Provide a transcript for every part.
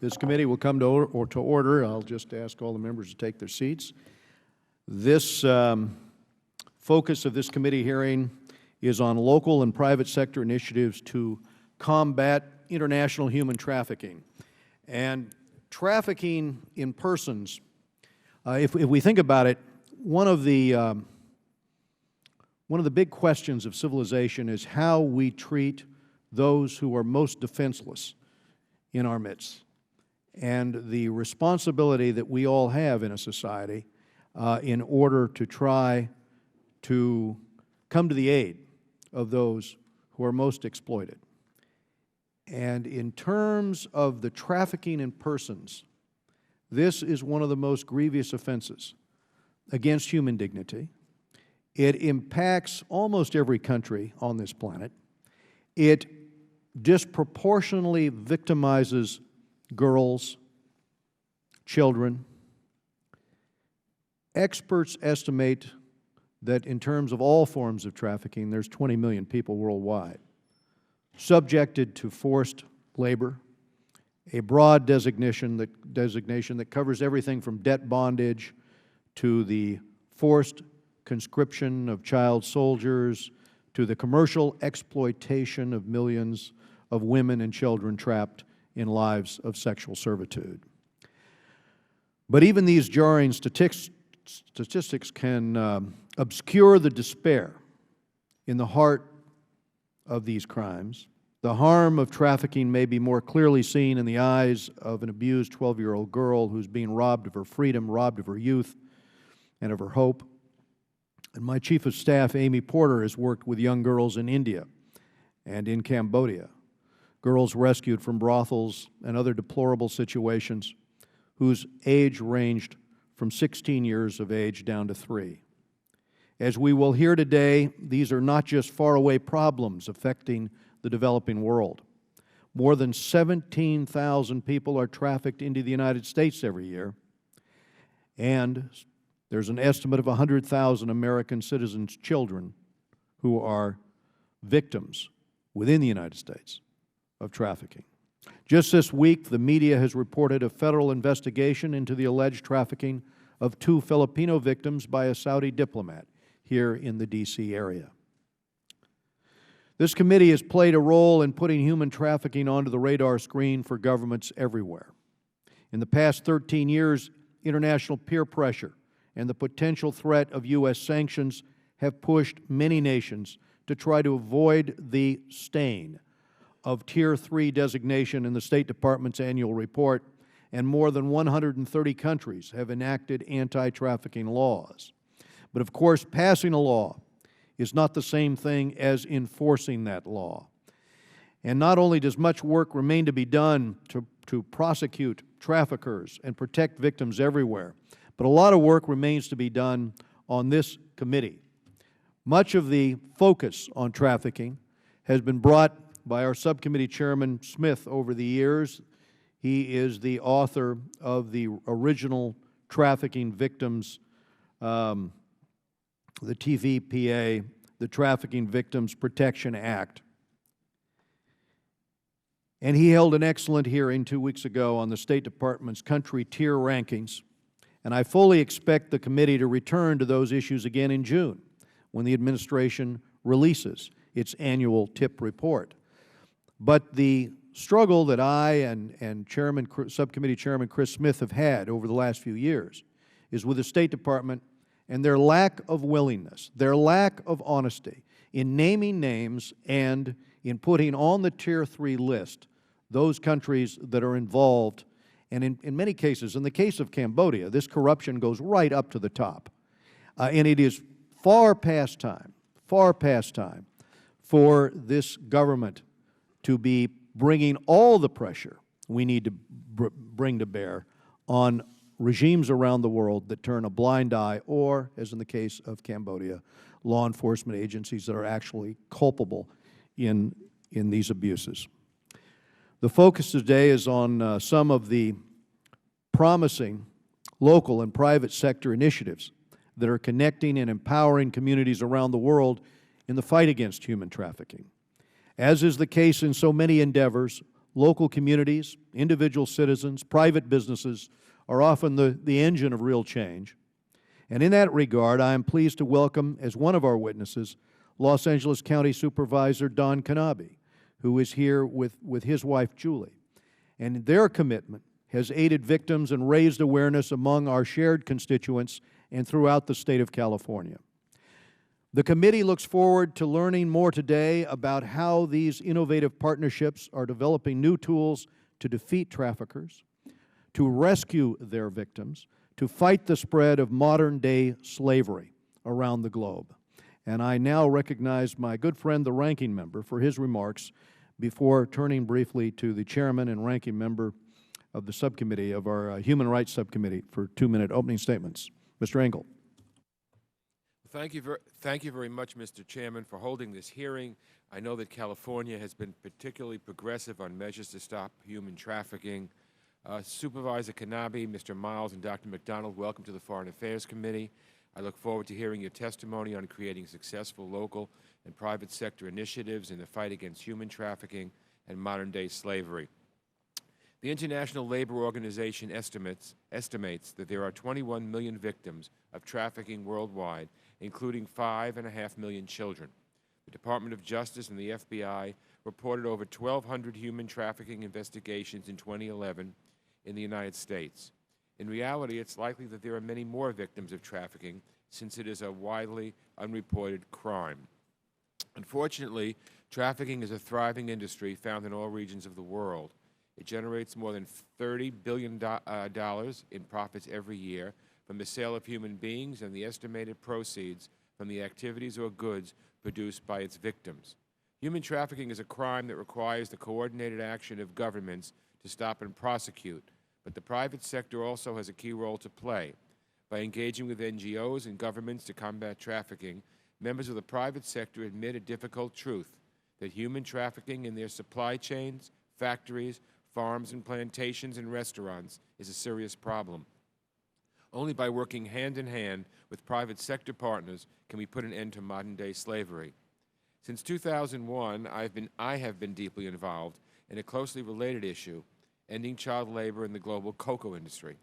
This committee will come to order. I'll just ask all the members to take their seats. This focus of this committee hearing is on local and private sector initiatives to combat international human trafficking. And trafficking in persons, if we think about it, one of the big questions of civilization is how we treat those who are most defenseless in our midst, and the responsibility that we all have in a society in order to try to come to the aid of those who are most exploited. And in terms of the trafficking in persons, this is one of the most grievous offenses against human dignity. It impacts almost every country on this planet. It disproportionately victimizes girls, children. Experts estimate that in terms of all forms of trafficking, there's 20 million people worldwide subjected to forced labor, a broad designation that covers everything from debt bondage to the forced conscription of child soldiers to the commercial exploitation of millions of women and children trapped in lives of sexual servitude. But even these jarring statistics can obscure the despair in the heart of these crimes. The harm of trafficking may be more clearly seen in the eyes of an abused 12-year-old girl who's being robbed of her freedom, robbed of her youth, and of her hope. And my Chief of Staff, Amy Porter, has worked with young girls in India and in Cambodia, girls rescued from brothels and other deplorable situations whose age ranged from 16 years of age down to 3. As we will hear today, these are not just faraway problems affecting the developing world. More than 17,000 people are trafficked into the United States every year, and there's an estimate of 100,000 American citizens' children who are victims within the United States of trafficking. Just this week, the media has reported a federal investigation into the alleged trafficking of 2 Filipino victims by a Saudi diplomat here in the D.C. area. This committee has played a role in putting human trafficking onto the radar screen for governments everywhere. In the past 13 years, international peer pressure and the potential threat of U.S. sanctions have pushed many nations to try to avoid the stain of Tier 3 designation in the State Department's annual report, and more than 130 countries have enacted anti-trafficking laws. But of course, passing a law is not the same thing as enforcing that law. And not only does much work remain to be done to prosecute traffickers and protect victims everywhere, but a lot of work remains to be done on this committee. Much of the focus on trafficking has been brought by our subcommittee chairman, Smith, over the years. He is the author of the original Trafficking Victims, the TVPA, the Trafficking Victims Protection Act. And he held an excellent hearing 2 weeks ago on the State Department's country tier rankings, and I fully expect the committee to return to those issues again in June when the administration releases its annual TIP report. But the struggle that I and Subcommittee Chairman Chris Smith have had over the last few years is with the State Department and their lack of willingness, their lack of honesty in naming names and in putting on the Tier 3 list those countries that are involved. And in many cases, in the case of Cambodia, this corruption goes right up to the top. And it is far past time for this government to be bringing all the pressure we need to bring to bear on regimes around the world that turn a blind eye, or, as in the case of Cambodia, law enforcement agencies that are actually culpable in these abuses. The focus today is on some of the promising local and private sector initiatives that are connecting and empowering communities around the world in the fight against human trafficking. As is the case in so many endeavors, local communities, individual citizens, private businesses are often the engine of real change. And in that regard, I am pleased to welcome as one of our witnesses Los Angeles County Supervisor Don Knabe, who is here with his wife Julie. And their commitment has aided victims and raised awareness among our shared constituents and throughout the state of California. The committee looks forward to learning more today about how these innovative partnerships are developing new tools to defeat traffickers, to rescue their victims, to fight the spread of modern-day slavery around the globe. And I now recognize my good friend, the ranking member, for his remarks before turning briefly to the chairman and ranking member of the subcommittee, of our Human Rights Subcommittee, for 2-minute opening statements. Mr. Engel. Thank you very much, Mr. Chairman, for holding this hearing. I know that California has been particularly progressive on measures to stop human trafficking. Supervisor Knabe, Mr. Miles, and Dr. McDonald, welcome to the Foreign Affairs Committee. I look forward to hearing your testimony on creating successful local and private sector initiatives in the fight against human trafficking and modern-day slavery. The International Labor Organization estimates that there are 21 million victims of trafficking worldwide, including 5.5 million children. The Department of Justice and the FBI reported over 1,200 human trafficking investigations in 2011 in the United States. In reality, it's likely that there are many more victims of trafficking, since it is a widely unreported crime. Unfortunately, trafficking is a thriving industry found in all regions of the world. It generates more than $30 billion in profits every year from the sale of human beings and the estimated proceeds from the activities or goods produced by its victims. Human trafficking is a crime that requires the coordinated action of governments to stop and prosecute, but the private sector also has a key role to play. By engaging with NGOs and governments to combat trafficking, members of the private sector admit a difficult truth, that human trafficking in their supply chains, factories, farms and plantations and restaurants is a serious problem. Only by working hand in hand with private sector partners can we put an end to modern-day slavery. Since 2001, I have been deeply involved in a closely related issue, ending child labor in the global cocoa industry.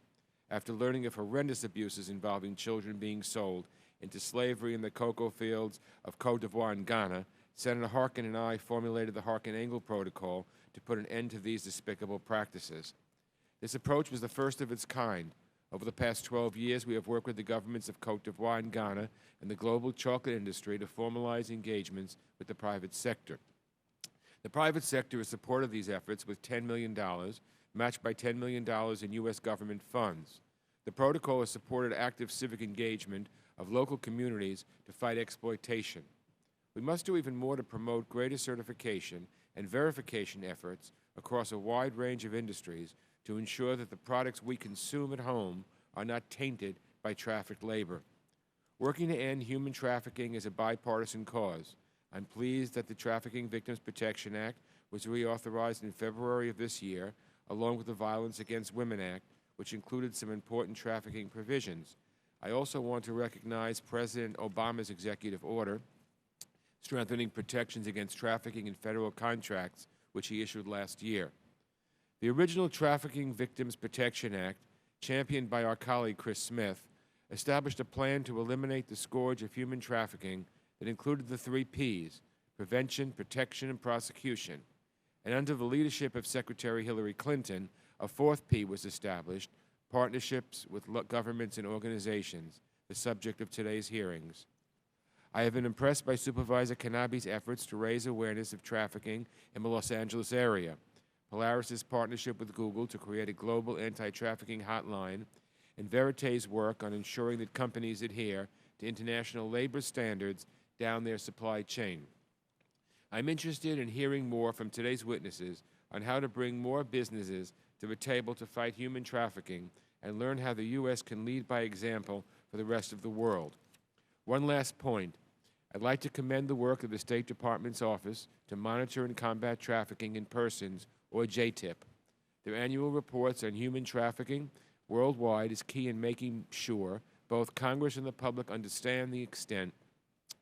After learning of horrendous abuses involving children being sold into slavery in the cocoa fields of Côte d'Ivoire and Ghana, Senator Harkin and I formulated the Harkin-Engel Protocol to put an end to these despicable practices. This approach was the first of its kind. Over the past 12 years, we have worked with the governments of Côte d'Ivoire and Ghana and the global chocolate industry to formalize engagements with the private sector. The private sector has supported these efforts with $10 million, matched by $10 million in U.S. government funds. The protocol has supported active civic engagement of local communities to fight exploitation. We must do even more to promote greater certification and verification efforts across a wide range of industries to ensure that the products we consume at home are not tainted by trafficked labor. Working to end human trafficking is a bipartisan cause. I'm pleased that the Trafficking Victims Protection Act was reauthorized in February of this year, along with the Violence Against Women Act, which included some important trafficking provisions. I also want to recognize President Obama's executive order strengthening protections against trafficking in federal contracts, which he issued last year. The original Trafficking Victims Protection Act, championed by our colleague Chris Smith, established a plan to eliminate the scourge of human trafficking that included the 3 Ps: prevention, protection, and prosecution. And under the leadership of Secretary Hillary Clinton, a 4th P was established: partnerships with governments and organizations, the subject of today's hearings. I have been impressed by Supervisor Knabe's efforts to raise awareness of trafficking in the Los Angeles area, Polaris's partnership with Google to create a global anti-trafficking hotline, and Verité's work on ensuring that companies adhere to international labor standards down their supply chain. I'm interested in hearing more from today's witnesses on how to bring more businesses to the table to fight human trafficking and learn how the U.S. can lead by example for the rest of the world. One last point. I'd like to commend the work of the State Department's Office to Monitor and Combat Trafficking in Persons, or JTIP. Their annual reports on human trafficking worldwide is key in making sure both Congress and the public understand the extent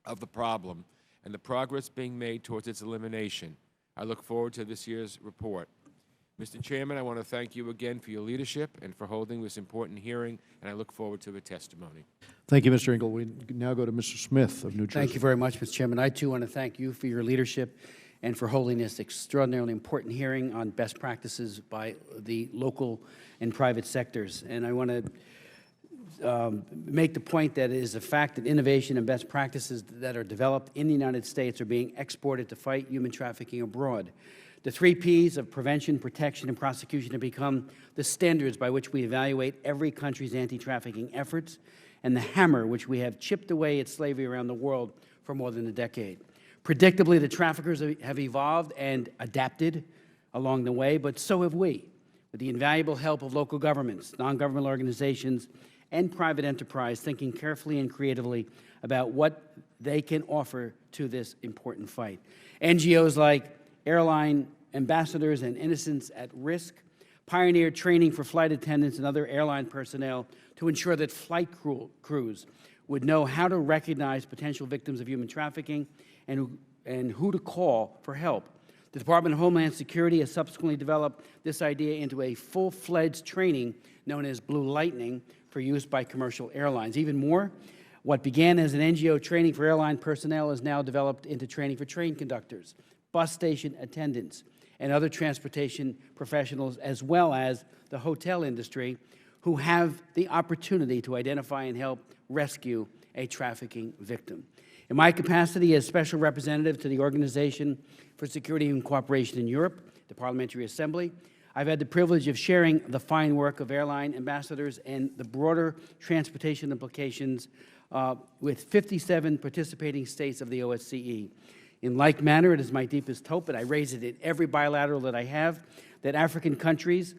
of the problem and the progress being made towards its elimination. I look forward to this year's report. Mr. Chairman, I want to thank you again for your leadership and for holding this important hearing, and I look forward to the testimony. Thank you, Mr. Engel. We now go to Mr. Smith of New Jersey. Thank you very much, Mr. Chairman. I, too, want to thank you for your leadership and for holding this extraordinarily important hearing on best practices by the local and private sectors. And I want to make the point that it is a fact that innovation and best practices that are developed in the United States are being exported to fight human trafficking abroad. The 3 Ps of prevention, protection, and prosecution have become the standards by which we evaluate every country's anti-trafficking efforts and the hammer which we have chipped away at slavery around the world for more than a decade. Predictably, the traffickers have evolved and adapted along the way, but so have we, with the invaluable help of local governments, non-governmental organizations, and private enterprise thinking carefully and creatively about what they can offer to this important fight. NGOs like Airline Ambassadors and Innocents at Risk pioneered training for flight attendants and other airline personnel to ensure that flight crews would know how to recognize potential victims of human trafficking and who to call for help. The Department of Homeland Security has subsequently developed this idea into a full-fledged training known as Blue Lightning for use by commercial airlines. Even more, what began as an NGO training for airline personnel is now developed into training for train conductors, bus station attendants, and other transportation professionals, as well as the hotel industry, who have the opportunity to identify and help rescue a trafficking victim. In my capacity as Special Representative to the Organization for Security and Cooperation in Europe, the Parliamentary Assembly, I've had the privilege of sharing the fine work of airline ambassadors and the broader transportation implications with 57 participating states of the OSCE. In like manner, it is my deepest hope, and I raise it in every bilateral that I have, that African countries,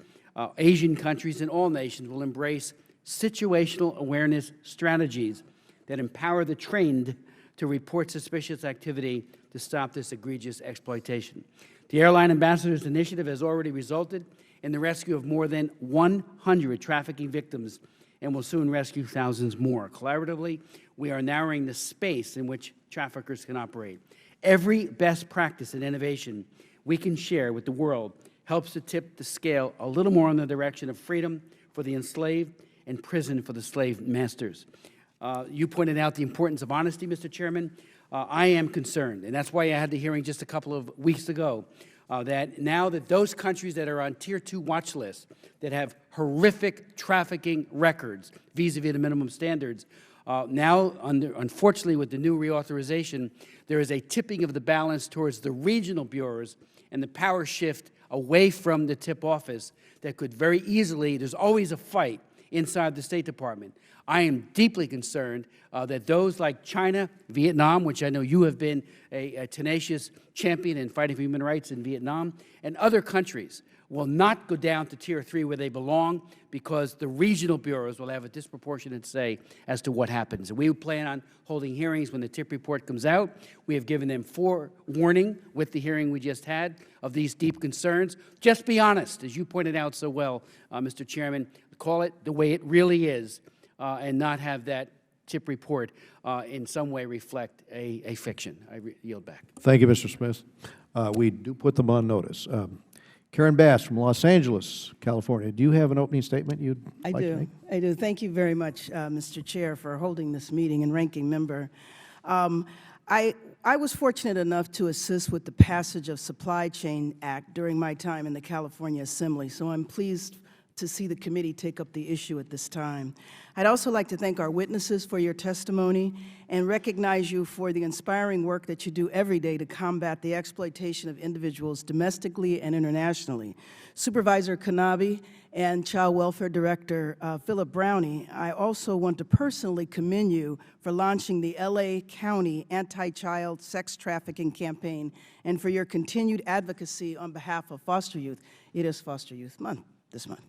Asian countries, and all nations will embrace situational awareness strategies that empower the trained to report suspicious activity to stop this egregious exploitation. The Airline Ambassadors Initiative has already resulted in the rescue of more than 100 trafficking victims and will soon rescue thousands more. Collaboratively, we are narrowing the space in which traffickers can operate. Every best practice and innovation we can share with the world helps to tip the scale a little more in the direction of freedom for the enslaved and prison for the slave masters. You pointed out the importance of honesty, Mr. Chairman. I am concerned, and that's why I had the hearing just a couple of weeks ago, that now that those countries that are on Tier 2 watch lists that have horrific trafficking records vis-a-vis the minimum standards, now, unfortunately, with the new reauthorization, there is a tipping of the balance towards the regional bureaus and the power shift away from the tip office that could very easily, there's always a fight inside the State Department. I am deeply concerned that those like China, Vietnam, which I know you have been a tenacious champion in fighting for human rights in Vietnam, and other countries will not go down to Tier 3 where they belong because the regional bureaus will have a disproportionate say as to what happens. And we plan on holding hearings when the TIP report comes out. We have given them forewarning with the hearing we just had of these deep concerns. Just be honest, as you pointed out so well, Mr. Chairman, call it the way it really is and not have that TIP report in some way reflect a fiction. I yield back. Thank you, Mr. Smith. We do put them on notice. Karen Bass from Los Angeles, California. Do you have an opening statement you'd like to make? I do. Thank you very much, Mr. Chair, for holding this meeting and ranking member. I was fortunate enough to assist with the passage of Supply Chain Act during my time in the California Assembly, so I'm pleased to see the committee take up the issue at this time. I'd also like to thank our witnesses for your testimony and recognize you for the inspiring work that you do every day to combat the exploitation of individuals domestically and internationally. Supervisor Kanabi and Child Welfare Director Philip Brownie, I also want to personally commend you for launching the LA County Anti-Child Sex Trafficking Campaign and for your continued advocacy on behalf of foster youth. It is Foster Youth Month this month.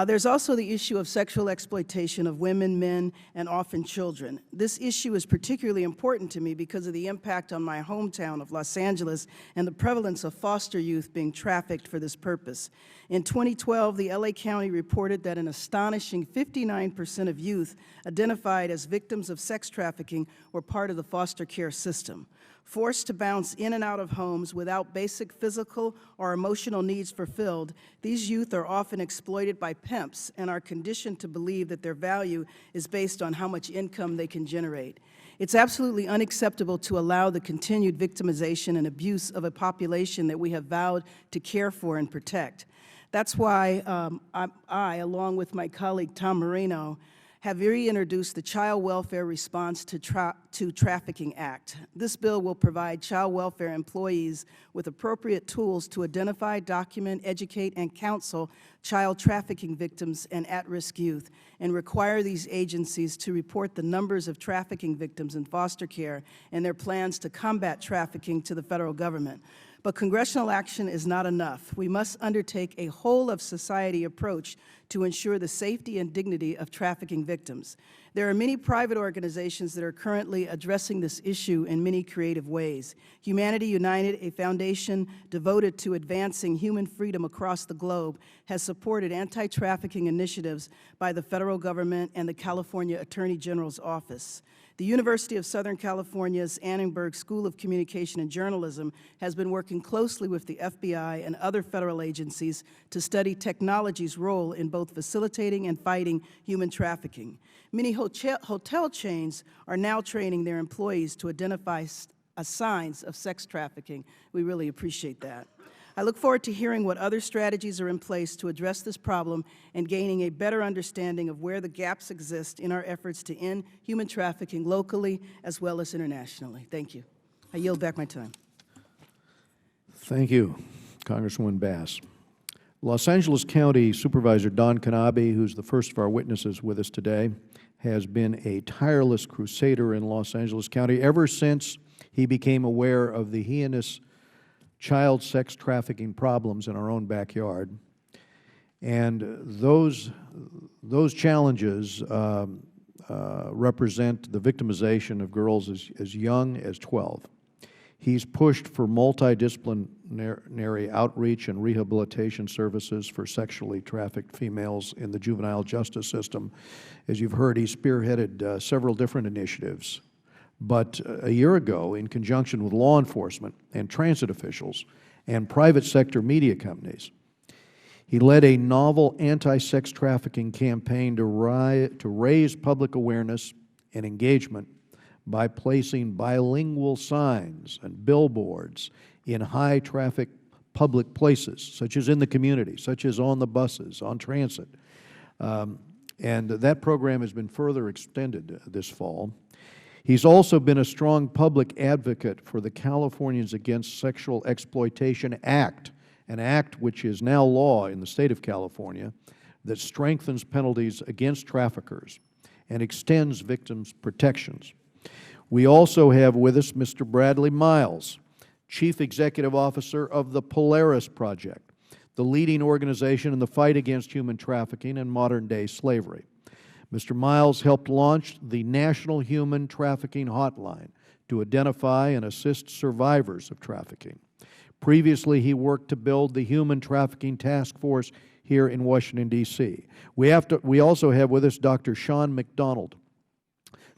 There's also the issue of sexual exploitation of women, men, and often children. This issue is particularly important to me because of the impact on my hometown of Los Angeles and the prevalence of foster youth being trafficked for this purpose. In 2012, the LA County reported that an astonishing 59% of youth identified as victims of sex trafficking were part of the foster care system. Forced to bounce in and out of homes without basic physical or emotional needs fulfilled, these youth are often exploited by pimps and are conditioned to believe that their value is based on how much income they can generate. It's absolutely unacceptable to allow the continued victimization and abuse of a population that we have vowed to care for and protect. That's why I, along with my colleague Tom Marino, have reintroduced the Child Welfare Response to Trafficking Act. This bill will provide child welfare employees with appropriate tools to identify, document, educate, and counsel child trafficking victims and at-risk youth, and require these agencies to report the numbers of trafficking victims in foster care and their plans to combat trafficking to the federal government. But congressional action is not enough. We must undertake a whole-of-society approach to ensure the safety and dignity of trafficking victims. There are many private organizations that are currently addressing this issue in many creative ways. Humanity United, a foundation devoted to advancing human freedom across the globe, has supported anti-trafficking initiatives by the federal government and the California Attorney General's office. The University of Southern California's Annenberg School of Communication and Journalism has been working closely with the FBI and other federal agencies to study technology's role in both facilitating and fighting human trafficking. Many hotel chains are now training their employees to identify signs of sex trafficking. We really appreciate that. I look forward to hearing what other strategies are in place to address this problem and gaining a better understanding of where the gaps exist in our efforts to end human trafficking locally as well as internationally. Thank you. I yield back my time. Thank you, Congresswoman Bass. Los Angeles County Supervisor Don Knabe, who's the first of our witnesses with us today, has been a tireless crusader in Los Angeles County ever since he became aware of the heinous child sex trafficking problems in our own backyard. And those challenges represent the victimization of girls as young as 12. He's pushed for multidisciplinary outreach and rehabilitation services for sexually trafficked females in the juvenile justice system. As you've heard, he spearheaded several different initiatives. But a year ago, in conjunction with law enforcement and transit officials and private sector media companies, he led a novel anti-sex trafficking campaign to raise public awareness and engagement by placing bilingual signs and billboards in high-traffic public places, such as in the community, such as on the buses, on transit. And that program has been further extended this fall. He's also been a strong public advocate for the Californians Against Sexual Exploitation Act, an act which is now law in the state of California that strengthens penalties against traffickers and extends victims' protections. We also have with us Mr. Bradley Miles, Chief Executive Officer of the Polaris Project, the leading organization in the fight against human trafficking and modern-day slavery. Mr. Miles helped launch the National Human Trafficking Hotline to identify and assist survivors of trafficking. Previously, he worked to build the Human Trafficking Task Force here in Washington, D.C. We also have with us Dr. Sean McDonald.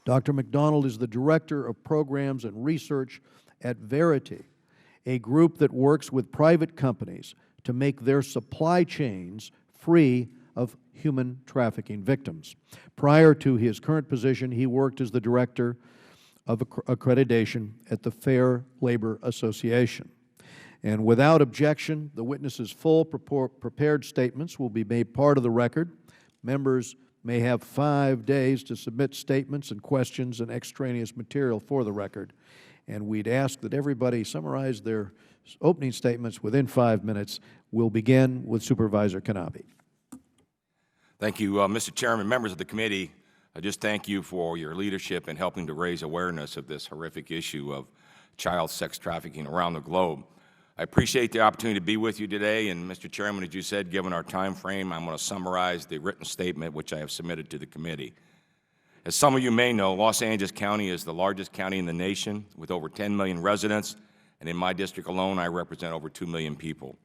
Dr. McDonald is the Director of Programs and Research at Verity, a group that works with private companies to make their supply chains free of human trafficking victims. Prior to his current position, he worked as the Director of Accreditation at the Fair Labor Association. And without objection, the witnesses' full prepared statements will be made part of the record. Members may have 5 days to submit statements and questions and extraneous material for the record. And we'd ask that everybody summarize their opening statements within 5 minutes. We'll begin with Supervisor Knabe. Thank you, Mr. Chairman, members of the committee. I just thank you for your leadership in helping to raise awareness of this horrific issue of child sex trafficking around the globe. I appreciate the opportunity to be with you today, and Mr. Chairman, as you said, given our time frame, I'm going to summarize the written statement which I have submitted to the committee. As some of you may know, Los Angeles County is the largest county in the nation with over 10 million residents, and in my district alone, I represent over 2 million people.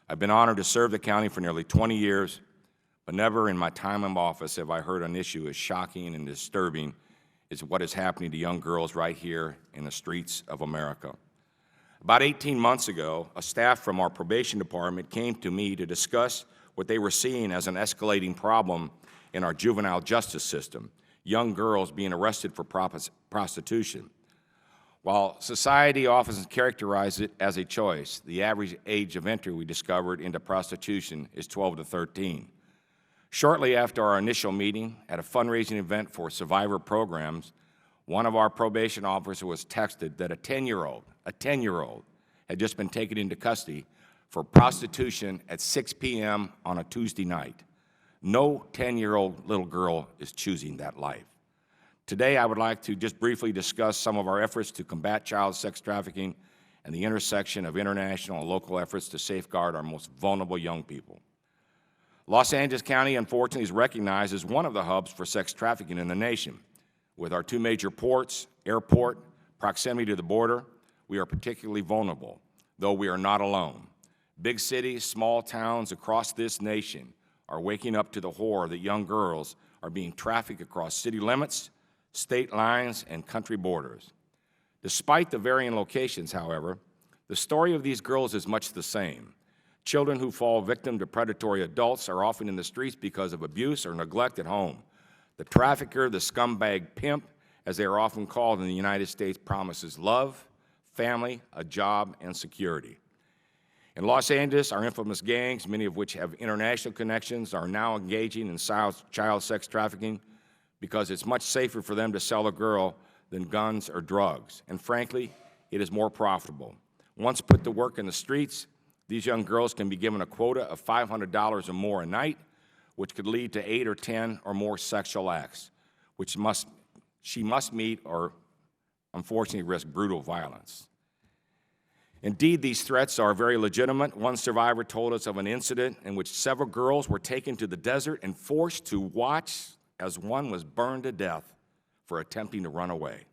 I've been honored to serve the county for nearly 20 years, but never in my time in office have I heard an issue as shocking and disturbing is what is happening to young girls right here in the streets of America. About 18 months ago, a staff from our probation department came to me to discuss what they were seeing as an escalating problem in our juvenile justice system, young girls being arrested for prostitution. While society often characterizes it as a choice, the average age of entry we discovered into prostitution is 12 to 13. Shortly after our initial meeting at a fundraising event for survivor programs, one of our probation officers was texted that a 10-year-old had just been taken into custody for prostitution at 6 p.m. on a Tuesday night. No 10-year-old little girl is choosing that life. Today, I would like to just briefly discuss some of our efforts to combat child sex trafficking and the intersection of international and local efforts to safeguard our most vulnerable young people. Los Angeles County, unfortunately, is recognized as one of the hubs for sex trafficking in the nation. With our two major ports, airport, proximity to the border, we are particularly vulnerable, though we are not alone. Big cities, small towns across this nation are waking up to the horror that young girls are being trafficked across city limits, state lines, and country borders. Despite the varying locations, however, the story of these girls is much the same. Children who fall victim to predatory adults are often in the streets because of abuse or neglect at home. The trafficker, the scumbag pimp, as they are often called in the United States, promises love, family, a job, and security. In Los Angeles, our infamous gangs, many of which have international connections, are now engaging in child sex trafficking because it's much safer for them to sell a girl than guns or drugs. And frankly, it is more profitable. Once put to work in the streets, these young girls can be given a quota of $500 or more a night, which could lead to 8 or 10 or more sexual acts, which she must meet or unfortunately risk brutal violence. Indeed, these threats are very legitimate. One survivor told us of an incident in which several girls were taken to the desert and forced to watch as one was burned to death for attempting to run away.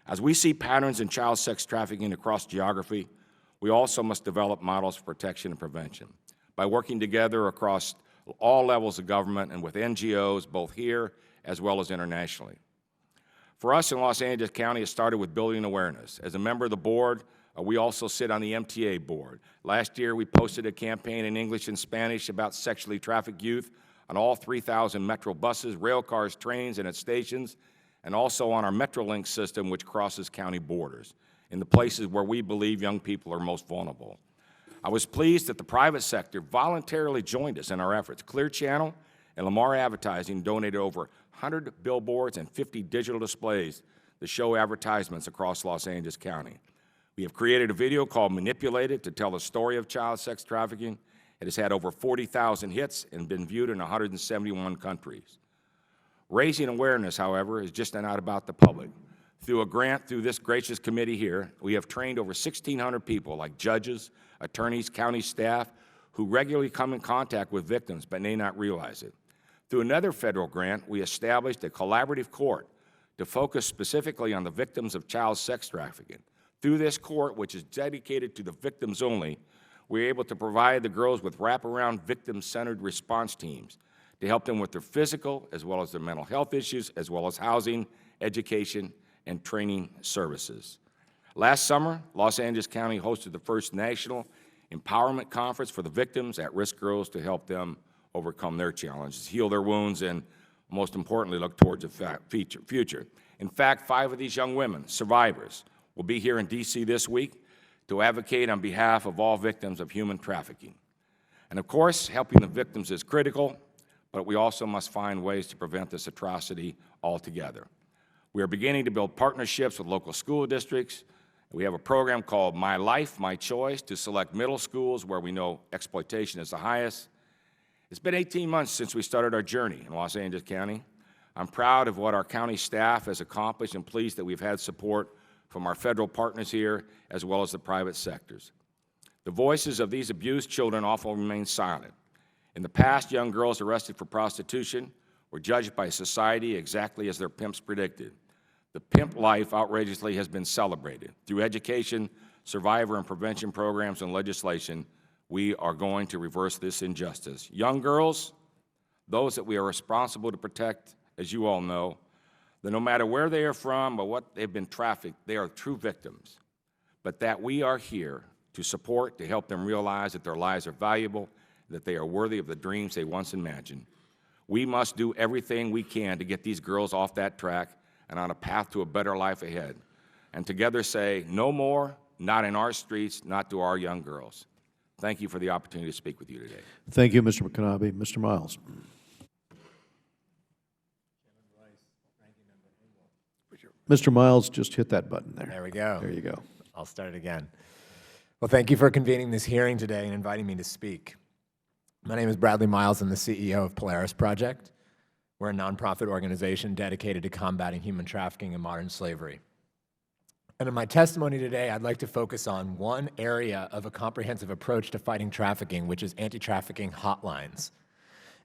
As we see patterns in child sex trafficking across geography, we also must develop models for protection and prevention by working together across all levels of government and with NGOs, both here as well as internationally. For us in Los Angeles County, it started with building awareness. As a member of the board, we also sit on the MTA board. Last year, we posted a campaign in English and Spanish about sexually trafficked youth on all 3,000 Metro buses, rail cars, trains, and at stations, and also on our Metrolink system, which crosses county borders, in the places where we believe young people are most vulnerable. I was pleased that the private sector voluntarily joined us in our efforts. Clear Channel and Lamar Advertising donated over 100 billboards and 50 digital displays to show advertisements across Los Angeles County. We have created a video called Manipulated to tell the story of child sex trafficking. It has had over 40,000 hits and been viewed in 171 countries. Raising awareness, however, is just not about the public. Through a grant through this gracious committee here, we have trained over 1,600 people like judges, attorneys, county staff, who regularly come in contact with victims but may not realize it. Through another federal grant, we established a collaborative court to focus specifically on the victims of child sex trafficking. Through this court, which is dedicated to the victims only, we're able to provide the girls with wraparound victim-centered response teams to help them with their physical as well as their mental health issues, as well as housing, education, and training services. Last summer, Los Angeles County hosted the first national empowerment conference for the victims at-risk girls to help them overcome their challenges, heal their wounds, and most importantly, look towards the future. In fact, 5 of these young women, survivors, will be here in D.C. this week to advocate on behalf of all victims of human trafficking. And of course, helping the victims is critical, but we also must find ways to prevent this atrocity altogether. We are beginning to build partnerships with local school districts. We have a program called My Life, My Choice to select middle schools where we know exploitation is the highest. It's been 18 months since we started our journey in Los Angeles County. I'm proud of what our county staff has accomplished and pleased that we've had support from our federal partners here, as well as the private sectors. The voices of these abused children often remain silent. In the past, young girls arrested for prostitution were judged by society exactly as their pimps predicted. The pimp life, outrageously, has been celebrated. Through education, survivor and prevention programs, and legislation, we are going to reverse this injustice. Young girls, those that we are responsible to protect, as you all know, that no matter where they are from or what they've been trafficked, they are true victims, but that we are here to support, to help them realize that their lives are valuable, that they are worthy of the dreams they once imagined. We must do everything we can to get these girls off that track and on a path to a better life ahead, and together say, no more, not in our streets, not to our young girls. Thank you for the opportunity to speak with you today. Thank you, Mr. McConaby. Mr. Miles. Mr. Miles, just hit that button there. There we go. There you go. I'll start it again. Well, thank you for convening this hearing today and inviting me to speak. My name is Bradley Miles. I'm the CEO of Polaris Project. We're a nonprofit organization dedicated to combating human trafficking and modern slavery. And in my testimony today, I'd like to focus on one area of a comprehensive approach to fighting trafficking, which is anti-trafficking hotlines,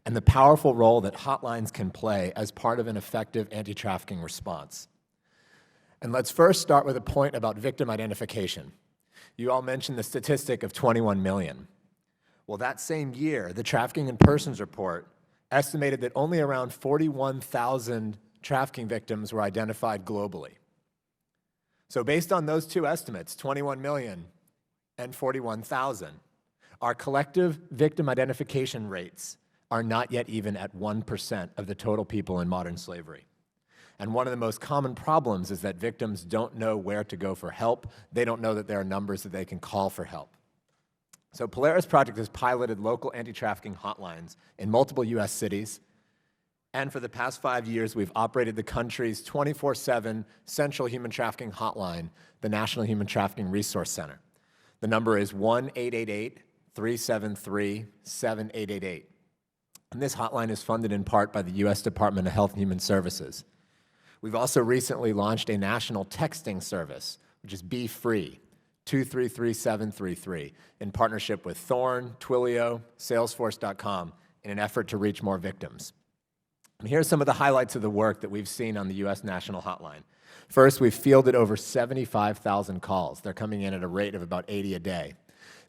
and the powerful role that hotlines can play as part of an effective anti-trafficking response. And let's first start with a point about victim identification. You all mentioned the statistic of 21 million. Well, that same year, the Trafficking in Persons report estimated that only around 41,000 trafficking victims were identified globally. So based on those two estimates, 21 million and 41,000, our collective victim identification rates are not yet even at 1% of the total people in modern slavery. And one of the most common problems is that victims don't know where to go for help. They don't know that there are numbers that they can call for help. So Polaris Project has piloted local anti-trafficking hotlines in multiple U.S. cities. And for the past 5 years, we've operated the country's 24/7 central human trafficking hotline, the National Human Trafficking Resource Center. The number is 1-888-373-7888. And this hotline is funded in part by the U.S. Department of Health and Human Services. We've also recently launched a national texting service, which is Be Free, 233-733, in partnership with Thorn, Twilio, Salesforce.com, in an effort to reach more victims. And here are some of the highlights of the work that we've seen on the U.S. National Hotline. First, we've fielded over 75,000 calls. They're coming in at a rate of about 80 a day.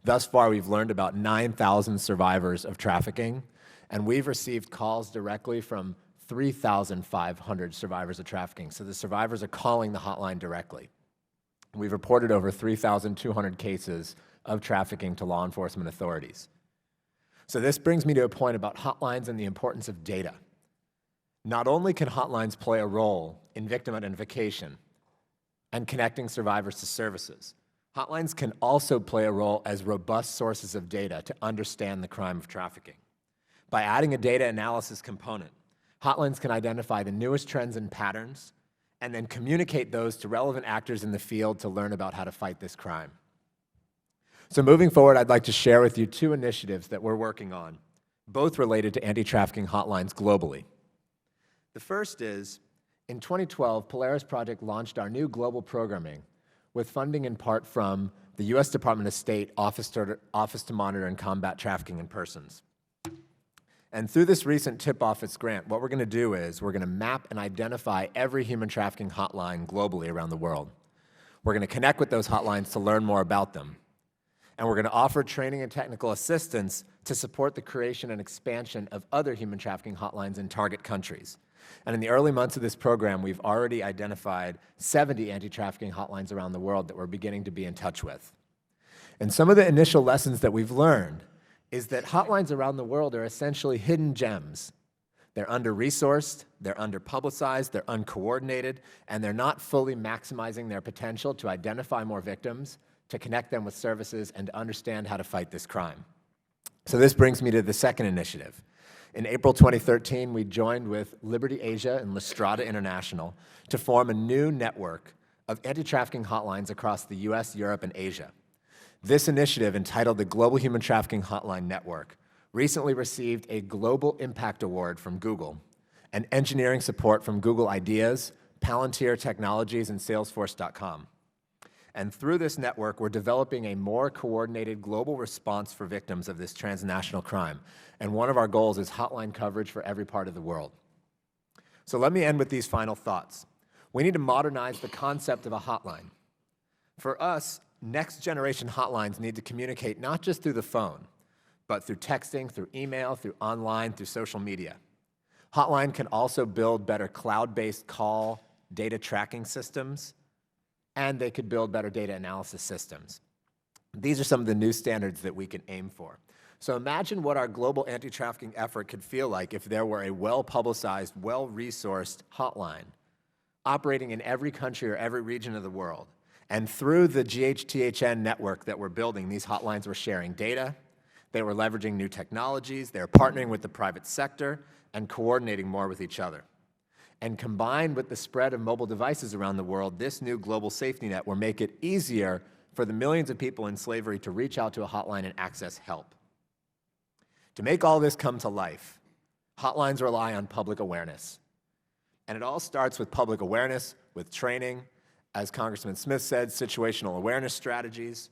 Thus far, we've learned about 9,000 survivors of trafficking, and we've received calls directly from 3,500 survivors of trafficking. So the survivors are calling the hotline directly. We've reported over 3,200 cases of trafficking to law enforcement authorities. So this brings me to a point about hotlines and the importance of data. Not only can hotlines play a role in victim identification and connecting survivors to services, hotlines can also play a role as robust sources of data to understand the crime of trafficking. By adding a data analysis component, hotlines can identify the newest trends and patterns and then communicate those to relevant actors in the field to learn about how to fight this crime. So moving forward, I'd like to share with you two initiatives that we're working on, both related to anti-trafficking hotlines globally. The first is, in 2012, Polaris Project launched our new global programming with funding in part from the U.S. Department of State Office to Monitor and Combat Trafficking in Persons. And through this recent TIP Office grant, what we're going to do is we're going to map and identify every human trafficking hotline globally around the world. We're going to connect with those hotlines to learn more about them. And we're going to offer training and technical assistance to support the creation and expansion of other human trafficking hotlines in target countries. And in the early months of this program, we've already identified 70 anti-trafficking hotlines around the world that we're beginning to be in touch with. And some of the initial lessons that we've learned is that hotlines around the world are essentially hidden gems. They're under-resourced, they're under-publicized, they're uncoordinated, and they're not fully maximizing their potential to identify more victims, to connect them with services, and to understand how to fight this crime. So this brings me to the second initiative. In April 2013, we joined with Liberty Asia and Lestrada International to form a new network of anti-trafficking hotlines across the US, Europe, and Asia. This initiative, entitled the Global Human Trafficking Hotline Network, recently received a Global Impact Award from Google and engineering support from Google Ideas, Palantir Technologies, and Salesforce.com. And through this network, we're developing a more coordinated global response for victims of this transnational crime. And one of our goals is hotline coverage for every part of the world. So let me end with these final thoughts. We need to modernize the concept of a hotline. For us, next generation hotlines need to communicate not just through the phone, but through texting, through email, through online, through social media. Hotline can also build better cloud-based call data tracking systems, and they could build better data analysis systems. These are some of the new standards that we can aim for. So imagine what our global anti-trafficking effort could feel like if there were a well-publicized, well-resourced hotline operating in every country or every region of the world. And through the GHTHN network that we're building, these hotlines were sharing data, they were leveraging new technologies, they were partnering with the private sector, and coordinating more with each other. And combined with the spread of mobile devices around the world, this new global safety net will make it easier for the millions of people in slavery to reach out to a hotline and access help. To make all this come to life, hotlines rely on public awareness. And it all starts with public awareness, with training, as Congressman Smith said, situational awareness strategies,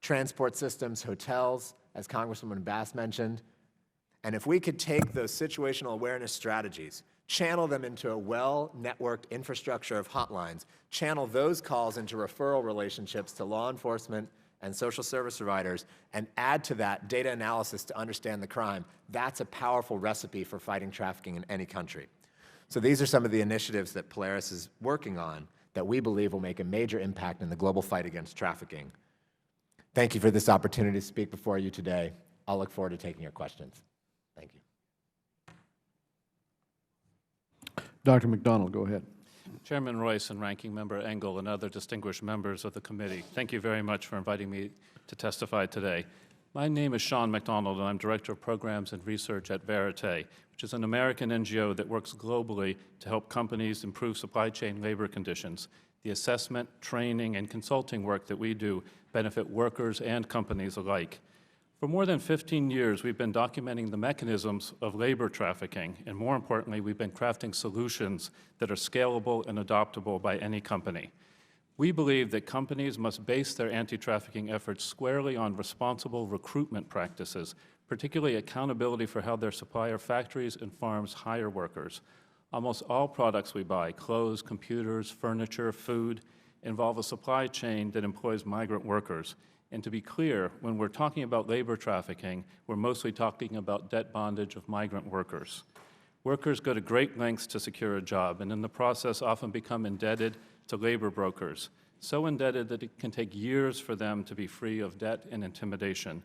transport systems, hotels, as Congresswoman Bass mentioned. And if we could take those situational awareness strategies, channel them into a well-networked infrastructure of hotlines, channel those calls into referral relationships to law enforcement and social service providers, and add to that data analysis to understand the crime, that's a powerful recipe for fighting trafficking in any country. So these are some of the initiatives that Polaris is working on that we believe will make a major impact in the global fight against trafficking. Thank you for this opportunity to speak before you today. I'll look forward to taking your questions. Thank you. Dr. McDonald, go ahead. Chairman Royce and Ranking Member Engel and other distinguished members of the committee, thank you very much for inviting me to testify today. My name is Sean McDonald, and I'm Director of Programs and Research at Verite, which is an American NGO that works globally to help companies improve supply chain labor conditions. The assessment, training, and consulting work that we do benefit workers and companies alike. For more than 15 years, we've been documenting the mechanisms of labor trafficking, and more importantly, we've been crafting solutions that are scalable and adoptable by any company. We believe that companies must base their anti-trafficking efforts squarely on responsible recruitment practices, particularly accountability for how their supplier factories and farms hire workers. Almost all products we buy, clothes, computers, furniture, food, involve a supply chain that employs migrant workers. And to be clear, when we're talking about labor trafficking, we're mostly talking about debt bondage of migrant workers. Workers go to great lengths to secure a job, and in the process often become indebted to labor brokers, so indebted that it can take years for them to be free of debt and intimidation.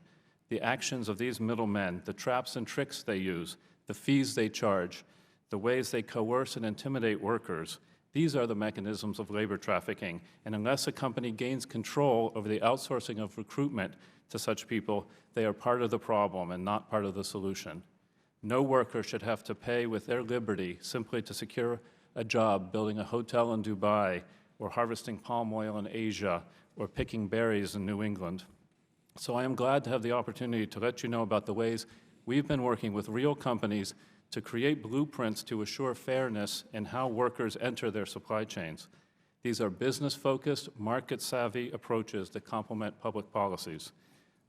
The actions of these middlemen, the traps and tricks they use, the fees they charge, the ways they coerce and intimidate workers, these are the mechanisms of labor trafficking, and unless a company gains control over the outsourcing of recruitment to such people, they are part of the problem and not part of the solution. No worker should have to pay with their liberty simply to secure a job building a hotel in Dubai, or harvesting palm oil in Asia, or picking berries in New England. So I am glad to have the opportunity to let you know about the ways we've been working with real companies to create blueprints to assure fairness in how workers enter their supply chains. These are business-focused, market-savvy approaches that complement public policies.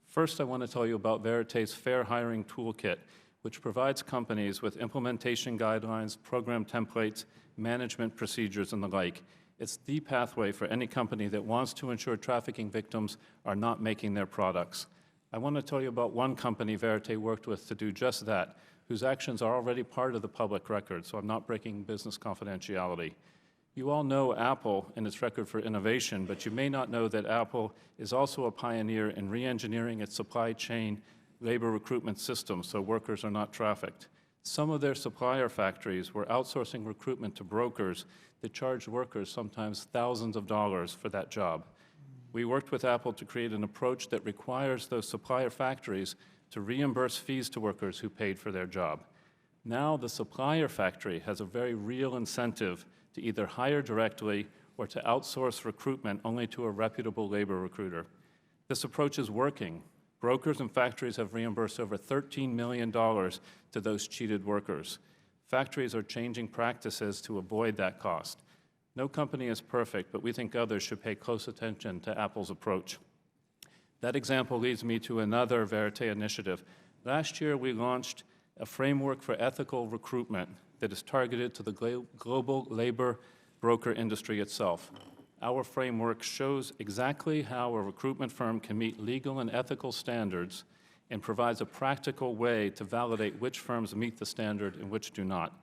First, I want to tell you about Verite's Fair Hiring Toolkit, which provides companies with implementation guidelines, program templates, management procedures, and the like. It's the pathway for any company that wants to ensure trafficking victims are not making their products. I want to tell you about one company Verite worked with to do just that, whose actions are already part of the public record, so I'm not breaking business confidentiality. You all know Apple and its record for innovation, but you may not know that Apple is also a pioneer in re-engineering its supply chain labor recruitment system so workers are not trafficked. Some of their supplier factories were outsourcing recruitment to brokers that charged workers sometimes thousands of dollars for that job. We worked with Apple to create an approach that requires those supplier factories to reimburse fees to workers who paid for their job. Now the supplier factory has a very real incentive to either hire directly or to outsource recruitment only to a reputable labor recruiter. This approach is working. Brokers and factories have reimbursed over $13 million to those cheated workers. Factories are changing practices to avoid that cost. No company is perfect, but we think others should pay close attention to Apple's approach. That example leads me to another Verite initiative. Last year, we launched a framework for ethical recruitment that is targeted to the global labor broker industry itself. Our framework shows exactly how a recruitment firm can meet legal and ethical standards and provides a practical way to validate which firms meet the standard and which do not.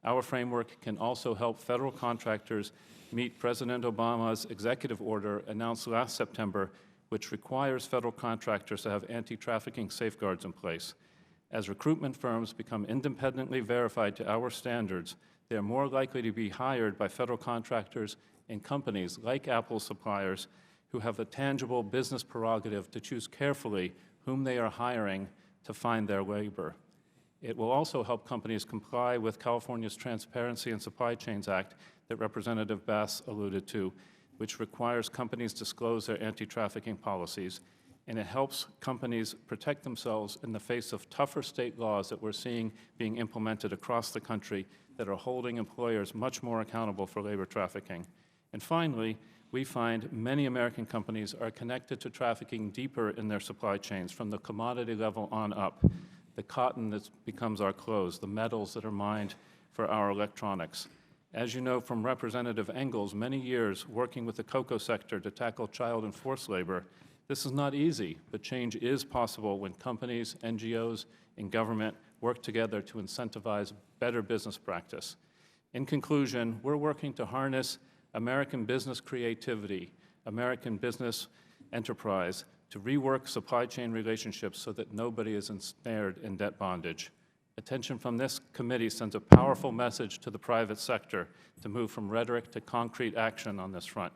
Our framework can also help federal contractors meet President Obama's executive order announced last September, which requires federal contractors to have anti-trafficking safeguards in place. As recruitment firms become independently verified to our standards, they are more likely to be hired by federal contractors and companies like Apple suppliers who have a tangible business prerogative to choose carefully whom they are hiring to find their labor. It will also help companies comply with California's Transparency in Supply Chains Act that Representative Bass alluded to, which requires companies disclose their anti-trafficking policies, and it helps companies protect themselves in the face of tougher state laws that we're seeing being implemented across the country that are holding employers much more accountable for labor trafficking. And finally, we find many American companies are connected to trafficking deeper in their supply chains, from the commodity level on up. The cotton that becomes our clothes, the metals that are mined for our electronics. As you know from Representative Engel's many years working with the cocoa sector to tackle child and forced labor, this is not easy, but change is possible when companies, NGOs, and government work together to incentivize better business practice. In conclusion, we're working to harness American business creativity, American business enterprise, to rework supply chain relationships so that nobody is ensnared in debt bondage. Attention from this committee sends a powerful message to the private sector to move from rhetoric to concrete action on this front.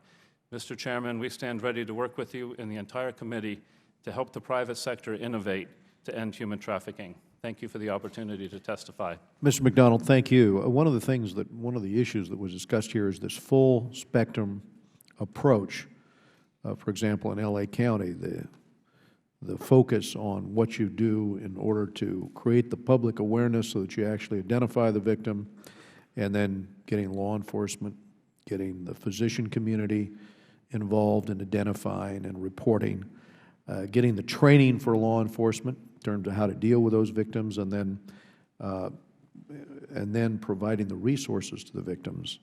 Mr. Chairman, we stand ready to work with you and the entire committee to help the private sector innovate to end human trafficking. Thank you for the opportunity to testify. Mr. McDonald, thank you. One of the issues that was discussed here is this full spectrum approach. For example, in LA County, the focus on what you do in order to create the public awareness so that you actually identify the victim, and then getting law enforcement, getting the physician community involved in identifying and reporting, getting the training for law enforcement in terms of how to deal with those victims, and then providing the resources to the victims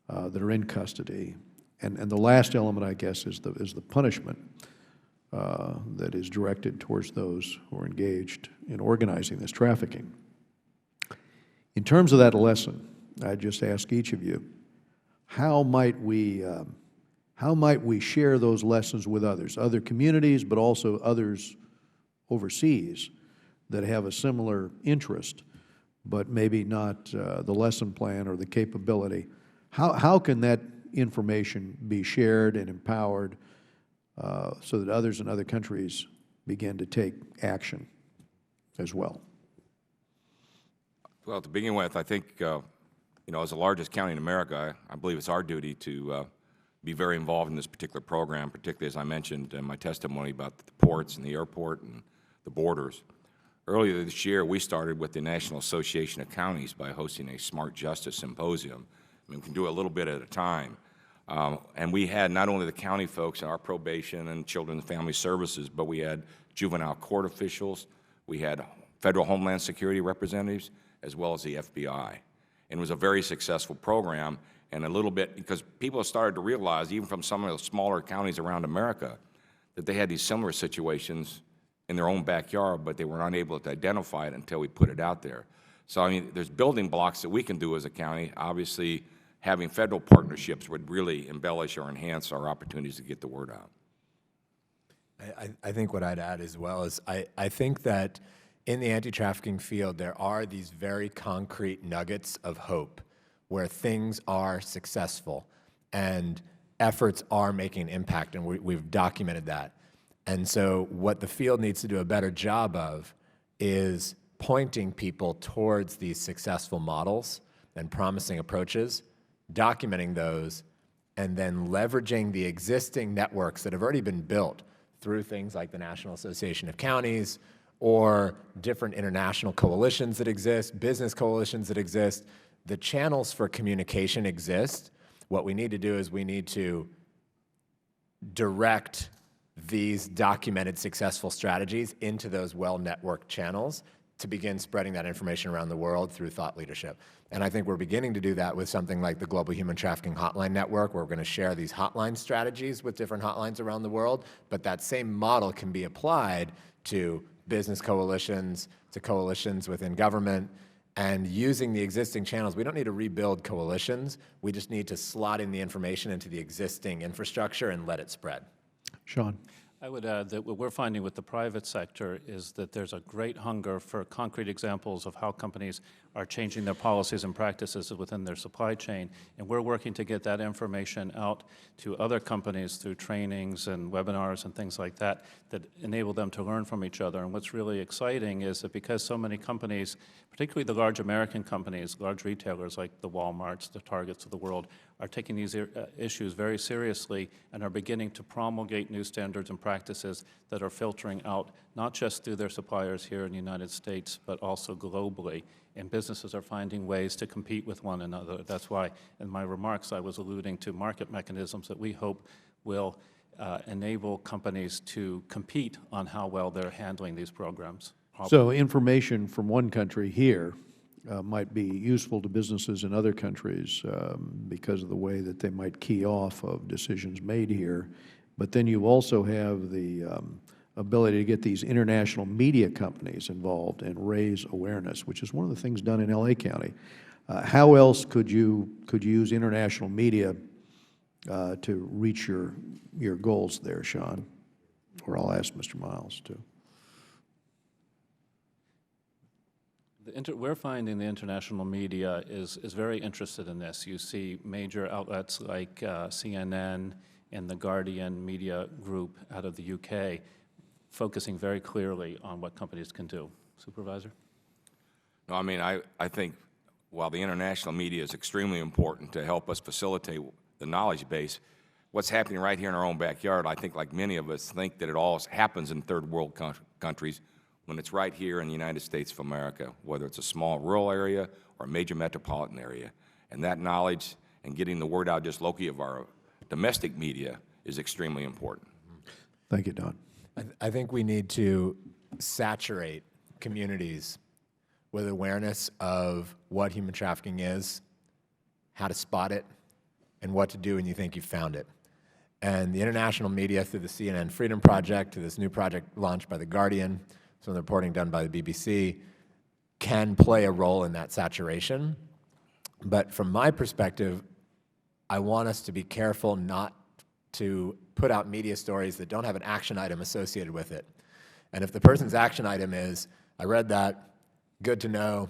that are in custody. And the last element, I guess, is the punishment that is directed towards those who are engaged in organizing this trafficking. In terms of that lesson, I just ask each of you, how might we share those lessons with others, other communities, but also others overseas that have a similar interest, but maybe not the lesson plan or the capability? How can that information be shared and empowered so that others in other countries begin to take action as well? Well, to begin with, I think, as the largest county in America, I believe it's our duty to be very involved in this particular program, particularly as I mentioned in my testimony about the ports and the airport and the borders. Earlier this year, we started with the National Association of Counties by hosting a Smart Justice Symposium. I mean, we can do a little bit at a time. And we had not only the county folks in our probation and children and family services, but we had juvenile court officials, we had federal Homeland Security representatives, as well as the FBI. And it was a very successful program, and a little bit, because people started to realize, even from some of the smaller counties around America, that they had these similar situations in their own backyard, but they were unable to identify it until we put it out there. So, I mean, there's building blocks that we can do as a county. Obviously, having federal partnerships would really embellish or enhance our opportunities to get the word out. I think what I'd add as well is I think that in the anti-trafficking field, there are these very concrete nuggets of hope where things are successful and efforts are making an impact, and we've documented that. And so what the field needs to do a better job of is pointing people towards these successful models and promising approaches, documenting those, and then leveraging the existing networks that have already been built through things like the National Association of Counties or different international coalitions that exist, business coalitions that exist. The channels for communication exist. What we need to do is we need to direct these documented successful strategies into those well-networked channels to begin spreading that information around the world through thought leadership. And I think we're beginning to do that with something like the Global Human Trafficking Hotline Network, where we're going to share these hotline strategies with different hotlines around the world. But that same model can be applied to business coalitions, to coalitions within government, And using the existing channels, we don't need to rebuild coalitions. We just need to slot in the information into the existing infrastructure and let it spread. Sean? I would add that what we're finding with the private sector is that there's a great hunger for concrete examples of how companies are changing their policies and practices within their supply chain, and we're working to get that information out to other companies through trainings and webinars and things like that that enable them to learn from each other. And what's really exciting is that because so many companies, particularly the large American companies, large retailers like the Walmarts, the Targets of the world, are taking these issues very seriously and are beginning to promulgate new standards and practices that are filtering out not just through their suppliers here in the United States, but also globally. And businesses are finding ways to compete with one another. That's why in my remarks I was alluding to market mechanisms that we hope will enable companies to compete on how well they're handling these programs. So information from one country here might be useful to businesses in other countries because of the way that they might key off of decisions made here. But then you also have the ability to get these international media companies involved and raise awareness, which is one of the things done in LA County. How else could you use international media to reach your goals there, Sean? Or I'll ask Mr. Miles too. We're finding the international media is very interested in this. You see major outlets like CNN and the Guardian media group out of the UK focusing very clearly on what companies can do. Supervisor? No, I mean, I think while the international media is extremely important to help us facilitate the knowledge base, what's happening right here in our own backyard, I think like many of us think that it all happens in third world countries when it's right here in the United States of America, whether it's a small rural area or a major metropolitan area. And that knowledge and getting the word out just locally of our domestic media is extremely important. Thank you, Don. I think we need to saturate communities with awareness of what human trafficking is, how to spot it, and what to do when you think you've found it. And the international media, through the CNN Freedom Project, to this new project launched by The Guardian, some of the reporting done by the BBC, can play a role in that saturation. But from my perspective, I want us to be careful not to put out media stories that don't have an action item associated with it. And if the person's action item is, I read that, good to know,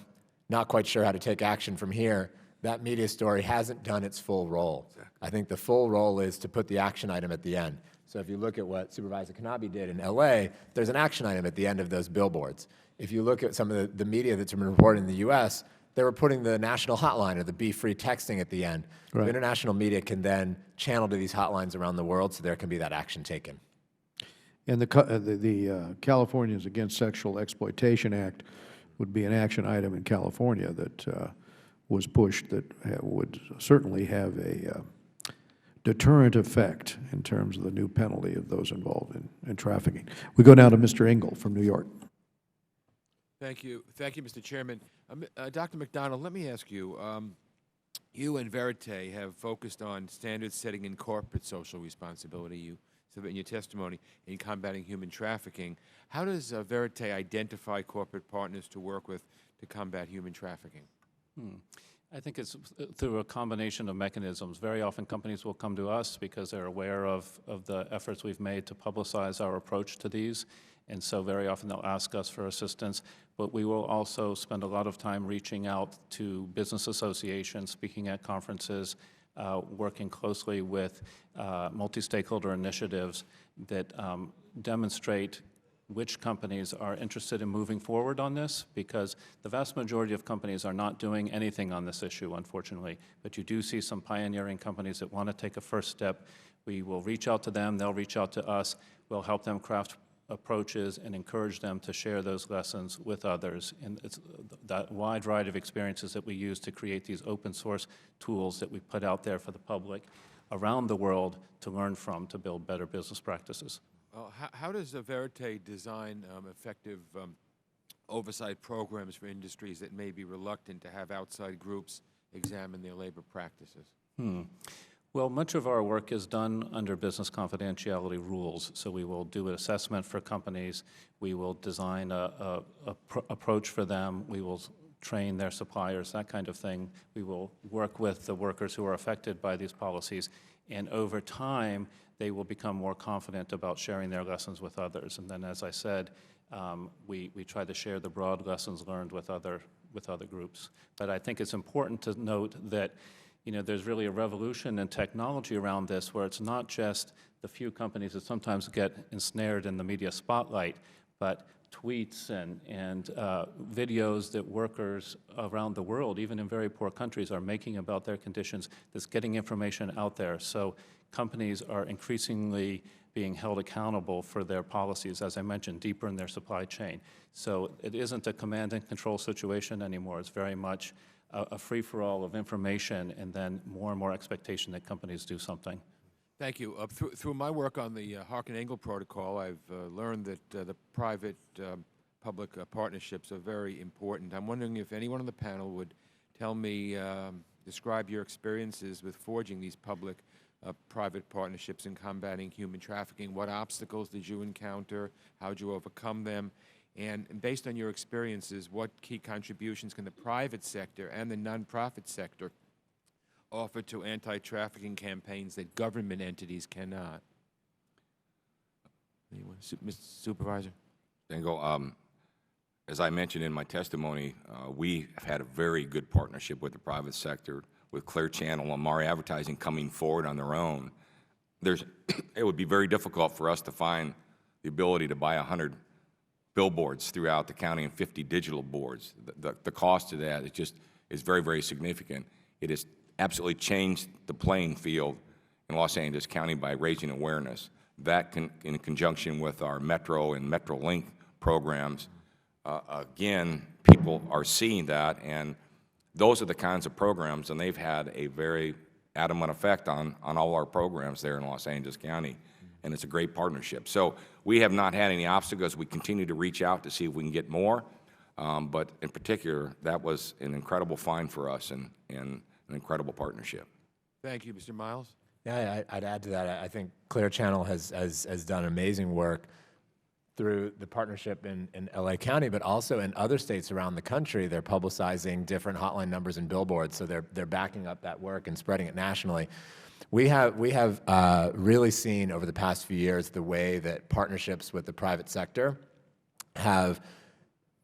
not quite sure how to take action from here, that media story hasn't done its full role. I think the full role is to put the action item at the end. So if you look at what Supervisor Kanabi did in LA, there's an action item at the end of those billboards. If you look at some of the media that's been reported in the US, they were putting the national hotline or the Be Free texting at the end. Right. So international media can then channel to these hotlines around the world so there can be that action taken. And the Californians Against Sexual Exploitation Act would be an action item in California that was pushed that would certainly have a deterrent effect in terms of the new penalty of those involved in trafficking. We go now to Mr. Engel from New York. Thank you, Mr. Chairman. Dr. McDonald, let me ask you, you and Verite have focused on standards setting in corporate social responsibility. You said in your testimony in combating human trafficking. How does Verite identify corporate partners to work with to combat human trafficking? I think it's through a combination of mechanisms. Very often companies will come to us because they're aware of the efforts we've made to publicize our approach to these. And so very often they'll ask us for assistance. But we will also spend a lot of time reaching out to business associations, speaking at conferences, working closely with multi-stakeholder initiatives that demonstrate which companies are interested in moving forward on this, because the vast majority of companies are not doing anything on this issue, unfortunately. But you do see some pioneering companies that want to take a first step. We will reach out to them, they'll reach out to us, we'll help them craft approaches and encourage them to share those lessons with others. And it's that wide variety of experiences that we use to create these open source tools that we put out there for the public around the world to learn from to build better business practices. How does Verite design effective oversight programs for industries that may be reluctant to have outside groups examine their labor practices? Well, much of our work is done under business confidentiality rules. So we will do an assessment for companies. We will design a approach for them. We will train their suppliers, that kind of thing. We will work with the workers who are affected by these policies, and over time, they will become more confident about sharing their lessons with others. And then, as I said, we try to share the broad lessons learned with other groups. But I think it's important to note that there's really a revolution in technology around this, where it's not just the few companies that sometimes get ensnared in the media spotlight, but tweets and videos that workers around the world, even in very poor countries, are making about their conditions, that's getting information out there. So companies are increasingly being held accountable for their policies, as I mentioned, deeper in their supply chain. So it isn't a command and control situation anymore. It's very much a free-for-all of information, and then more and more expectation that companies do something. Thank you. Through my work on the Harkin-Engel protocol, I've learned that the private-public partnerships are very important. I'm wondering if anyone on the panel would tell me, describe your experiences with forging these public-private partnerships in combating human trafficking. What obstacles did you encounter? How did you overcome them? And based on your experiences, what key contributions can the private sector and the nonprofit sector offer to anti-trafficking campaigns that government entities cannot? Anyone? Mr. Supervisor? Engel, as I mentioned in my testimony, we have had a very good partnership with the private sector, with Clear Channel and Mari Advertising coming forward on their own. It would be very difficult for us to find the ability to buy 100 billboards throughout the county and 50 digital boards. The cost of that is very, very significant. It has absolutely changed the playing field in Los Angeles County by raising awareness. That, in conjunction with our Metro and MetroLink programs, again, people are seeing that, and those are the kinds of programs, and they've had a very adamant effect on all our programs there in Los Angeles County, and it's a great partnership. So we have not had any obstacles. We continue to reach out to see if we can get more, but in particular, that was an incredible find for us and an incredible partnership. Thank you, Mr. Miles. Yeah, I'd add to that. I think Clear Channel has done amazing work through the partnership in LA County, but also in other states around the country. They're publicizing different hotline numbers and billboards, so they're backing up that work and spreading it nationally. We have really seen over the past few years the way that partnerships with the private sector have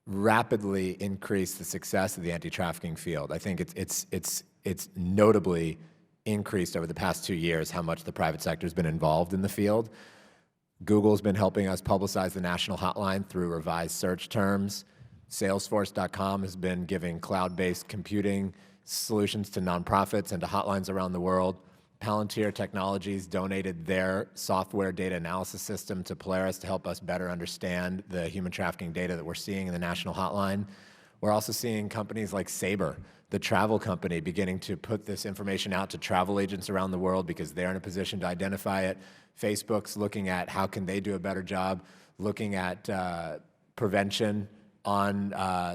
rapidly increased the success of the anti-trafficking field. I think it's notably increased over the past 2 years how much the private sector has been involved in the field. Google's been helping us publicize the national hotline through revised search terms. Salesforce.com has been giving cloud-based computing solutions to nonprofits and to hotlines around the world. Palantir Technologies donated their software data analysis system to Polaris to help us better understand the human trafficking data that we're seeing in the national hotline. We're also seeing companies like Sabre, the travel company, beginning to put this information out to travel agents around the world because they're in a position to identify it. Facebook's looking at how can they do a better job, looking at prevention on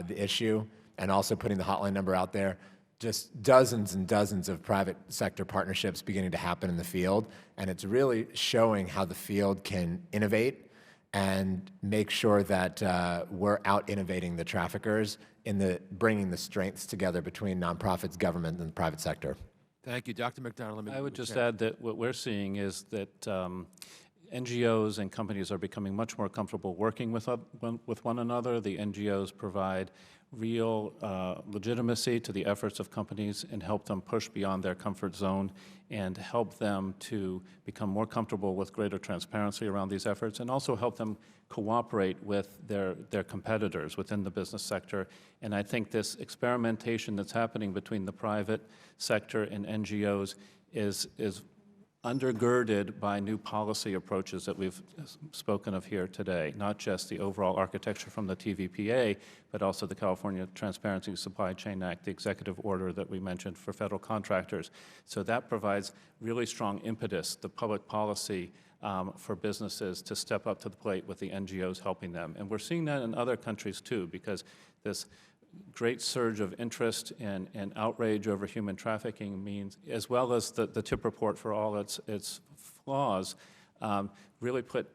the issue, and also putting the hotline number out there. Just dozens and dozens of private sector partnerships beginning to happen in the field, and it's really showing how the field can innovate and make sure that we're out innovating the traffickers in bringing the strengths together between nonprofits, government, and the private sector. Thank you. Dr. McDonald. I would just add that what we're seeing is that NGOs and companies are becoming much more comfortable working with one another. The NGOs provide real legitimacy to the efforts of companies and help them push beyond their comfort zone and help them to become more comfortable with greater transparency around these efforts, and also help them cooperate with their competitors within the business sector. And I think this experimentation that's happening between the private sector and NGOs is undergirded by new policy approaches that we've spoken of here today, not just the overall architecture from the TVPA, but also the California Transparency Supply Chain Act, the executive order that we mentioned for federal contractors. So that provides really strong impetus, the public policy for businesses to step up to the plate with the NGOs helping them. And we're seeing that in other countries too, because this great surge of interest and outrage over human trafficking means, as well as the TIP report for all its flaws, really put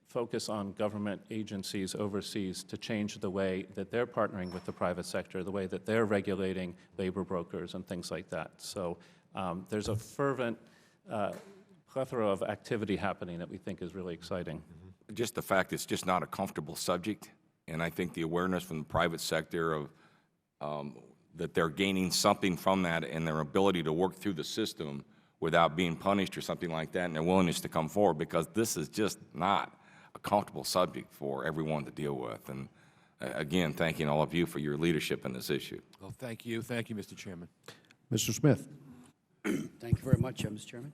focus on government agencies overseas to change the way that they're partnering with the private sector, the way that they're regulating labor brokers and things like that. So there's a fervent plethora of activity happening that we think is really exciting. Just the fact it's just not a comfortable subject, and I think the awareness from the private sector of that they're gaining something from that and their ability to work through the system without being punished or something like that, and their willingness to come forward, because this is just not a comfortable subject for everyone to deal with. And again, thanking all of you for your leadership in this issue. Well, thank you, Mr. Chairman. Mr. Smith. Thank you very much, Mr. Chairman.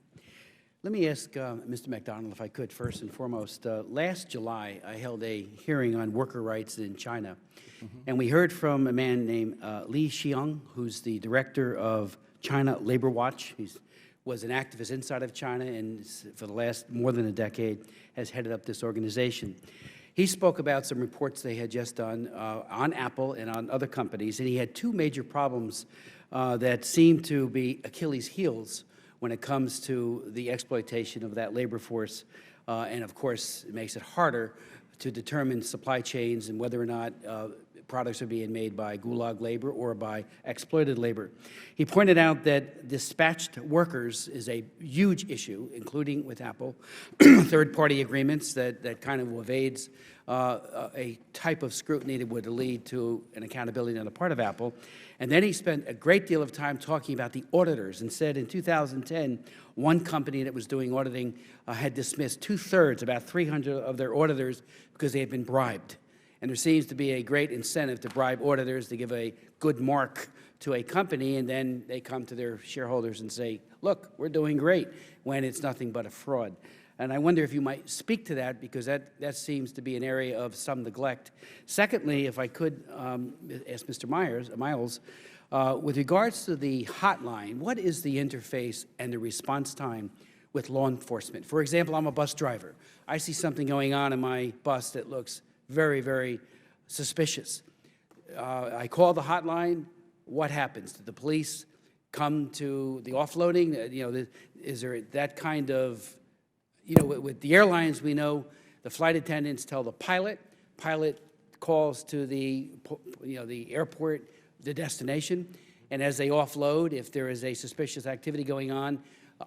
Let me ask Mr. McDonald, if I could, first and foremost. Last July, I held a hearing on worker rights in China, and we heard from a man named Li Xiang, who's the director of China Labor Watch. He was an activist inside of China, and for the last more than a decade has headed up this organization. He spoke about some reports they had just done on Apple and on other companies, and he had two major problems that seemed to be Achilles' heels when it comes to the exploitation of that labor force. And of course, it makes it harder to determine supply chains and whether or not products are being made by gulag labor or by exploited labor. He pointed out that dispatched workers is a huge issue, including with Apple, third-party agreements that kind of evades a type of scrutiny that would lead to an accountability on the part of Apple. And then he spent a great deal of time talking about the auditors and said in 2010, one company that was doing auditing had dismissed 2/3, about 300 of their auditors because they had been bribed. And there seems to be a great incentive to bribe auditors to give a good mark to a company, and then they come to their shareholders and say, look, we're doing great, when it's nothing but a fraud. And I wonder if you might speak to that, because that seems to be an area of some neglect. Secondly, if I could ask Mr. Miles, with regards to the hotline, what is the interface and the response time with law enforcement? For example, I'm a bus driver. I see something going on in my bus that looks very, very suspicious. I call the hotline. What happens? Do the police come to the offloading? Is there that kind of, with the airlines, we know the flight attendants tell the pilot calls to the airport, the destination, and as they offload, if there is a suspicious activity going on,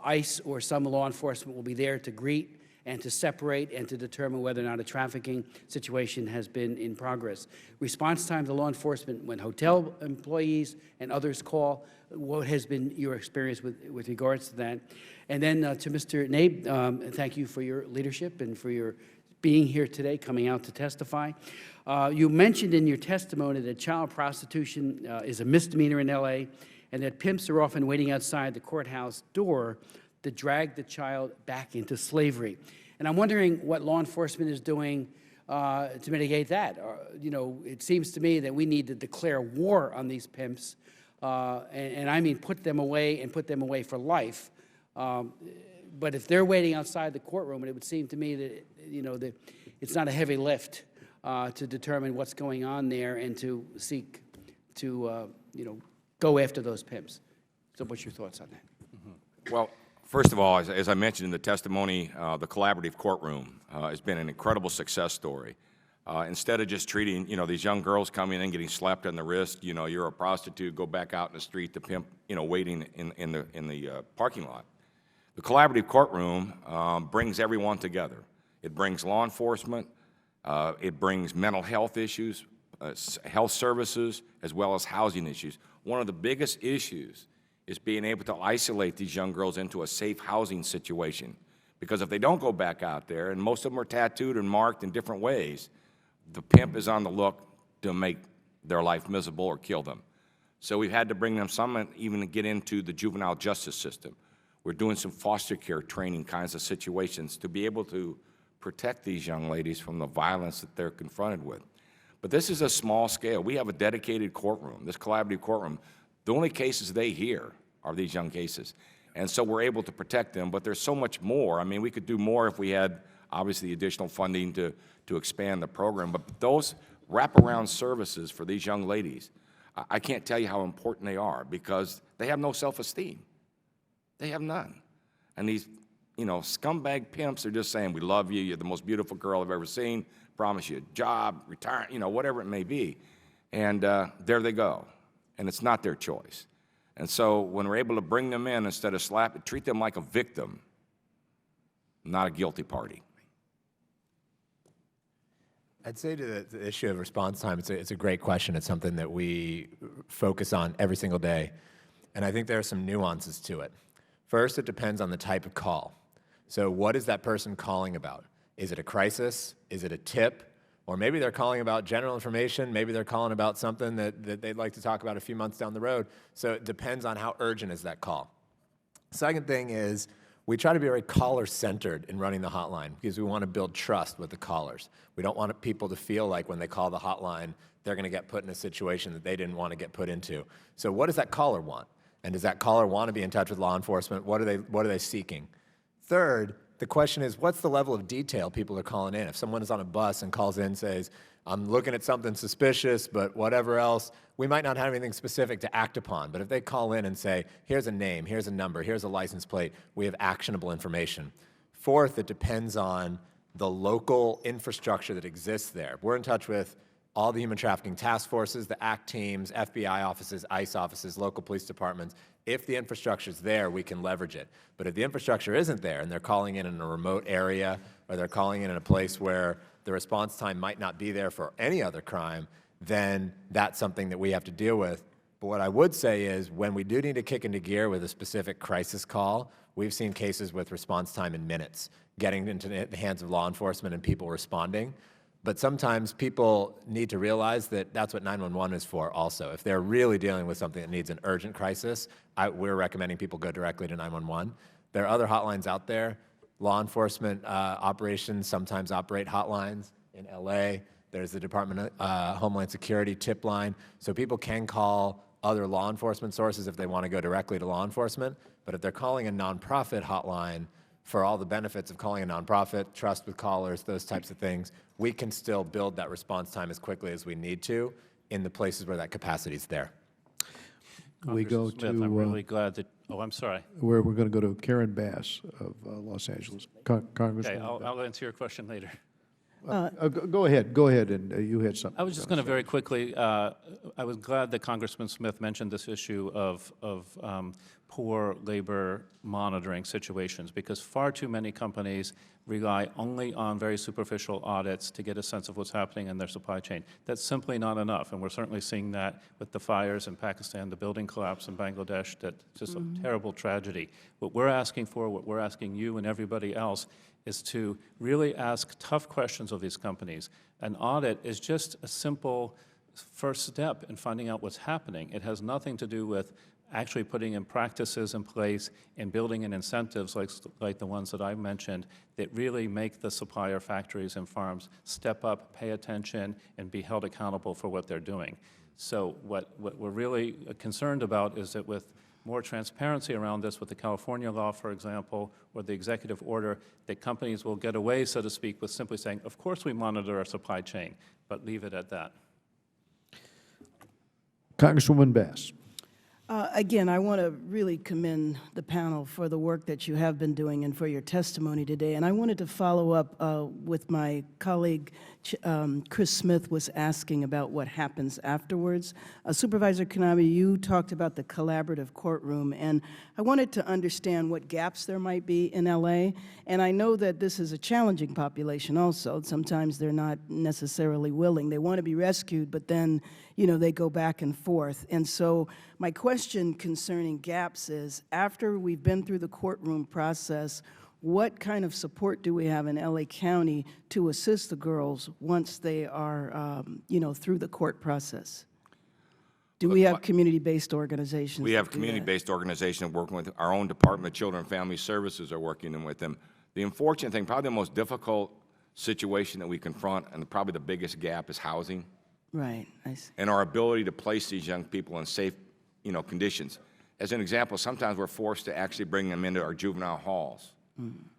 ICE or some law enforcement will be there to greet and to separate and to determine whether or not a trafficking situation has been in progress. Response time to law enforcement when hotel employees and others call, what has been your experience with regards to that? And then to Mr. Nabe, thank you for your leadership and for your being here today, coming out to testify. You mentioned in your testimony that child prostitution is a misdemeanor in LA, and that pimps are often waiting outside the courthouse door to drag the child back into slavery. And I'm wondering what law enforcement is doing to mitigate that. It seems to me that we need to declare war on these pimps, and I mean put them away and put them away for life. But if they're waiting outside the courtroom, it would seem to me that, that it's not a heavy lift to determine what's going on there and to seek to, go after those pimps. So what's your thoughts on that? Well, first of all, as I mentioned in the testimony, the collaborative courtroom has been an incredible success story. Instead of just treating, these young girls coming in, getting slapped on the wrist, you're a prostitute, go back out in the street, the pimp, waiting in the parking lot. The collaborative courtroom brings everyone together. It brings law enforcement, it brings mental health issues, health services, as well as housing issues. One of the biggest issues is being able to isolate these young girls into a safe housing situation. Because if they don't go back out there, and most of them are tattooed and marked in different ways, the pimp is on the look to make their life miserable or kill them. So we've had to bring them some even to get into the juvenile justice system. We're doing some foster care training kinds of situations to be able to protect these young ladies from the violence that they're confronted with. But this is a small scale. We have a dedicated courtroom, this collaborative courtroom. The only cases they hear are these young cases. And so we're able to protect them, but there's so much more. I mean, we could do more if we had, obviously, additional funding to expand the program. But those wraparound services for these young ladies, I can't tell you how important they are, because they have no self-esteem. They have none. And these, scumbag pimps are just saying, we love you, you're the most beautiful girl I've ever seen, promise you a job, retire, whatever it may be. And there they go. And it's not their choice. And so when we're able to bring them in, instead of treat them like a victim, not a guilty party. I'd say to the issue of response time, it's a great question. It's something that we focus on every single day. And I think there are some nuances to it. First, it depends on the type of call. So what is that person calling about? Is it a crisis? Is it a tip? Or maybe they're calling about general information. Maybe they're calling about something that they'd like to talk about a few months down the road. So it depends on how urgent is that call. Second thing is, we try to be very caller-centered in running the hotline because we want to build trust with the callers. We don't want people to feel like when they call the hotline, they're going to get put in a situation that they didn't want to get put into. So what does that caller want? And does that caller want to be in touch with law enforcement? What are they seeking? Third, the question is, what's the level of detail people are calling in? If someone is on a bus and calls in and says, I'm looking at something suspicious, but whatever else, we might not have anything specific to act upon. But if they call in and say, here's a name, here's a number, here's a license plate, we have actionable information. Fourth, it depends on the local infrastructure that exists there. We're in touch with all the human trafficking task forces, the ACT teams, FBI offices, ICE offices, local police departments. If the infrastructure is there, we can leverage it. But if the infrastructure isn't there and they're calling in a remote area or they're calling in a place where the response time might not be there for any other crime, then that's something that we have to deal with. But what I would say is when we do need to kick into gear with a specific crisis call, we've seen cases with response time in minutes, getting into the hands of law enforcement and people responding. But sometimes people need to realize that that's what 911 is for also. If they're really dealing with something that needs an urgent crisis, we're recommending people go directly to 911. There are other hotlines out there. Law enforcement operations sometimes operate hotlines in LA. There's the Department of Homeland Security tip line. So people can call other law enforcement sources if they want to go directly to law enforcement. But if they're calling a nonprofit hotline, for all the benefits of calling a nonprofit, trust with callers, those types of things, we can still build that response time as quickly as we need to in the places where that capacity is there. We go Congressman Smith, to, I'm really glad that, oh, I'm sorry. we're going to go to Karen Bass of Los Angeles. Congresswoman. Okay, I'll answer your question later. Go ahead, and you had something. I was just going to very quickly, I was glad that Congressman Smith mentioned this issue of poor labor monitoring situations, because far too many companies rely only on very superficial audits to get a sense of what's happening in their supply chain. That's simply not enough, and we're certainly seeing that with the fires in Pakistan, the building collapse in Bangladesh. That's just a terrible tragedy. What we're asking for, what we're asking you and everybody else, is to really ask tough questions of these companies. An audit is just a simple first step in finding out what's happening. It has nothing to do with actually putting in practices in place and building in incentives like the ones that I mentioned that really make the supplier factories and farms step up, pay attention, and be held accountable for what they're doing. So what we're really concerned about is that with more transparency around this with the California law, for example, or the executive order, that companies will get away, so to speak, with simply saying, of course we monitor our supply chain, but leave it at that. Congresswoman Bass. Again, I want to really commend the panel for the work that you have been doing and for your testimony today. And I wanted to follow up with my colleague, Chris Smith was asking about what happens afterwards. Supervisor Kanabe, you talked about the collaborative courtroom, and I wanted to understand what gaps there might be in LA. And I know that this is a challenging population also. Sometimes they're not necessarily willing. They want to be rescued, but then, you know, they go back and forth. And so my question concerning gaps is, after we've been through the courtroom process, what kind of support do we have in LA County to assist the girls once they are, you know, through the court process? Do we have community-based organizations? We have community-based organizations working with our own Department of Children and Family Services are working with them. The unfortunate thing, probably the most difficult situation that we confront and probably the biggest gap is housing. Right, I see. And our ability to place these young people in safe, you know, conditions. As an example, sometimes we're forced to actually bring them into our juvenile halls,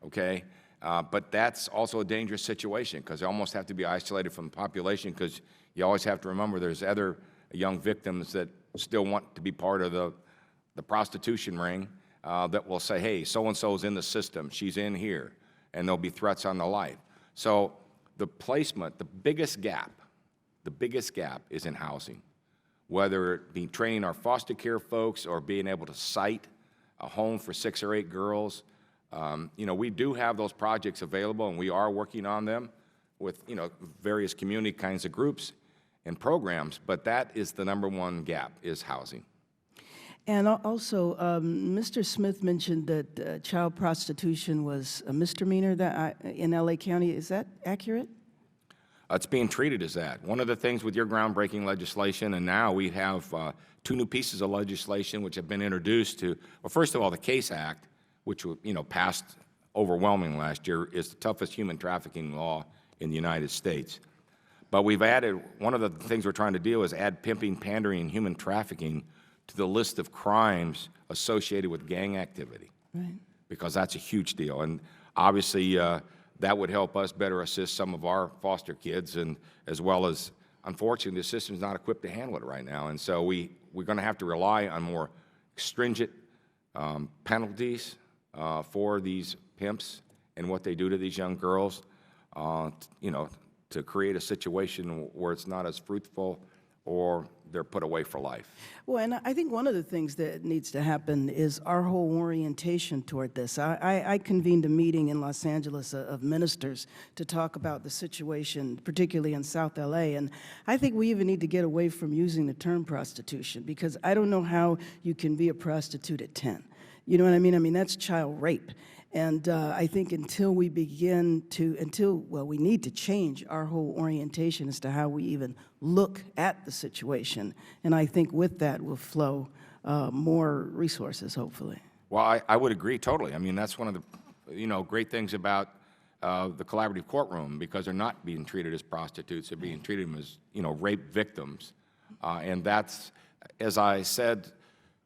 okay? But that's also a dangerous situation because they almost have to be isolated from the population because you always have to remember there's other young victims that still want to be part of the prostitution ring. that will say, hey, so-and-so's in the system, she's in here, and there'll be threats on the life. So the placement, the biggest gap is in housing, whether it be training our foster care folks or being able to site a home for 6 or 8 girls. You know, we do have those projects available, and we are working on them with, you know, various community kinds of groups and programs, but that is the #1 gap, is housing. And also, Mr. Smith mentioned that child prostitution was a misdemeanor in LA County. Is that accurate? It's being treated as that. One of the things with your groundbreaking legislation, and now we have 2 new pieces of legislation which have been introduced to, well, first of all, the CASE Act, which, you know, passed overwhelmingly last year, is the toughest human trafficking law in the United States. But we've added, one of the things we're trying to do is add pimping, pandering, and human trafficking to the list of crimes associated with gang activity. Right. Because that's a huge deal. And obviously, that would help us better assist some of our foster kids, and as well as, unfortunately, the system's not equipped to handle it right now. And so we're going to have to rely on more stringent penalties for these pimps and what they do to these young girls, you know, to create a situation where it's not as fruitful or they're put away for life. Well, and I think one of the things that needs to happen is our whole orientation toward this. I convened a meeting in Los Angeles of ministers to talk about the situation, particularly in South LA, and I think we even need to get away from using the term prostitution, because I don't know how you can be a prostitute at 10. You know what I mean? I mean, that's child rape. And I think until we begin to, well, we need to change our whole orientation as to how we even look at the situation. And I think with that will flow more resources, hopefully. Well, I would agree totally. I mean, that's one of the, you know, great things about the collaborative courtroom, because they're not being treated as prostitutes. They're being treated as, you know, rape victims. And that's, as I said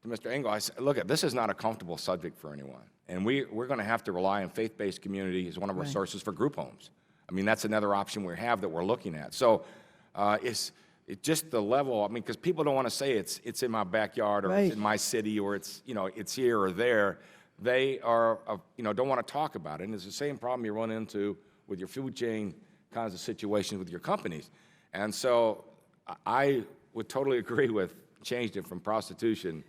to Mr. Engel, I said, look, this is not a comfortable subject for anyone. And we're going to have to rely on faith-based community as one of our sources for group homes. I mean, that's another option we have that we're looking at. So it's just the level, I mean, because people don't want to say it's in my backyard, or it's in my city, or it's, you know, it's here or there. They are, you know, don't want to talk about it. And it's the same problem you run into with your food chain kinds of situations with your companies. And so I would totally agree with changing it from prostitution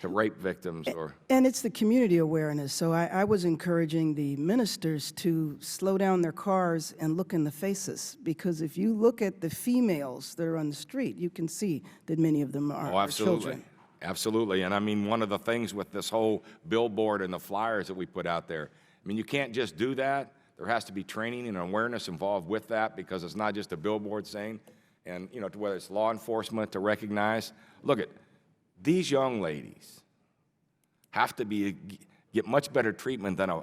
to rape victims. And it's the community awareness. So I was encouraging the ministers to slow down their cars and look in the faces, because if you look at the females that are on the street, you can see that many of them are children. Absolutely. And I mean, one of the things with this whole billboard and the flyers that we put out there, I mean, you can't just do that. There has to be training and awareness involved with that, because it's not just a billboard saying, and, you know, whether it's law enforcement to recognize, look at, these young ladies have to get much better treatment than a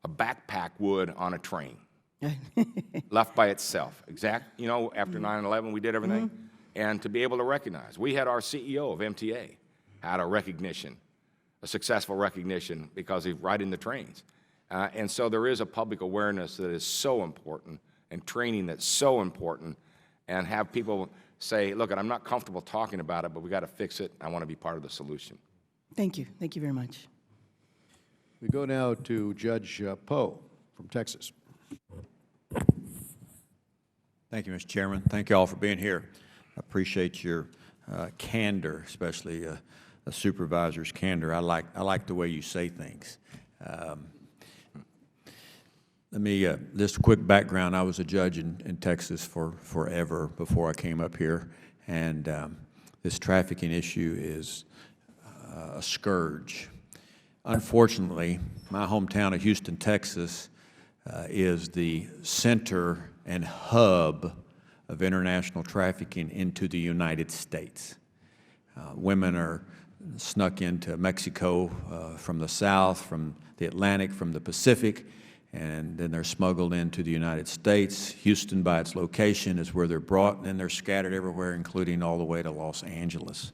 backpack would on a train, left by itself. You know, after 9/11, we did everything. And to be able to recognize. We had our CEO of MTA had a recognition, a successful recognition, because he's riding the trains. And so there is a public awareness that is so important, and training that's so important, and have people say, look, I'm not comfortable talking about it, but we got to fix it. I want to be part of the solution. Thank you. Thank you very much. We go now to Judge Poe from Texas. Thank you, Mr. Chairman. Thank you all for being here. I appreciate your candor, especially a supervisor's candor. I like the way you say things. Let me, just a quick background. I was a judge in Texas for forever before I came up here, and this trafficking issue is a scourge. Unfortunately, my hometown of Houston, Texas, is the center and hub of international trafficking into the United States. Women are snuck into Mexico from the south, from the Atlantic, from the Pacific, and then they're smuggled into the United States. Houston, by its location, is where they're brought, and then they're scattered everywhere, including all the way to Los Angeles.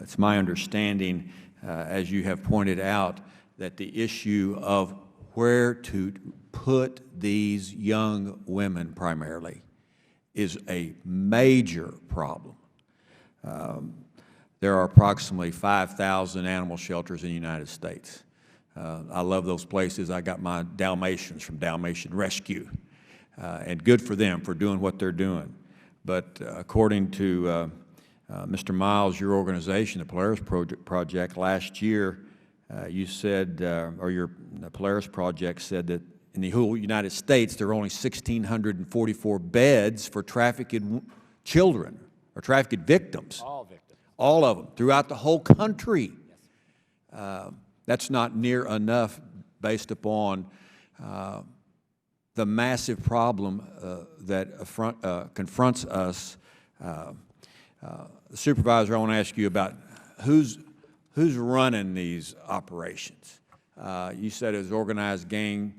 It's my understanding, as you have pointed out, that the issue of where to put these young women primarily is a major problem. there are approximately 5,000 animal shelters in the United States. I love those places. I got my Dalmatians from Dalmatian Rescue, and good for them for doing what they're doing. But according to Mr. Miles, your organization, the Polaris Project, last year you said, the Polaris Project said that in the whole United States there are only 1,644 beds for trafficked children or trafficked victims. All victims. All of them, throughout the whole country. That's not near enough based upon the massive problem that confronts us. Supervisor, I want to ask you about who's running these operations. You said it was organized gang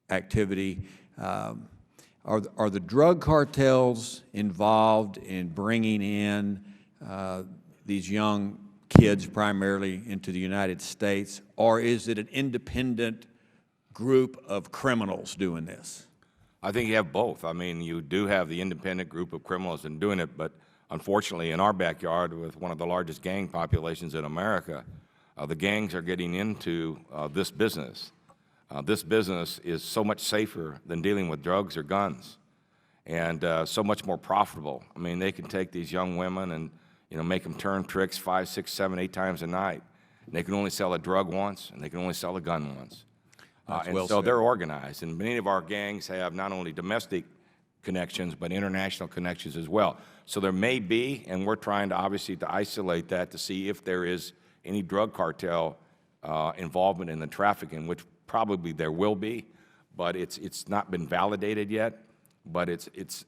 activity. Are the drug cartels involved in bringing in these young kids primarily into the United States, or is it an independent group of criminals doing this? I think you have both. I mean, you do have the independent group of criminals in doing it, but unfortunately in our backyard with one of the largest gang populations in America, the gangs are getting into this business. This business is so much safer than dealing with drugs or guns, and so much more profitable. I mean, they can take these young women and make them turn tricks 5, 6, 7, 8 times a night. And they can only sell a drug once, and they can only sell a gun once. And well so said. they're organized, and many of our gangs have not only domestic connections, but international connections as well. So there may be, and we're trying to obviously to isolate that to see if there is any drug cartel involvement in the trafficking, which probably there will be, but it's not been validated yet. But it's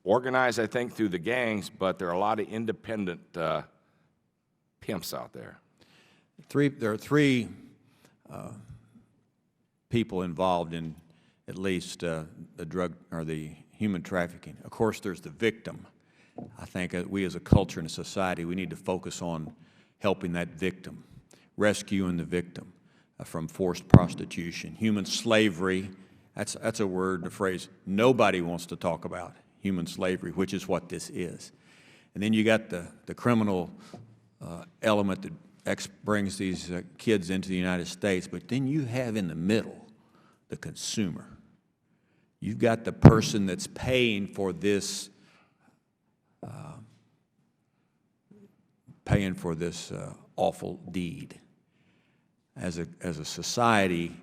organized, I think, through the gangs, but there are a lot of independent pimps out there. There are three people involved in at least the drug or the human trafficking. Of course, there's the victim. I think we as a culture and a society, we need to focus on helping that victim, rescuing the victim from forced prostitution. Human slavery, that's a word and a phrase nobody wants to talk about, human slavery, which is what this is. And then you got the criminal element that brings these kids into the United States, but then you have in the middle the consumer. You've got the person that's paying for this awful deed. As a society,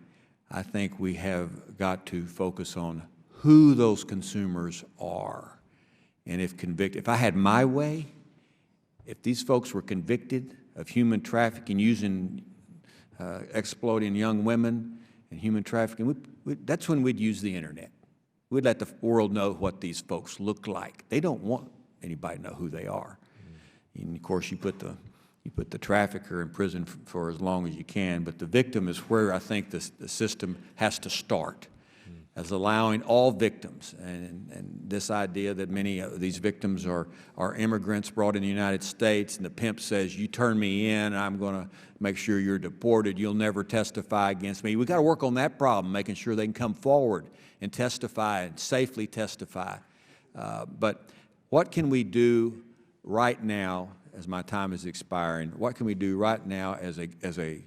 I think we have got to focus on who those consumers are. And if I had my way, if these folks were convicted of human trafficking, exploiting young women and human trafficking, that's when we'd use the internet. We'd let the world know what these folks look like. They don't want anybody to know who they are. And of course, you put the trafficker in prison for as long as you can, but the victim is where I think the system has to start, as allowing all victims, and this idea that many of these victims are immigrants brought in the United States, and the pimp says, you turn me in, I'm going to make sure you're deported, you'll never testify against me. We've got to work on that problem, making sure they can come forward and testify and safely testify. But what can we do right now, as my time is expiring, what can we do right now as a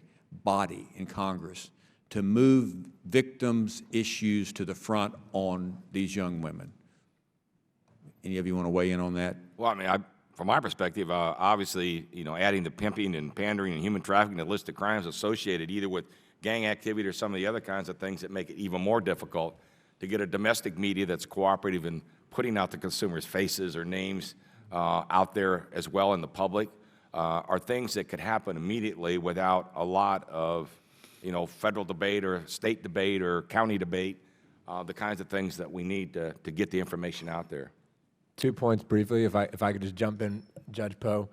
body in Congress to move victims' issues to the front on these young women? Any of you want to weigh in on that? Well, I mean, from my perspective, obviously, adding the pimping and pandering and human trafficking to the list of crimes associated either with gang activity or some of the other kinds of things that make it even more difficult to get a domestic media that's cooperative in putting out the consumers' faces or names out there as well in the public are things that could happen immediately without a lot of federal debate or state debate or county debate, the kinds of things that we need to get the information out there. 2 points briefly, if I could just jump in, Judge Poe.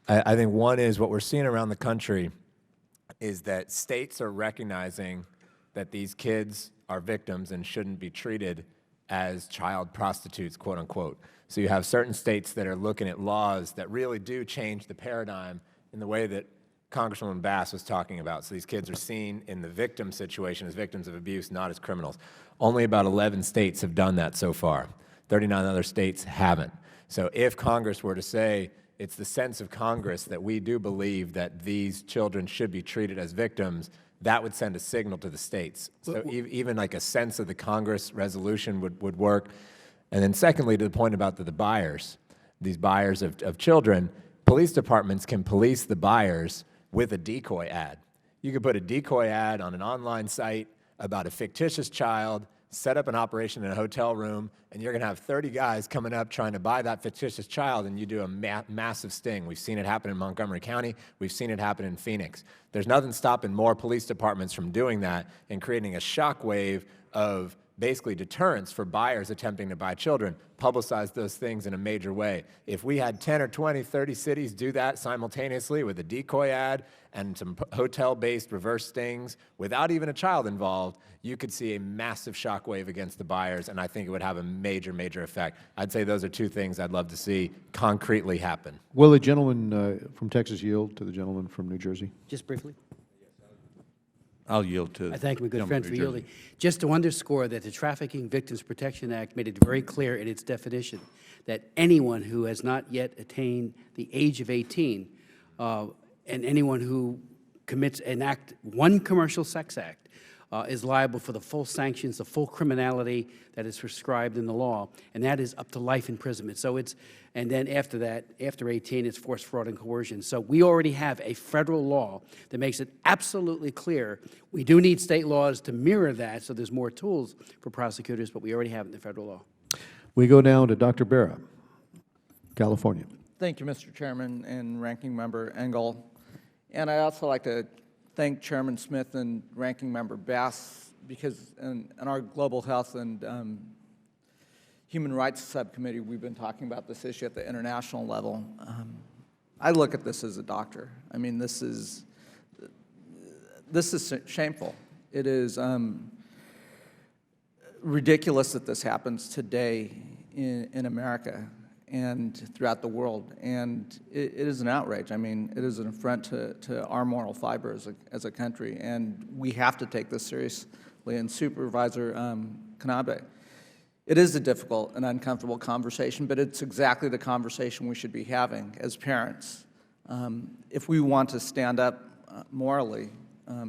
I think one is what we're seeing around the country is that states are recognizing that these kids are victims and shouldn't be treated as child prostitutes, quote unquote. So you have certain states that are looking at laws that really do change the paradigm in the way that Congresswoman Bass was talking about. So these kids are seen in the victim situation as victims of abuse, not as criminals. Only about 11 states have done that so far. 39 other states haven't. So if Congress were to say, it's the sense of Congress that we do believe that these children should be treated as victims. That would send a signal to the states. So even like a sense of the Congress resolution would work. And then secondly, to the point about the buyers, these buyers of children, police departments can police the buyers with a decoy ad. You could put a decoy ad on an online site about a fictitious child, set up an operation in a hotel room, and you're going to have 30 guys coming up trying to buy that fictitious child, and you do a massive sting. We've seen it happen in Montgomery County. We've seen it happen in Phoenix. There's nothing stopping more police departments from doing that and creating a shockwave of basically deterrence for buyers attempting to buy children. Publicize those things in a major way. If we had 10 or 20, 30 cities do that simultaneously with a decoy ad and some hotel-based reverse stings without even a child involved, you could see a massive shockwave against the buyers, and I think it would have a major, major effect. I'd say those are two things I'd love to see concretely happen. Will the gentleman from Texas yield to the gentleman from New Jersey? Just briefly. I'll yield to. I thank my good gentleman friend from for New Jersey. yielding. Just to underscore that the Trafficking Victims Protection Act made it very clear in its definition that anyone who has not yet attained the age of 18 and anyone who commits an act, one commercial sex act, is liable for the full sanctions, the full criminality that is prescribed in the law, and that is up to life imprisonment. So it's, and then after that, after 18, it's force, fraud, and coercion. So we already have a federal law that makes it absolutely clear. We do need state laws to mirror that, so there's more tools for prosecutors, but we already have it in the federal law. We go down to Dr. Barra, California. Thank you, Mr. Chairman and Ranking Member Engel. And I'd also like to thank Chairman Smith and Ranking Member Bass, because in our Global Health and Human Rights Subcommittee, we've been talking about this issue at the international level. I look at this as a doctor. I mean, this is shameful. It is ridiculous that this happens today in America and throughout the world, and it is an outrage. I mean, it is an affront to our moral fiber as a country, and we have to take this seriously. And Supervisor Kanabe, it is a difficult and uncomfortable conversation, but it's exactly the conversation we should be having as parents. If we want to stand up morally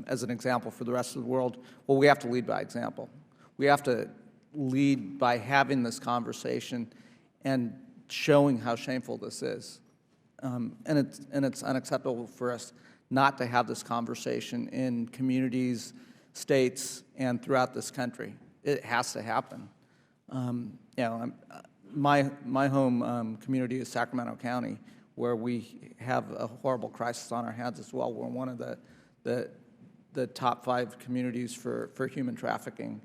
as an example for the rest of the world, well, we have to lead by example. We have to lead by having this conversation and showing how shameful this is. And it's unacceptable for us not to have this conversation in communities, states, and throughout this country. It has to happen. You know, my home community is Sacramento County, where we have a horrible crisis on our hands as well. We're one of the top 5 communities for human trafficking.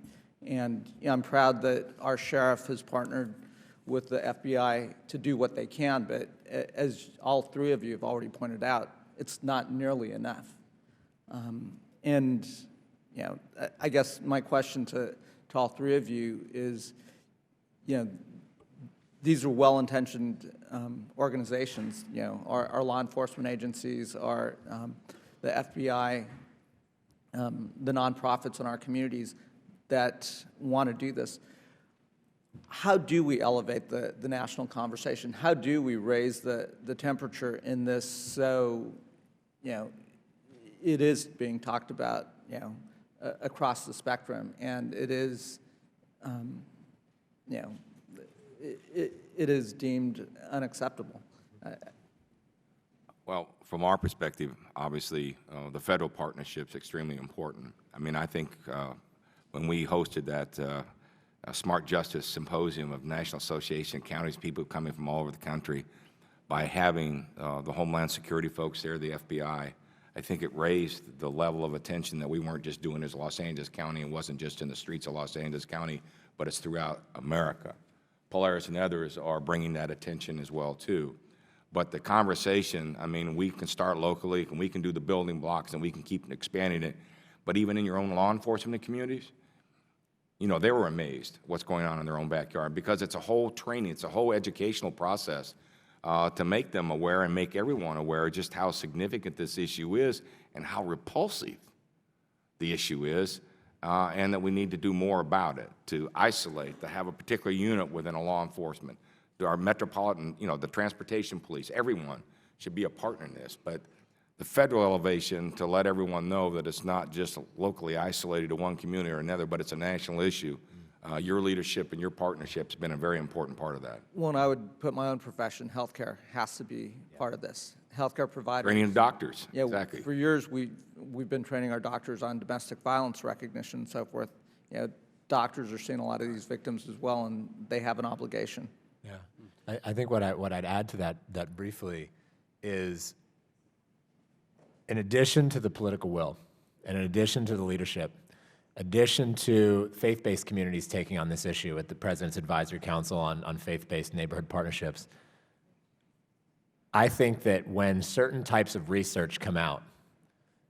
And you know, I'm proud that our sheriff has partnered with the FBI to do what they can, but as all 3 of you have already pointed out, it's not nearly enough. And you know, I guess my question to all 3 of you is, you know, these are well-intentioned organizations, you know, our law enforcement agencies, the FBI, the nonprofits in our communities that want to do this. How do we elevate the national conversation? How do we raise the temperature in this so, you know, it is being talked about, you know, across the spectrum, and it is, you know, it is deemed unacceptable. Well, from our perspective, obviously, the federal partnership is extremely important. I mean, I think when we hosted that Smart Justice Symposium of National Association of Counties, people coming from all over the country, by having the Homeland Security folks there, the FBI, I think it raised the level of attention that we weren't just doing as Los Angeles County and wasn't just in the streets of Los Angeles County, but it's throughout America. Polaris and others are bringing that attention as well, too. But the conversation, I mean, we can start locally, and we can do the building blocks, and we can keep expanding it. But even in your own law enforcement communities, you know, they were amazed what's going on in their own backyard, because it's a whole training, it's a whole educational process to make them aware and make everyone aware just how significant this issue is and how repulsive the issue is, and that we need to do more about it, to isolate, to have a particular unit within a law enforcement our metropolitan, the transportation police, everyone should be a partner in this. But the federal elevation to let everyone know that it's not just locally isolated to one community or another, but it's a national issue. Your leadership and your partnership has been a very important part of that. Well, and I would put my own profession, healthcare, has to be part of this. Healthcare providers. Training doctors, Yeah, exactly. for years, we've been training our doctors on domestic violence recognition and so forth. Doctors are seeing a lot of these victims as well, and they have an obligation. Yeah, I think what I'd add to that briefly is, in addition to the political will, and in addition to the leadership, addition to faith-based communities taking on this issue at the President's Advisory Council on faith-based neighborhood partnerships, I think that when certain types of research come out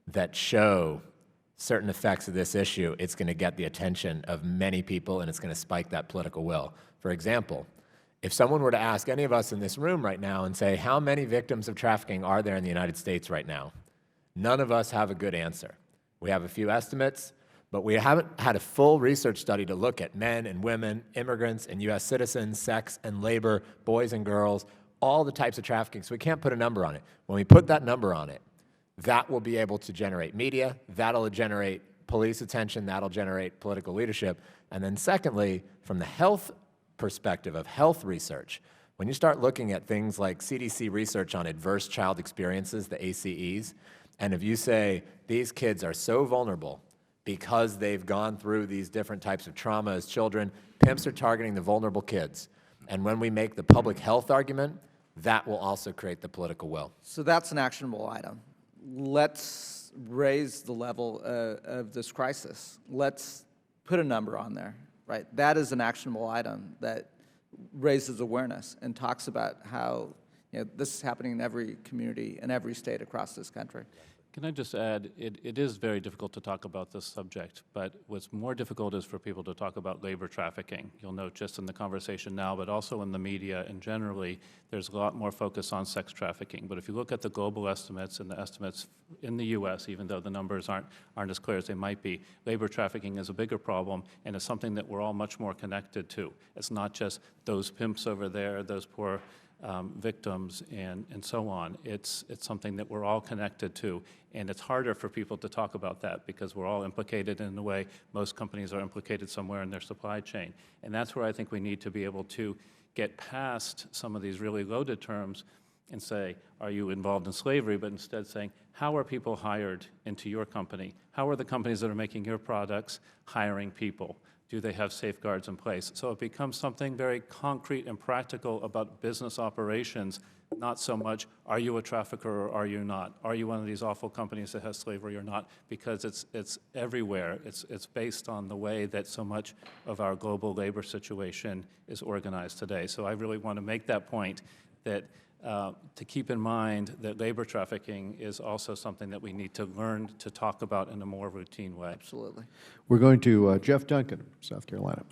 that show certain effects of this issue, it's going to get the attention of many people and it's going to spike that political will. For example, if someone were to ask any of us in this room right now and say, how many victims of trafficking are there in the United States right now? None of us have a good answer. We have a few estimates, but we haven't had a full research study to look at men and women, immigrants and U.S. citizens, sex and labor, boys and girls, all the types of trafficking, so we can't put a number on it. When we put that number on it, that will be able to generate media, that'll generate police attention, that'll generate political leadership. And then secondly, from the health perspective of health research, when you start looking at things like CDC research on adverse child experiences, the ACEs, and if you say these kids are so vulnerable because they've gone through these different types of trauma as children, pimps are targeting the vulnerable kids. And when we make the public health argument, that will also create the political will. So that's an actionable item. Let's raise the level of this crisis. Let's put a number on there, right? That is an actionable item that raises awareness and talks about how this is happening in every community in every state across this country. Can I just add, it is very difficult to talk about this subject, but what's more difficult is for people to talk about labor trafficking. You'll note just in the conversation now, but also in the media and generally, there's a lot more focus on sex trafficking. But if you look at the global estimates and the estimates in the U.S., even though the numbers aren't as clear as they might be, labor trafficking is a bigger problem and it's something that we're all much more connected to. It's not just those pimps over there, those poor victims and so on. It's something that we're all connected to, and it's harder for people to talk about that because we're all implicated in the way most companies are implicated somewhere in their supply chain. And that's where I think we need to be able to get past some of these really loaded terms and say, are you involved in slavery, but instead saying, how are people hired into your company? How are the companies that are making your products hiring people? Do they have safeguards in place? So it becomes something very concrete and practical about business operations, not so much, are you a trafficker or are you not? Are you one of these awful companies that has slavery or not? Because it's everywhere. It's based on the way that so much of our global labor situation is organized today. So I really want to make that point that to keep in mind that labor trafficking is also something that we need to learn to talk about in a more routine way. Absolutely. We're going to Jeff Duncan, South Carolina.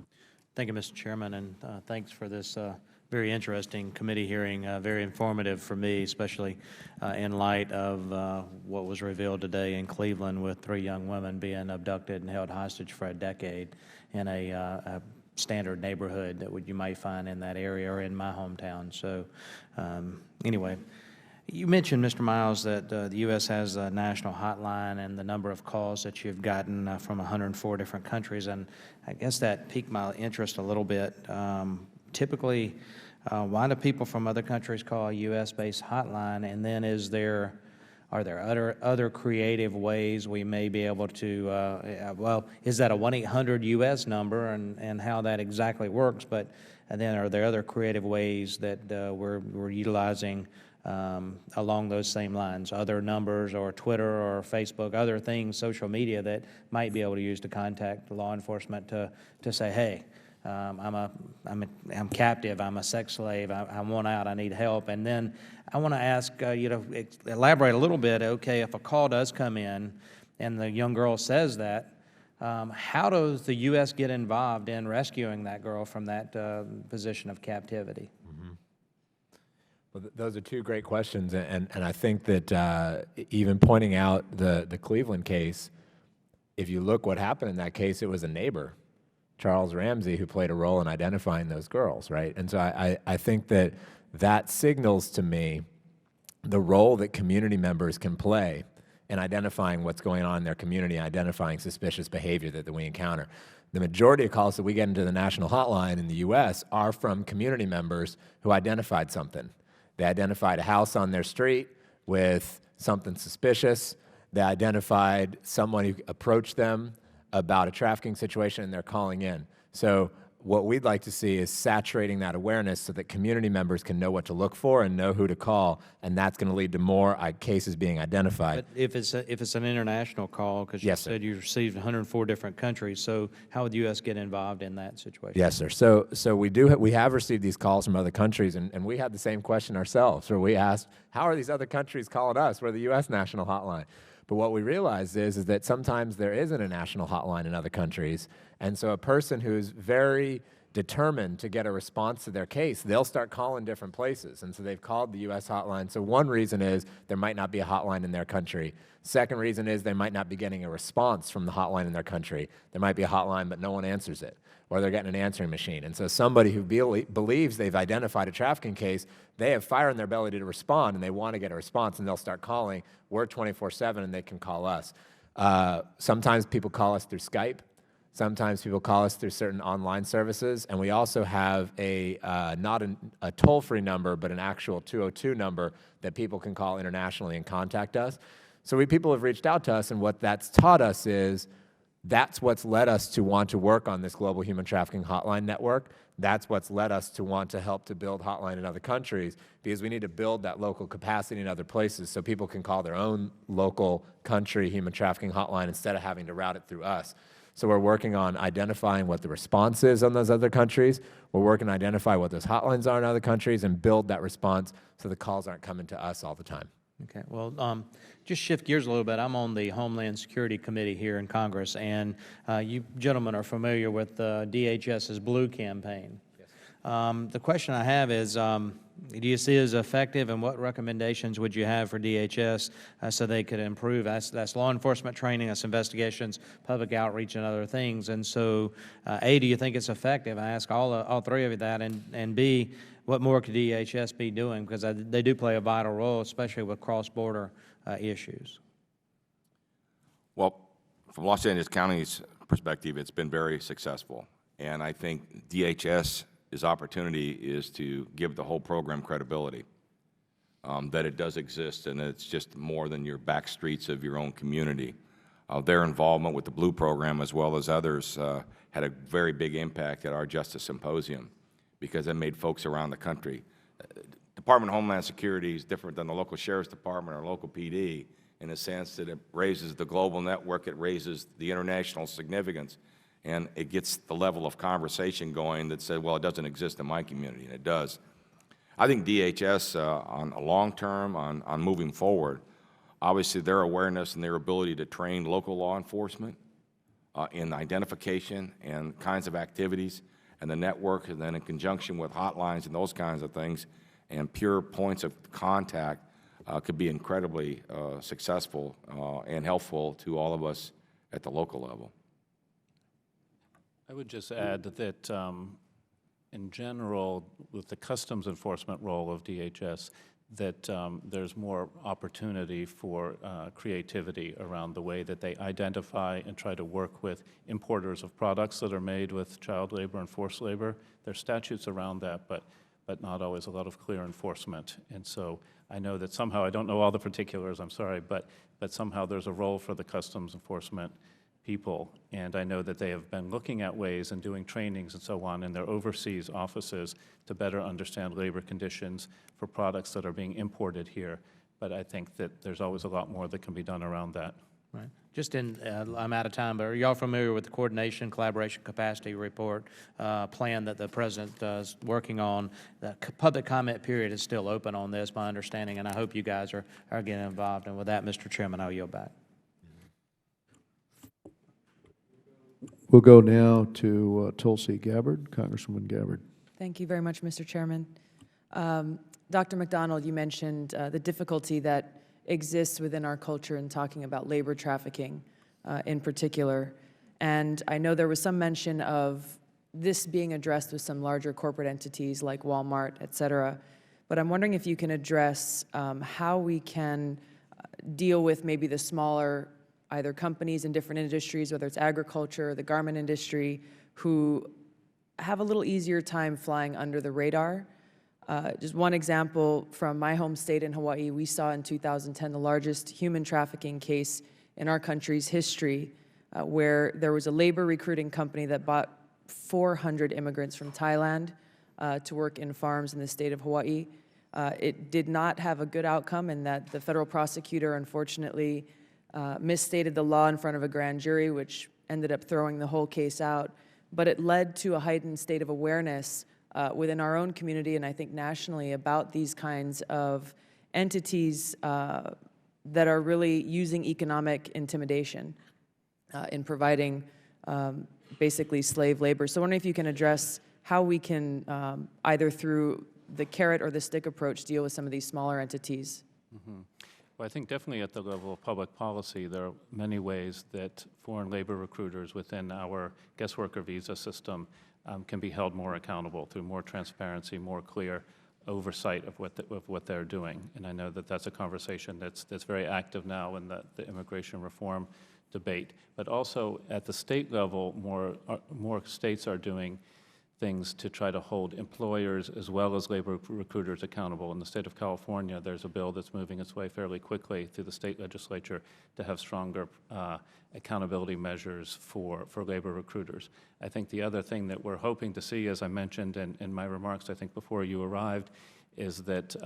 Thank you, Mr. Chairman, and thanks for this very interesting committee hearing, very informative for me, especially in light of what was revealed today in Cleveland with 3 young women being abducted and held hostage for a decade in a standard neighborhood that you might find in that area or in my hometown. So anyway, you mentioned, Mr. Miles, that the U.S. has a national hotline and the number of calls that you've gotten from 104 different countries, and I guess that piqued my interest a little bit. Typically, why do people from other countries call a U.S.-based hotline, and then are there other creative ways we may be able to, well, is that a 1-800-US number and how that exactly works, but and then are there other creative ways that we're utilizing along those same lines, other numbers or Twitter or Facebook, other things, social media that might be able to use to contact law enforcement to say, hey, I'm captive, I'm a sex slave, I want out, I need help. And then I want to ask you to elaborate a little bit, okay, if a call does come in and the young girl says that, how does the U.S. get involved in rescuing that girl from that position of captivity? Mm-hmm. Well, those are 2 great questions, and I think that even pointing out the Cleveland case, if you look what happened in that case, it was a neighbor Charles Ramsey who played a role in identifying those girls, right? And so I think that that signals to me the role that community members can play in identifying what's going on in their community, identifying suspicious behavior that we encounter. The majority of calls that we get into the national hotline in the U.S. are from community members who identified something. They identified a house on their street with something suspicious. They identified someone who approached them about a trafficking situation, and they're calling in. So what we'd like to see is saturating that awareness so that community members can know what to look for and know who to call, and that's going to lead to more cases being identified. But if it's an international call, because you Yes, sir. said you received 104 different countries, so how would the U.S. get involved in that situation? Yes, sir. So we have received these calls from other countries, and we had the same question ourselves, where we asked, how are these other countries calling us? We're the U.S. national hotline. But what we realized is that sometimes there isn't a national hotline in other countries, and so a person who's very determined to get a response to their case, they'll start calling different places, and so they've called the U.S. hotline. So one reason is there might not be a hotline in their country. Second reason is they might not be getting a response from the hotline in their country. There might be a hotline, but no one answers it, or they're getting an answering machine. And so somebody who believes they've identified a trafficking case, they have fire in their belly to respond, and they want to get a response, and they'll start calling. We're 24/7, and they can call us. Sometimes people call us through Skype. Sometimes people call us through certain online services, and we also have not a toll-free number, but an actual 202 number that people can call internationally and contact us. So people have reached out to us, and what that's taught us is that's what's led us to want to work on this global human trafficking hotline network. That's what's led us to want to help to build hotline in other countries, because we need to build that local capacity in other places so people can call their own local country human trafficking hotline instead of having to route it through us. So we're working on identifying what the response is on those other countries. We're working to identify what those hotlines are in other countries and build that response so the calls aren't coming to us all the time. Okay, well, just shift gears a little bit. I'm on the Homeland Security Committee here in Congress, and you gentlemen are familiar with DHS's Blue campaign. Yes. The question I have is, do you see it as effective, and what recommendations would you have for DHS so they could improve? That's law enforcement training, that's investigations, public outreach, and other things. And so, A, do you think it's effective? I ask all three of you that, and B, what more could DHS be doing? Because they do play a vital role, especially with cross-border issues. Well, from Los Angeles County's perspective, it's been very successful. And I think DHS's opportunity is to give the whole program credibility, that it does exist and it's just more than your back streets of your own community. Their involvement with the Blue program, as well as others, had a very big impact at our Justice Symposium, because it made folks around the country. Department of Homeland Security is different than the local sheriff's department or local PD in the sense that it raises the global network, it raises the international significance, and it gets the level of conversation going that said, well, it doesn't exist in my community, and it does. I think DHS, on a long term, on moving forward, obviously their awareness and their ability to train local law enforcement in identification and kinds of activities, and the network, and then in conjunction with hotlines and those kinds of things, and pure points of contact, could be incredibly successful and helpful to all of us at the local level. I would just add that in general, with the customs enforcement role of DHS, that there's more opportunity for creativity around the way that they identify and try to work with importers of products that are made with child labor and forced labor. There's statutes around that, but not always a lot of clear enforcement. And so I know that somehow, I don't know all the particulars, I'm sorry, but somehow there's a role for the customs enforcement people, and I know that they have been looking at ways and doing trainings and so on in their overseas offices to better understand labor conditions for products that are being imported here. But I think that there's always a lot more that can be done around that. Right. Just I'm out of time, but are y'all familiar with the Coordination, Collaboration, Capacity Report plan that the President is working on? The public comment period is still open on this, my understanding, and I hope you guys are getting involved. And with that, Mr. Chairman, I'll yield back. We'll go now to Tulsi Gabbard, Congresswoman Gabbard. Thank you very much, Mr. Chairman. Dr. McDonald, you mentioned the difficulty that exists within our culture in talking about labor trafficking in particular. And I know there was some mention of this being addressed with some larger corporate entities like Walmart, et cetera. But I'm wondering if you can address how we can deal with maybe the smaller either companies in different industries, whether it's agriculture, the garment industry, who have a little easier time flying under the radar. Just one example from my home state in Hawaii, we saw in 2010 the largest human trafficking case in our country's history, where there was a labor recruiting company that bought 400 immigrants from Thailand to work in farms in the state of Hawaii. It did not have a good outcome in that the federal prosecutor unfortunately misstated the law in front of a grand jury, which ended up throwing the whole case out. But it led to a heightened state of awareness within our own community and I think nationally about these kinds of entities that are really using economic intimidation in providing basically slave labor. So I wonder if you can address how we can either through the carrot or the stick approach deal with some of these smaller entities. Mm-hmm. Well, I think definitely at the level of public policy, there are many ways that foreign labor recruiters within our guest worker visa system can be held more accountable through more transparency, more clear oversight of what they're doing. And I know that that's a conversation that's very active now in the immigration reform debate. But also at the state level, more states are doing things to try to hold employers as well as labor recruiters accountable. In the state of California, there's a bill that's moving its way fairly quickly through the state legislature to have stronger accountability measures for labor recruiters. I think the other thing that we're hoping to see, as I mentioned in my remarks, I think before you arrived, is that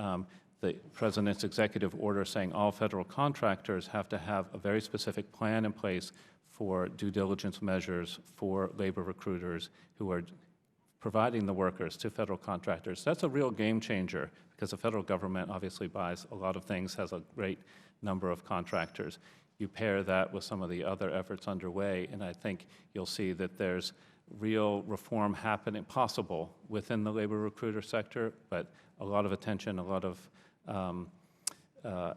the President's executive order saying all federal contractors have to have a very specific plan in place for due diligence measures for labor recruiters who are providing the workers to federal contractors. That's a real game changer because the federal government obviously buys a lot of things, has a great number of contractors. You pair that with some of the other efforts underway, and I think you'll see that there's real reform happening, possible within the labor recruiter sector, but a lot of attention, a lot of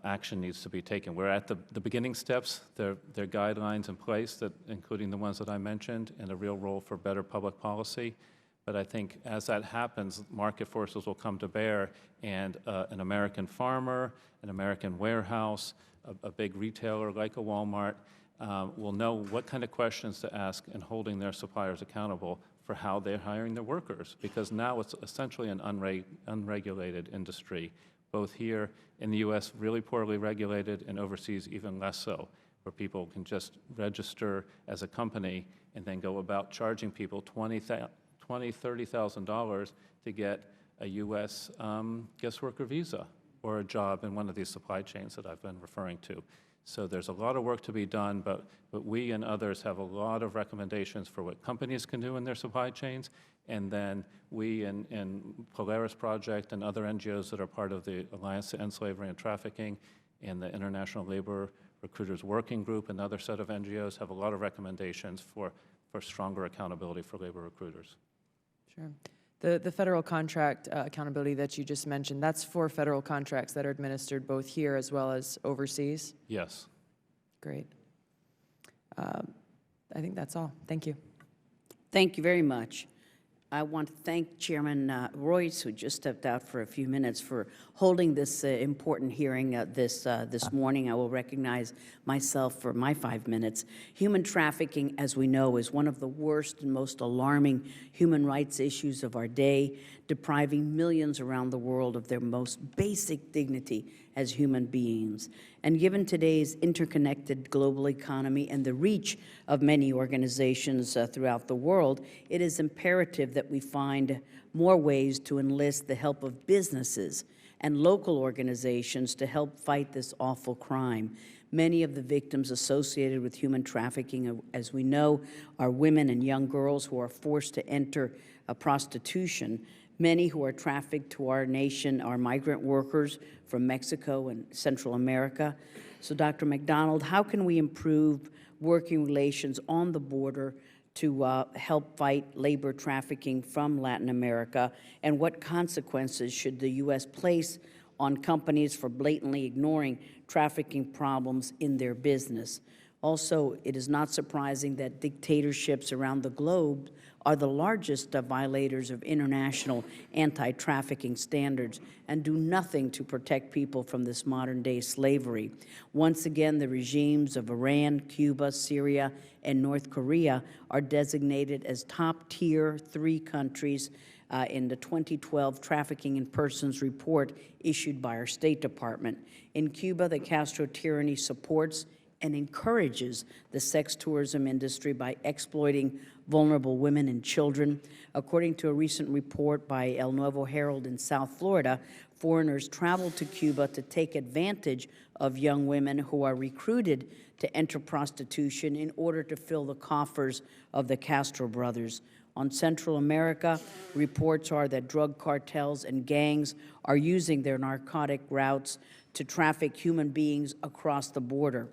action needs to be taken. We're at the beginning steps. There are guidelines in place, that, including the ones that I mentioned, and a real role for better public policy. But I think as that happens, market forces will come to bear, and an American farmer, an American warehouse, a big retailer like a Walmart will know what kind of questions to ask in holding their suppliers accountable for how they're hiring their workers, because now it's essentially an unregulated industry, both here in the U.S., really poorly regulated, and overseas even less so, where people can just register as a company and then go about charging people $20,000, $30,000 to get a U.S. guest worker visa or a job in one of these supply chains that I've been referring to. So there's a lot of work to be done, but we and others have a lot of recommendations for what companies can do in their supply chains, and then we in Polaris Project and other NGOs that are part of the Alliance to End Slavery and Trafficking and the International Labor Recruiters Working Group, another set of NGOs, have a lot of recommendations for stronger accountability for labor recruiters. Sure. The federal contract accountability that you just mentioned, that's for federal contracts that are administered both here as well as overseas? Yes. Great. I think that's all. Thank you. Thank you very much. I want to thank Chairman Royce, who just stepped out for a few minutes, for holding this important hearing this morning. I will recognize myself for my 5 minutes. Human trafficking, as we know, is one of the worst and most alarming human rights issues of our day, depriving millions around the world of their most basic dignity as human beings. And given today's interconnected global economy and the reach of many organizations throughout the world, it is imperative that we find more ways to enlist the help of businesses and local organizations to help fight this awful crime. Many of the victims associated with human trafficking, as we know, are women and young girls who are forced to enter prostitution. Many who are trafficked to our nation are migrant workers from Mexico and Central America. So, Dr. McDonald, how can we improve working relations on the border to help fight labor trafficking from Latin America? And what consequences should the U.S. place on companies for blatantly ignoring trafficking problems in their business? Also, it is not surprising that dictatorships around the globe are the largest violators of international anti-trafficking standards and do nothing to protect people from this modern-day slavery. Once again, the regimes of Iran, Cuba, Syria, and North Korea are designated as top tier 3 countries in the 2012 Trafficking in Persons report issued by our State Department. In Cuba, the Castro tyranny supports and encourages the sex tourism industry by exploiting vulnerable women and children. According to a recent report by El Nuevo Herald in South Florida, foreigners travel to Cuba to take advantage of young women who are recruited to enter prostitution in order to fill the coffers of the Castro brothers. On Central America, reports are that drug cartels and gangs are using their narcotic routes to traffic human beings across the border.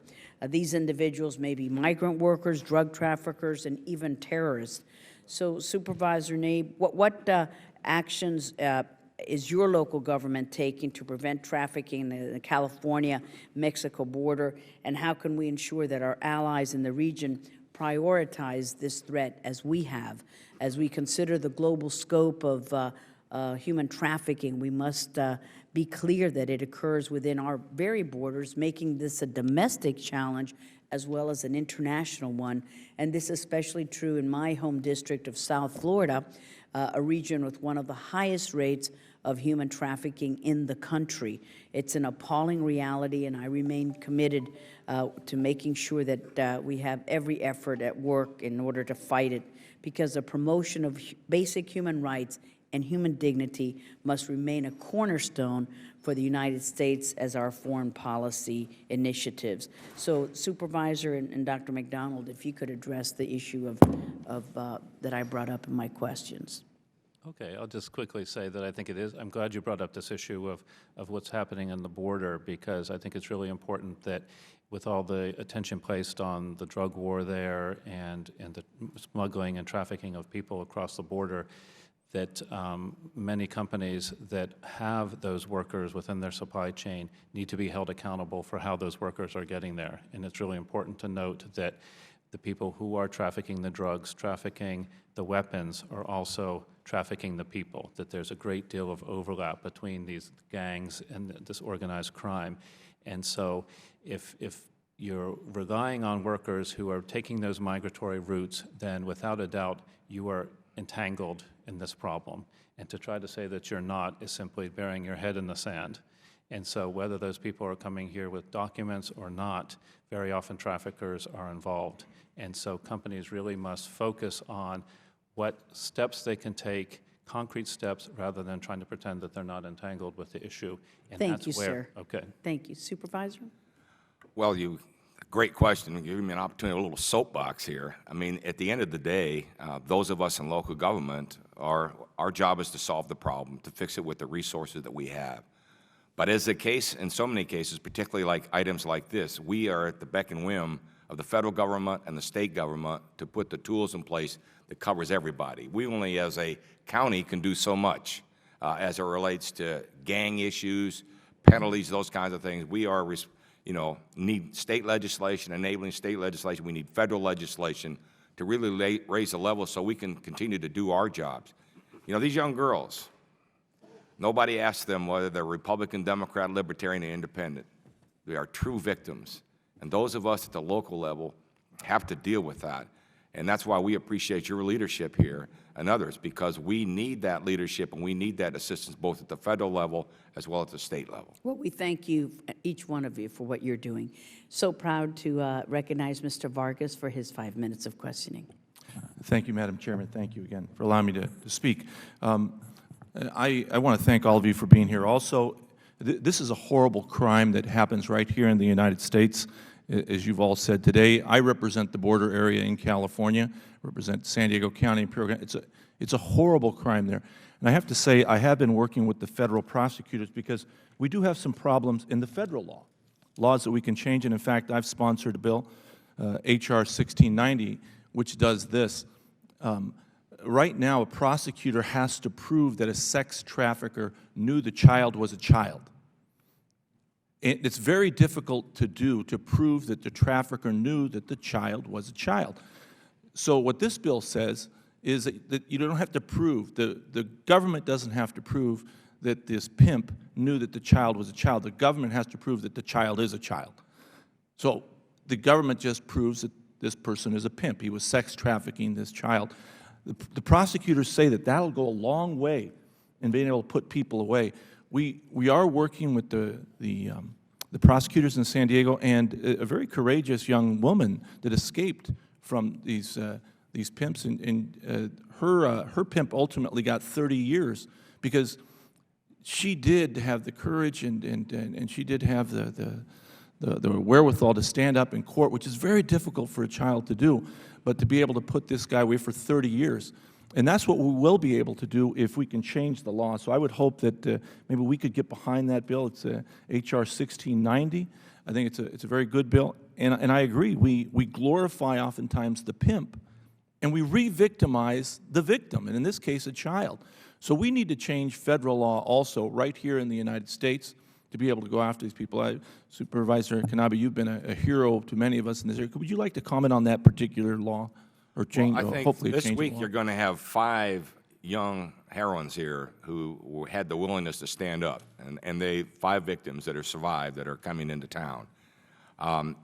These individuals may be migrant workers, drug traffickers, and even terrorists. So, Supervisor Nabe, what actions is your local government taking to prevent trafficking in the California-Mexico border, and how can we ensure that our allies in the region prioritize this threat as we have? As we consider the global scope of human trafficking, we must be clear that it occurs within our very borders, making this a domestic challenge as well as an international one. And this is especially true in my home district of South Florida, a region with one of the highest rates of human trafficking in the country. It's an appalling reality, and I remain committed to making sure that we have every effort at work in order to fight it, because the promotion of basic human rights and human dignity must remain a cornerstone for the United States as our foreign policy initiatives. So, Supervisor and Dr. McDonald, if you could address the issue that I brought up in my questions. Okay, I'll just quickly say that I think it is. I'm glad you brought up this issue of what's happening on the border, because I think it's really important that with all the attention placed on the drug war there and the smuggling and trafficking of people across the border, that many companies that have those workers within their supply chain need to be held accountable for how those workers are getting there. And it's really important to note that the people who are trafficking the drugs, trafficking the weapons, are also trafficking the people, that there's a great deal of overlap between these gangs and this organized crime. And so if you're relying on workers who are taking those migratory routes, then without a doubt you are entangled in this problem. And to try to say that you're not is simply burying your head in the sand. And so whether those people are coming here with documents or not, very often traffickers are involved. And so companies really must focus on what steps they can take, concrete steps, rather than trying to pretend that they're not entangled with the issue. And Thank you, sir. Okay. Thank you. Supervisor? Well, great question. You're giving me an opportunity, a little soapbox here. I mean, at the end of the day, those of us in local government, our job is to solve the problem, to fix it with the resources that we have. But as the case in so many cases, particularly like items like this, we are at the beck and whim of the federal government and the state government to put the tools in place that covers everybody. We only, as a county, can do so much as it relates to gang issues, penalties, those kinds of things. We are, need state legislation, enabling state legislation. We need federal legislation to really raise the level so we can continue to do our jobs. These young girls, nobody asks them whether they're Republican, Democrat, Libertarian, or Independent. They are true victims. And those of us at the local level have to deal with that. And that's why we appreciate your leadership here and others, because we need that leadership and we need that assistance both at the federal level as well as the state level. Well, we thank you, each one of you, for what you're doing. So proud to recognize Mr. Vargas for his 5 minutes of questioning. Thank you, Madam Chairman. Thank you again for allowing me to speak. I want to thank all of you for being here. Also, this is a horrible crime that happens right here in the United States. As you've all said today, I represent the border area in California, represent San Diego County, Imperial County. It's a horrible crime there. And I have to say, I have been working with the federal prosecutors because we do have some problems in the federal laws that we can change. And in fact, I've sponsored a bill, H.R. 1690, which does this. Right now, a prosecutor has to prove that a sex trafficker knew the child was a child. And it's very difficult to do, to prove that the trafficker knew that the child was a child. So what this bill says is that you don't have to prove, the government doesn't have to prove that this pimp knew that the child was a child. The government has to prove that the child is a child. So the government just proves that this person is a pimp. He was sex trafficking this child. The prosecutors say that that'll go a long way in being able to put people away. We are working with the prosecutors in San Diego, and a very courageous young woman that escaped from these pimps, and her pimp ultimately got 30 years because she did have the courage and she did have the wherewithal to stand up in court, which is very difficult for a child to do, but to be able to put this guy away for 30 years. And that's what we will be able to do if we can change the law. So I would hope that maybe we could get behind that bill. It's H.R. 1690. I think it's a very good bill. And I agree. We glorify oftentimes the pimp, and we re-victimize the victim, and in this case, a child. So we need to change federal law also right here in the United States to be able to go after these people. Supervisor Kanabe, you've been a hero to many of us in this area. Would you like to comment on that particular law? Or change, well, I think hopefully this change week you're going to have 5 young heroines here who had the willingness to stand up, and 5 victims that are survived that are coming into town.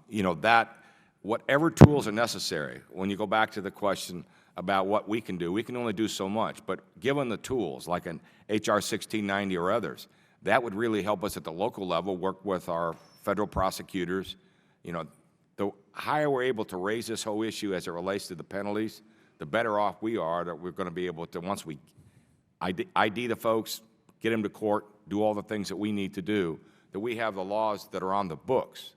You know, that whatever tools are necessary, when you go back to the question about what we can do, we can only do so much, but given the tools like an H.R. 1690 or others, that would really help us at the local level, work with our federal prosecutors. You know, the higher we're able to raise this whole issue as it relates to the penalties, the better off we are that we're going to be able to, once we ID the folks, get them to court, do all the things that we need to do, that we have the laws that are on the books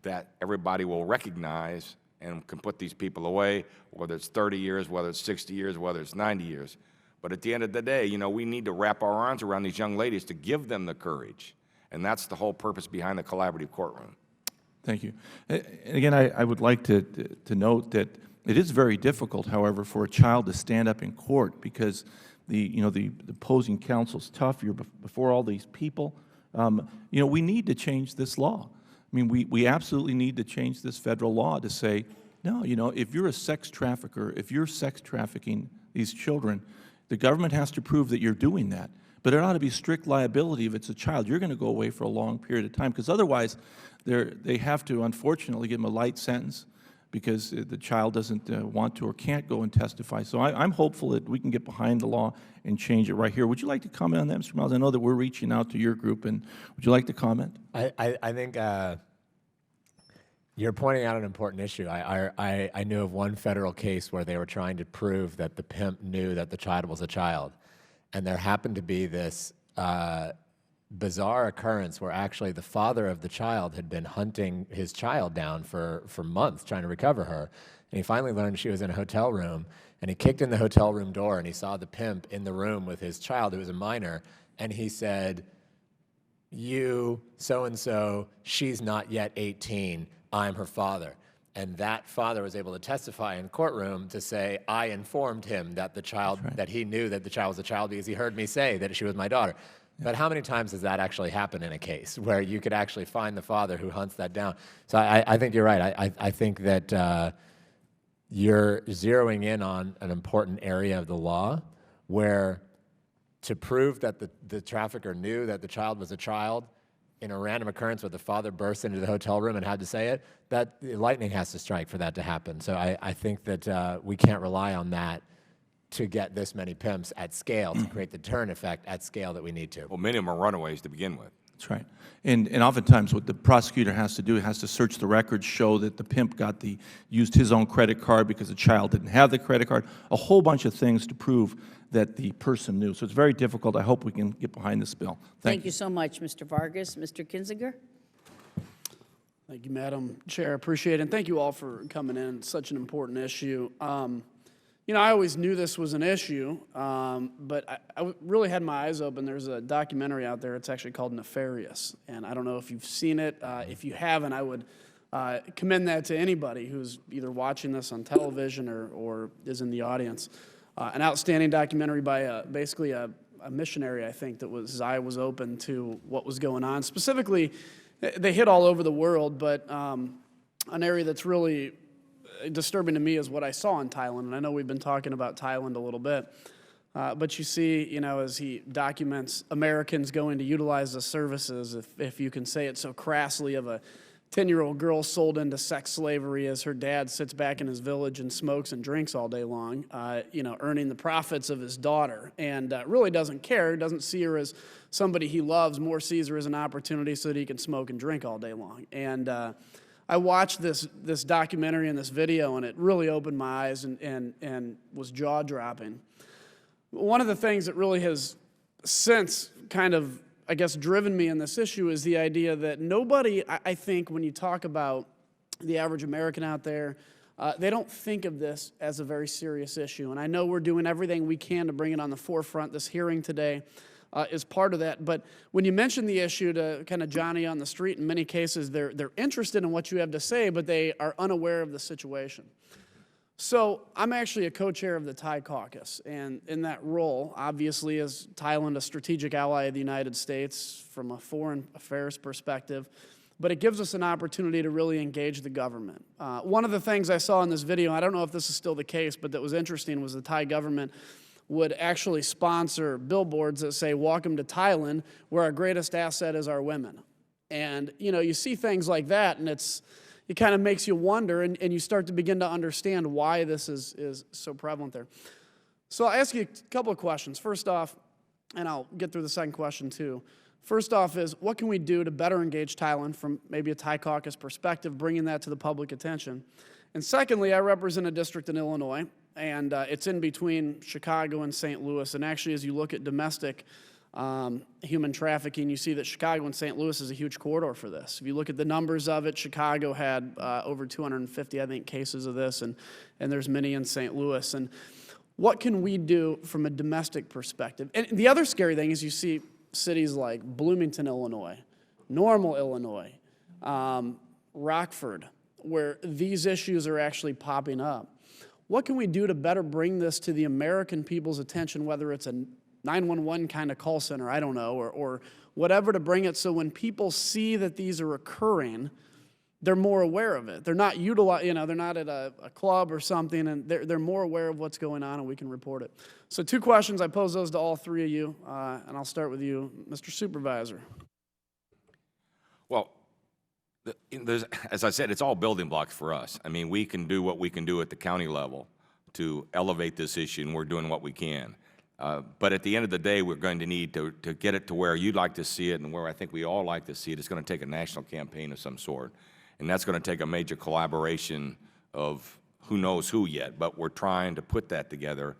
that everybody will recognize and can put these people away, whether it's 30 years, whether it's 60 years, whether it's 90 years. But at the end of the day, you know, we need to wrap our arms around these young ladies to give them the courage. And that's the whole purpose behind the collaborative courtroom. Thank you. And again, I would like to note that it is very difficult, however, for a child to stand up in court because the opposing counsel's tough. You're before all these people. You know, we need to change this law. I mean, we absolutely need to change this federal law to say, no, you know, if you're a sex trafficker, if you're sex trafficking these children, the government has to prove that you're doing that. But it ought to be strict liability if it's a child. You're going to go away for a long period of time because otherwise they have to, unfortunately, give them a light sentence because the child doesn't want to or can't go and testify. So I'm hopeful that we can get behind the law and change it right here. Would you like to comment on that, Mr. Miles? I know that we're reaching out to your group, and would you like to comment? I think you're pointing out an important issue. I knew of one federal case where they were trying to prove that the pimp knew that the child was a child. And there happened to be this bizarre occurrence where actually the father of the child had been hunting his child down for months trying to recover her. And he finally learned she was in a hotel room, and he kicked in the hotel room door, and he saw the pimp in the room with his child, who was a minor, and he said, "You, so-and-so, she's not yet 18, I'm her father." And that father was able to testify in courtroom to say, I informed him that the child, that he knew that the child was a child because he heard me say that she was my daughter. Yeah. But how many times does that actually happen in a case where you could actually find the father who hunts that down? So I think you're right. I think that you're zeroing in on an important area of the law where to prove that the trafficker knew that the child was a child in a random occurrence where the father burst into the hotel room and had to say it, that lightning has to strike for that to happen. So I think that we can't rely on that to get this many pimps at scale, to create the deterrent effect at scale that we need to. Well, many of them are runaways to begin with. That's right. And oftentimes what the prosecutor has to do, has to search the records, show that the pimp used his own credit card because the child didn't have the credit card, a whole bunch of things to prove that the person knew. So it's very difficult. I hope we can get behind this bill. Thank you so much, Mr. Vargas. Mr. Kinzinger? Thank you, Madam Chair. Appreciate it. And thank you all for coming in. It's such an important issue. You know, I always knew this was an issue, but I really had my eyes open. There's a documentary out there. It's actually called Nefarious. And I don't know if you've seen it. If you haven't, I would commend that to anybody who's either watching this on television or is in the audience. An outstanding documentary by basically a a missionary, I think, that his eye was open to what was going on. Specifically, they hit all over the world, but an area that's really disturbing to me is what I saw in Thailand. And I know we've been talking about Thailand a little bit. But you see, you know, as he documents Americans going to utilize the services, if you can say it so crassly, of a 10-year-old girl sold into sex slavery as her dad sits back in his village and smokes and drinks all day long, you know, earning the profits of his daughter, and really doesn't care, doesn't see her as somebody he loves, more sees her as an opportunity so that he can smoke and drink all day long. And I watched this documentary and this video, and it really opened my eyes and was jaw-dropping. One of the things that really has since kind of, I guess, driven me in this issue is the idea that nobody, I think, when you talk about the average American out there, they don't think of this as a very serious issue. And I know we're doing everything we can to bring it on the forefront. This hearing today is part of that. But when you mention the issue to kind of Johnny on the street, in many cases, they're interested in what you have to say, but they are unaware of the situation. So I'm actually a co-chair of the Thai caucus, and in that role, obviously, is Thailand a strategic ally of the United States from a foreign affairs perspective, but it gives us an opportunity to really engage the government. One of the things I saw in this video, I don't know if this is still the case, but that was interesting, was the Thai government would actually sponsor billboards that say, "Welcome to Thailand, where our greatest asset is our women." And, you know, you see things like that, and it kind of makes you wonder, and you start to begin to understand why this is so prevalent there. So I'll ask you a couple of questions. First off, and I'll get through the second question too. First off is, what can we do to better engage Thailand from maybe a Thai caucus perspective, bringing that to the public attention? And secondly, I represent a district in Illinois, and it's in between Chicago and St. Louis. And actually, as you look at domestic human trafficking, you see that Chicago and St. Louis is a huge corridor for this. If you look at the numbers of it, Chicago had over 250, I think, cases of this, and there's many in St. Louis. And what can we do from a domestic perspective? And the other scary thing is you see cities like Bloomington, Illinois, Normal, Illinois, Rockford, where these issues are actually popping up. What can we do to better bring this to the American people's attention, whether it's a 911 kind of call center, I don't know, or whatever, to bring it so when people see that these are occurring, they're more aware of it. They're not they're not at a club or something, and they're more aware of what's going on, and we can report it. So 2 questions, I pose those to all 3 of you, and I'll start with you, Mr. Supervisor. Well, as I said, it's all building blocks for us. I mean, we can do what we can do at the county level to elevate this issue, and we're doing what we can. But at the end of the day, we're going to need to get it to where you'd like to see it and where I think we all like to see it. It's going to take a national campaign of some sort. And that's going to take a major collaboration of who knows who yet. But we're trying to put that together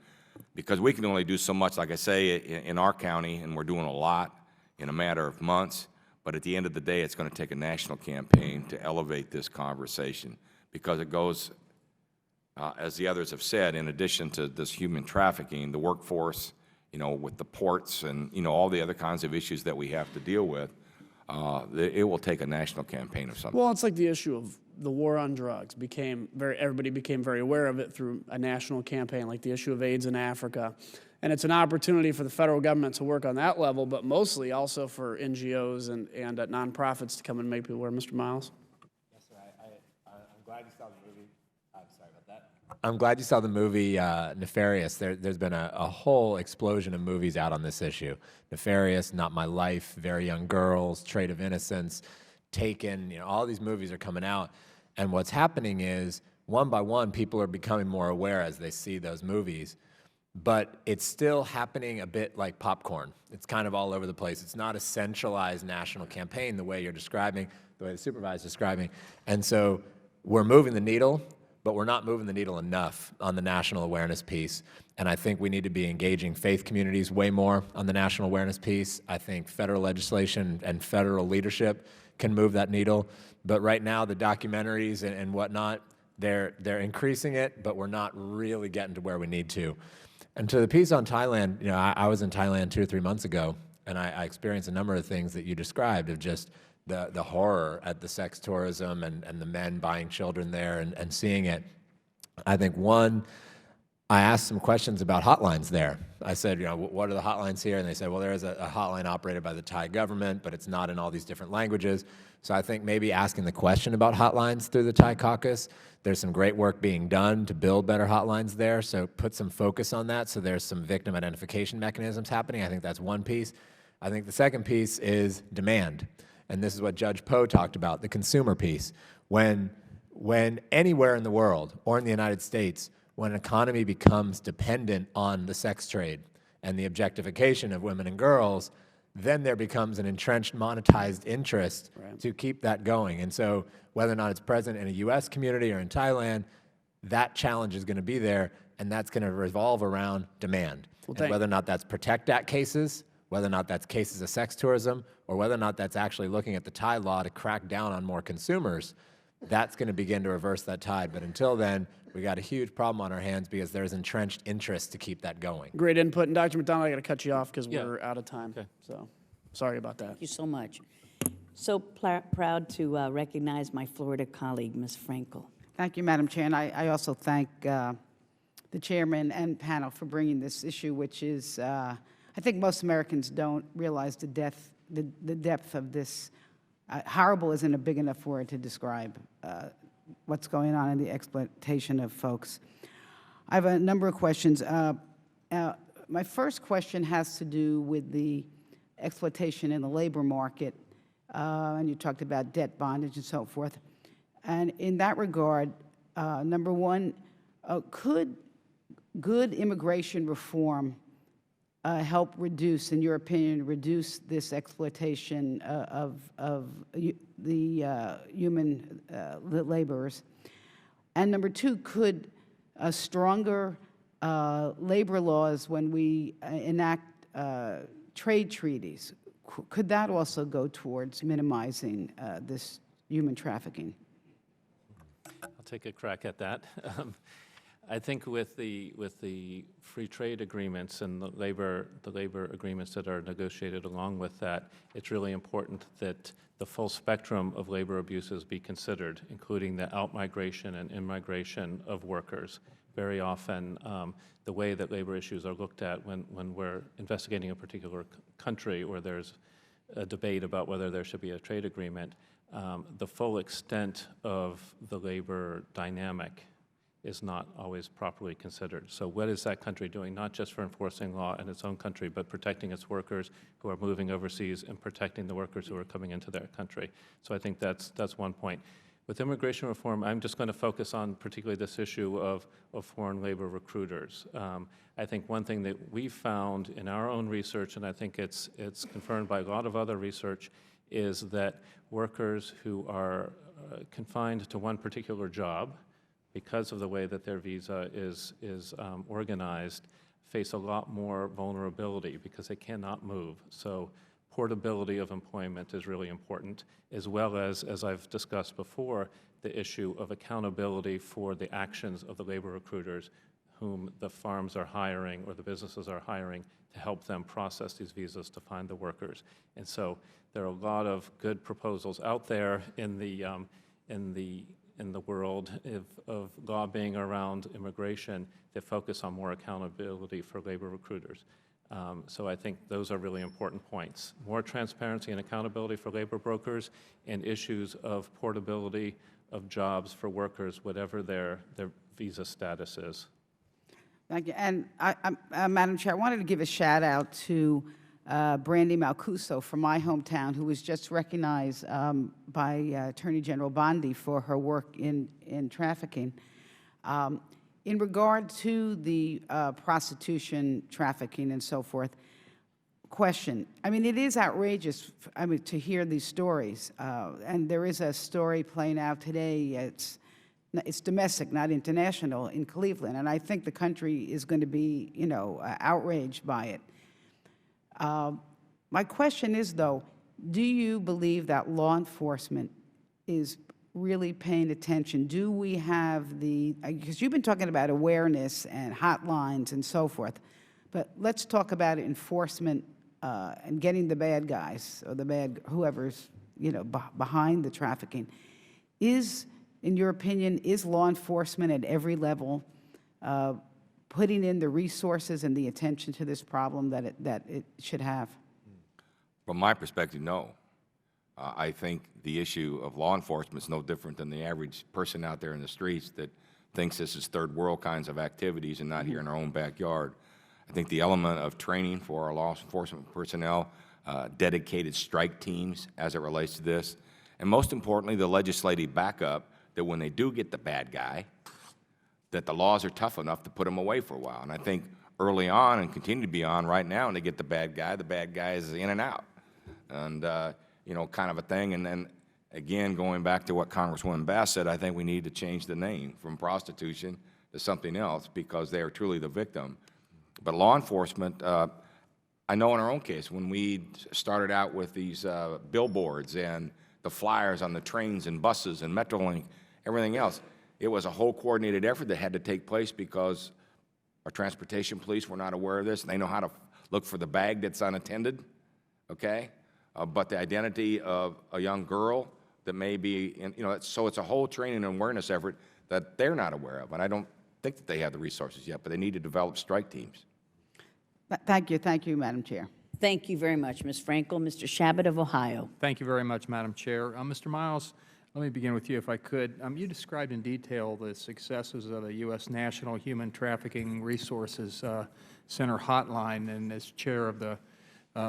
because we can only do so much, like I say, in our county, and we're doing a lot in a matter of months. But at the end of the day, it's going to take a national campaign to elevate this conversation because it goes, as the others have said, in addition to this human trafficking, the workforce, you know, with the ports and, you know, all the other kinds of issues that we have to deal with, it will take a national campaign of something. Well, it's like the issue of the war on drugs. Everybody became very aware of it through a national campaign, like the issue of AIDS in Africa. And it's an opportunity for the federal government to work on that level, but mostly also for NGOs and nonprofits to come and make people aware. Mr. Miles? Yes, sir. I'm glad you saw the movie. I'm sorry about that. I'm glad you saw the movie Nefarious. There's been a whole explosion of movies out on this issue. Nefarious, Not My Life, Very Young Girls, Trait of Innocence, Taken, you know, all these movies are coming out. And what's happening is, one by one, people are becoming more aware as they see those movies. But it's still happening a bit like popcorn. It's kind of all over the place. It's not a centralized national campaign the way you're describing, the way the supervisor is describing. And so we're moving the needle, but we're not moving the needle enough on the national awareness piece. And I think we need to be engaging faith communities way more on the national awareness piece. I think federal legislation and federal leadership can move that needle. But right now, the documentaries and whatnot, they're increasing it, but we're not really getting to where we need to. And to the piece on Thailand, you know, I was in Thailand 2 or 3 months ago, and I experienced a number of things that you described of just the horror at the sex tourism and the men buying children there and seeing it. I think, one, I asked some questions about hotlines there. I said, you know, what are the hotlines here? And they said, well, there is a hotline operated by the Thai government, but it's not in all these different languages. So I think maybe asking the question about hotlines through the Thai caucus, there's some great work being done to build better hotlines there, so put some focus on that so there's some victim identification mechanisms happening. I think that's one piece. I think the second piece is demand, and this is what Judge Poe talked about, the consumer piece. When anywhere in the world, or in the United States, when an economy becomes dependent on the sex trade and the objectification of women and girls, then there becomes an entrenched monetized interest to keep that going. And so whether or not it's present in a U.S. community or in Thailand, that challenge is going to be there, and that's going to revolve around demand. And whether or not that's Protect Act cases, whether or not that's cases of sex tourism, or whether or not that's actually looking at the Thai law to crack down on more consumers, that's going to begin to reverse that tide. But until then, we got a huge problem on our hands because there's entrenched interest to keep that going. Great input. And Dr. McDonald, I got to cut you off because we're out of time. Okay. So sorry about that. Thank you so much. So proud to recognize my Florida colleague, Ms. Frankel. Thank you, Madam Chair. And I also thank the chairman and panel for bringing this issue, which is, I think most Americans don't realize the depth of this. Horrible isn't a big enough word to describe what's going on in the exploitation of folks. I have a number of questions. My first question has to do with the exploitation in the labor market, and you talked about debt bondage and so forth. And in that regard, number one, could good immigration reform help reduce, in your opinion, reduce this exploitation of the human laborers? And number two, could stronger labor laws when we enact trade treaties, could that also go towards minimizing this human trafficking? I'll take a crack at that. I think with the free trade agreements and the labor agreements that are negotiated along with that, it's really important that the full spectrum of labor abuses be considered, including the out-migration and in-migration of workers. Very often, the way that labor issues are looked at when we're investigating a particular country or there's a debate about whether there should be a trade agreement, the full extent of the labor dynamic is not always properly considered. So what is that country doing, not just for enforcing law in its own country, but protecting its workers who are moving overseas and protecting the workers who are coming into their country? So I think that's one point. With immigration reform, I'm just going to focus on particularly this issue of foreign labor recruiters. I think one thing that we found in our own research, and I think it's confirmed by a lot of other research, is that workers who are confined to one particular job, because of the way that their visa is organized, face a lot more vulnerability because they cannot move. So portability of employment is really important, as well as I've discussed before, the issue of accountability for the actions of the labor recruiters whom the farms are hiring or the businesses are hiring to help them process these visas to find the workers. And so there are a lot of good proposals out there in the world of lobbying around immigration that focus on more accountability for labor recruiters. So I think those are really important points. More transparency and accountability for labor brokers and issues of portability of jobs for workers, whatever their visa status is. Thank you. And Madam Chair, I wanted to give a shout out to Brandy Malcuso from my hometown, who was just recognized by Attorney General Bondi for her work in trafficking. In regard to the prostitution, trafficking, and so forth, question, I mean, it is outrageous, to hear these stories. And there is a story playing out today, it's domestic, not international, in Cleveland. And I think the country is going to be, outraged by it. My question is, though, do you believe that law enforcement is really paying attention? Do we have because you've been talking about awareness and hotlines and so forth, but let's talk about enforcement and getting the bad guys or whoever's, behind the trafficking. In your opinion, is law enforcement at every level putting in the resources and the attention to this problem that it should have? From my perspective, no. I think the issue of law enforcement is no different than the average person out there in the streets that thinks this is third world kinds of activities and not here in our own backyard. I think the element of training for our law enforcement personnel, dedicated strike teams as it relates to this, and most importantly, the legislative backup that when they do get the bad guy, that the laws are tough enough to put them away for a while. And I think early on and continue to be on right now, when they get the bad guy is in and out. And, you know, kind of a thing. And then, again, going back to what Congresswoman Bass said, I think we need to change the name from prostitution to something else because they are truly the victim. But law enforcement, I know in our own case, when we started out with these billboards and the flyers on the trains and buses and Metrolink, everything else, it was a whole coordinated effort that had to take place because our transportation police were not aware of this. And they know how to look for the bag that's unattended, okay? But the identity of a young girl that may be, in, you know, so it's a whole training and awareness effort that they're not aware of. And I don't think that they have the resources yet, but they need to develop strike teams. Thank you, Madam Chair. Thank you very much, Ms. Frankel. Mr. Shabbat of Ohio. Thank you very much, Madam Chair. Mr. Miles, let me begin with you, if I could. You described in detail the successes of the U.S. National Human Trafficking Resources Center hotline, and as chair of the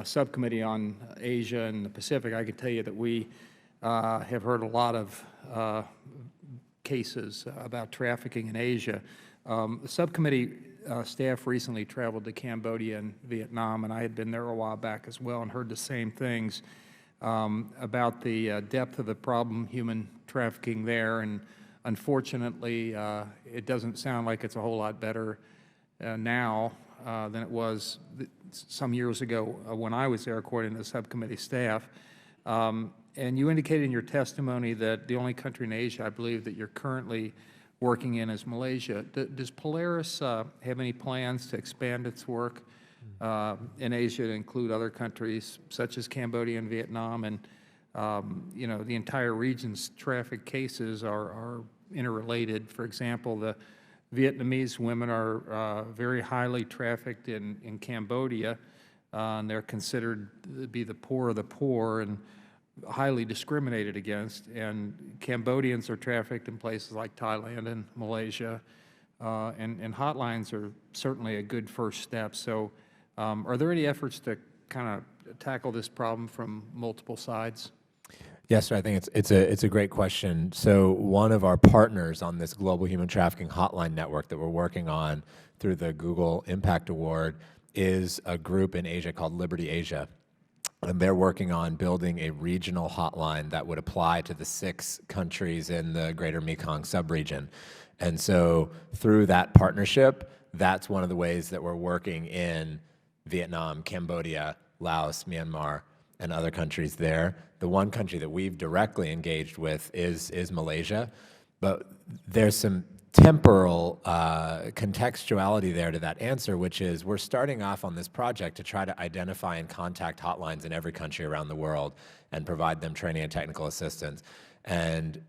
subcommittee on Asia and the Pacific, I can tell you that we have heard a lot of cases about trafficking in Asia. The subcommittee staff recently traveled to Cambodia and Vietnam, and I had been there a while back as well and heard the same things about the depth of the problem, human trafficking there, and unfortunately, it doesn't sound like it's a whole lot better now than it was some years ago when I was there, according to the subcommittee staff. And you indicated in your testimony that the only country in Asia, I believe, that you're currently working in is Malaysia. Does Polaris have any plans to expand its work in Asia to include other countries such as Cambodia and Vietnam? And you know, the entire region's traffic cases are interrelated. For example, the Vietnamese women are very highly trafficked in Cambodia, and they're considered to be the poor of the poor and highly discriminated against. And Cambodians are trafficked in places like Thailand and Malaysia, and hotlines are certainly a good first step. So are there any efforts to kind of tackle this problem from multiple sides? Yes, sir. I think it's a great question. So one of our partners on this global human trafficking hotline network that we're working on through the Google Impact Award is a group in Asia called Liberty Asia. And they're working on building a regional hotline that would apply to the 6 countries in the greater Mekong subregion. And so through that partnership, that's one of the ways that we're working in Vietnam, Cambodia, Laos, Myanmar, and other countries there. The one country that we've directly engaged with is Malaysia, but there's some temporal contextuality there to that answer, which is we're starting off on this project to try to identify and contact hotlines in every country around the world and provide them training and technical assistance. And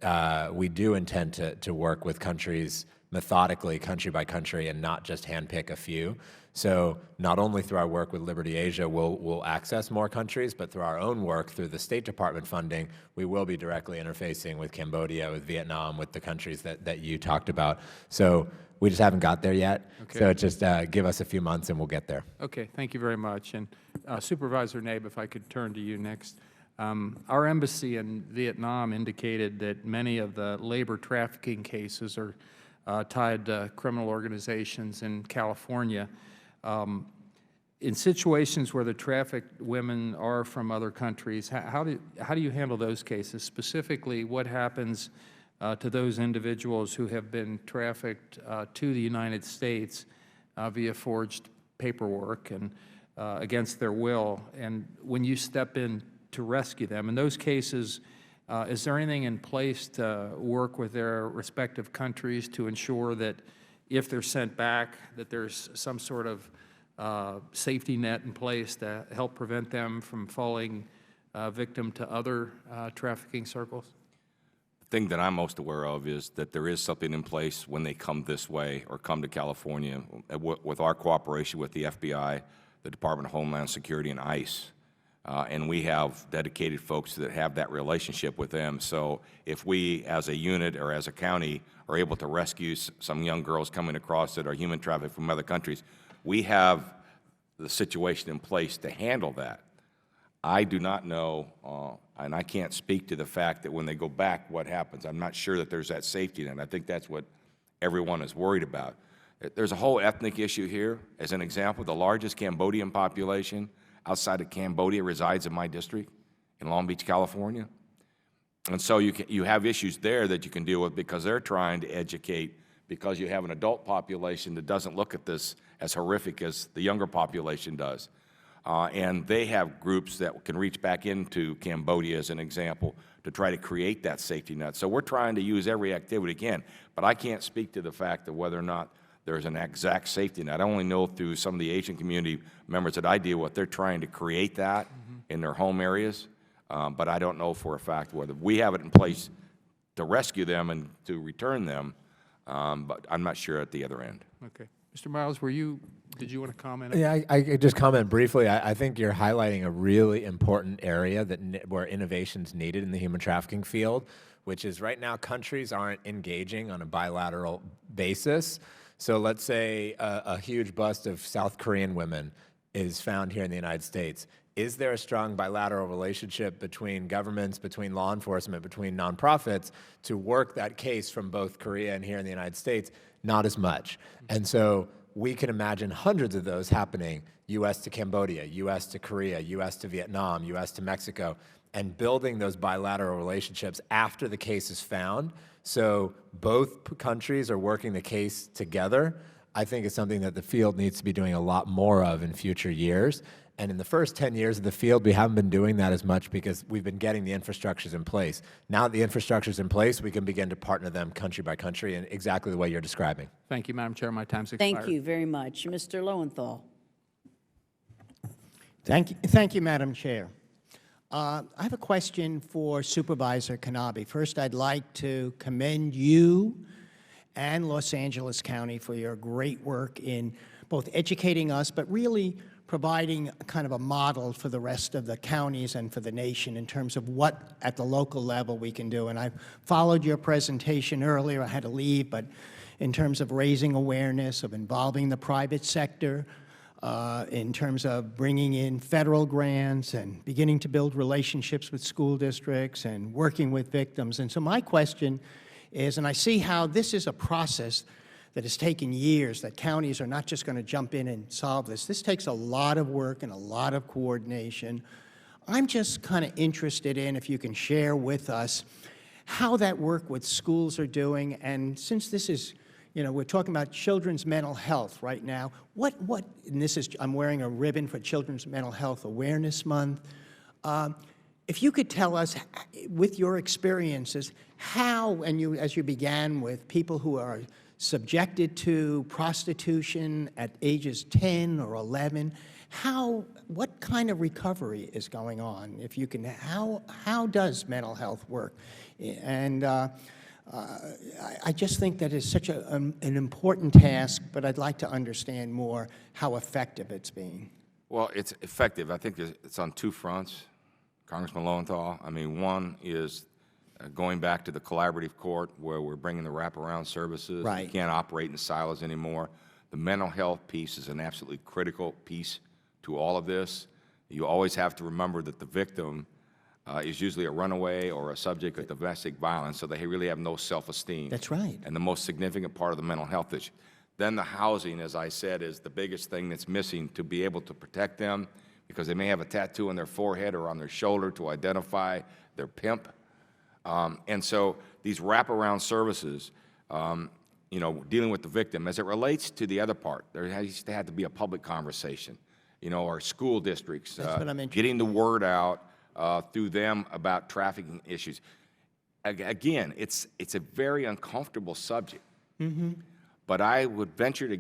we do intend to work with countries methodically, country by country, and not just handpick a few. So not only through our work with Liberty Asia we'll access more countries, but through our own work, through the State Department funding, we will be directly interfacing with Cambodia, with Vietnam, with the countries that you talked about. So we just haven't got there yet. Okay. So just give us a few months and we'll get there. Okay, thank you very much. And Supervisor Nabe, if I could turn to you next. Our embassy in Vietnam indicated that many of the labor trafficking cases are tied to criminal organizations in California. In situations where the trafficked women are from other countries, how do you handle those cases? Specifically, what happens to those individuals who have been trafficked to the United States via forged paperwork and against their will? And when you step in to rescue them, in those cases, is there anything in place to work with their respective countries to ensure that if they're sent back, that there's some sort of safety net in place to help prevent them from falling victim to other trafficking circles? thing that I'm most aware of is that there is something in place when they come this way or come to California with our cooperation with the FBI, the Department of Homeland Security, and ICE. And we have dedicated folks that have that relationship with them. So if we, as a unit or as a county, are able to rescue some young girls coming across that are human trafficked from other countries, we have the situation in place to handle that. I do not know, and I can't speak to the fact that when they go back, what happens. I'm not sure that there's that safety net. I think that's what everyone is worried about. There's a whole ethnic issue here. As an example, the largest Cambodian population outside of Cambodia resides in my district in Long Beach, California. And so you have issues there that you can deal with because they're trying to educate, because you have an adult population that doesn't look at this as horrific as the younger population does. And they have groups that can reach back into Cambodia, as an example, to try to create that safety net. So we're trying to use every activity we can, but I can't speak to the fact of whether or not there's an exact safety net. I only know through some of the Asian community members that I deal with, they're trying to create that in their home areas, but I don't know for a fact whether we have it in place to rescue them and to return them, but I'm not sure at the other end. Okay. Mr. Miles, did you want to comment? Yeah, I could just comment briefly. I think you're highlighting a really important area where innovation's needed in the human trafficking field, which is right now countries aren't engaging on a bilateral basis. So let's say a huge bust of South Korean women is found here in the United States. Is there a strong bilateral relationship between governments, between law enforcement, between nonprofits to work that case from both Korea and here in the United States? Not as much. And so we can imagine hundreds of those happening, U.S. to Cambodia, U.S. to Korea, U.S. to Vietnam, U.S. to Mexico, and building those bilateral relationships after the case is found. So both countries are working the case together. I think it's something that the field needs to be doing a lot more of in future years. And in the first 10 years of the field, we haven't been doing that as much because we've been getting the infrastructures in place. Now that the infrastructure's in place, we can begin to partner them country by country in exactly the way you're describing. Thank you, Madam Chair. My time's expired. Thank you very much. Mr. Lowenthal. Thank you, Madam Chair. I have a question for Supervisor Kanabe. First, I'd like to commend you and Los Angeles County for your great work in both educating us, but really providing kind of a model for the rest of the counties and for the nation in terms of what at the local level we can do. And I followed your presentation earlier. I had to leave, but in terms of raising awareness, of involving the private sector, in terms of bringing in federal grants and beginning to build relationships with school districts and working with victims. And so my question is, and I see how this is a process that has taken years, that counties are not just going to jump in and solve this. This takes a lot of work and a lot of coordination. I'm just kind of interested in, if you can share with us, how that work with schools are doing. And since this is, we're talking about children's mental health right now, and this is, I'm wearing a ribbon for Children's Mental Health Awareness Month. If you could tell us, with your experiences, how, and as you began with people who are subjected to prostitution at ages 10 or 11, what kind of recovery is going on? If you can, how does mental health work? And I just think that is such an important task, but I'd like to understand more how effective it's being. Well, it's effective. I think it's on two fronts, Congressman Lowenthal. I mean, one is going back to the collaborative court where we're bringing the wraparound services. Right. We can't operate in silos anymore. The mental health piece is an absolutely critical piece to all of this. You always have to remember that the victim is usually a runaway or a subject of domestic violence, so they really have no self-esteem. That's right. And the most significant part of the mental health issue. Then the housing, as I said, is the biggest thing that's missing to be able to protect them, because they may have a tattoo on their forehead or on their shoulder to identify their pimp. And so these wraparound services, dealing with the victim, as it relates to the other part, there has to have to be a public conversation, our school districts, getting the word out through them about trafficking issues. Again, it's a very uncomfortable subject, but I would venture to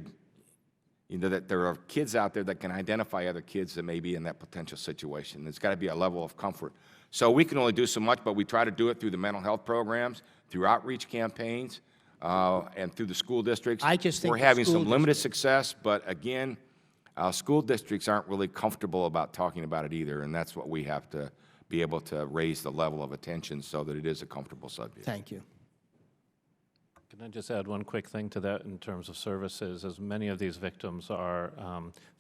you know, that there are kids out there that can identify other kids that may be in that potential situation. There's got to be a level of comfort. So we can only do so much, but we try to do it through the mental health programs, through outreach campaigns, and through the school districts. I just think we're the having school some limited success, but again, school districts aren't really comfortable about talking about it either, and that's what we have to be able to raise the level of attention so that it is a comfortable subject. Thank you. Can I just add one quick thing to that in terms of services? As many of these victims are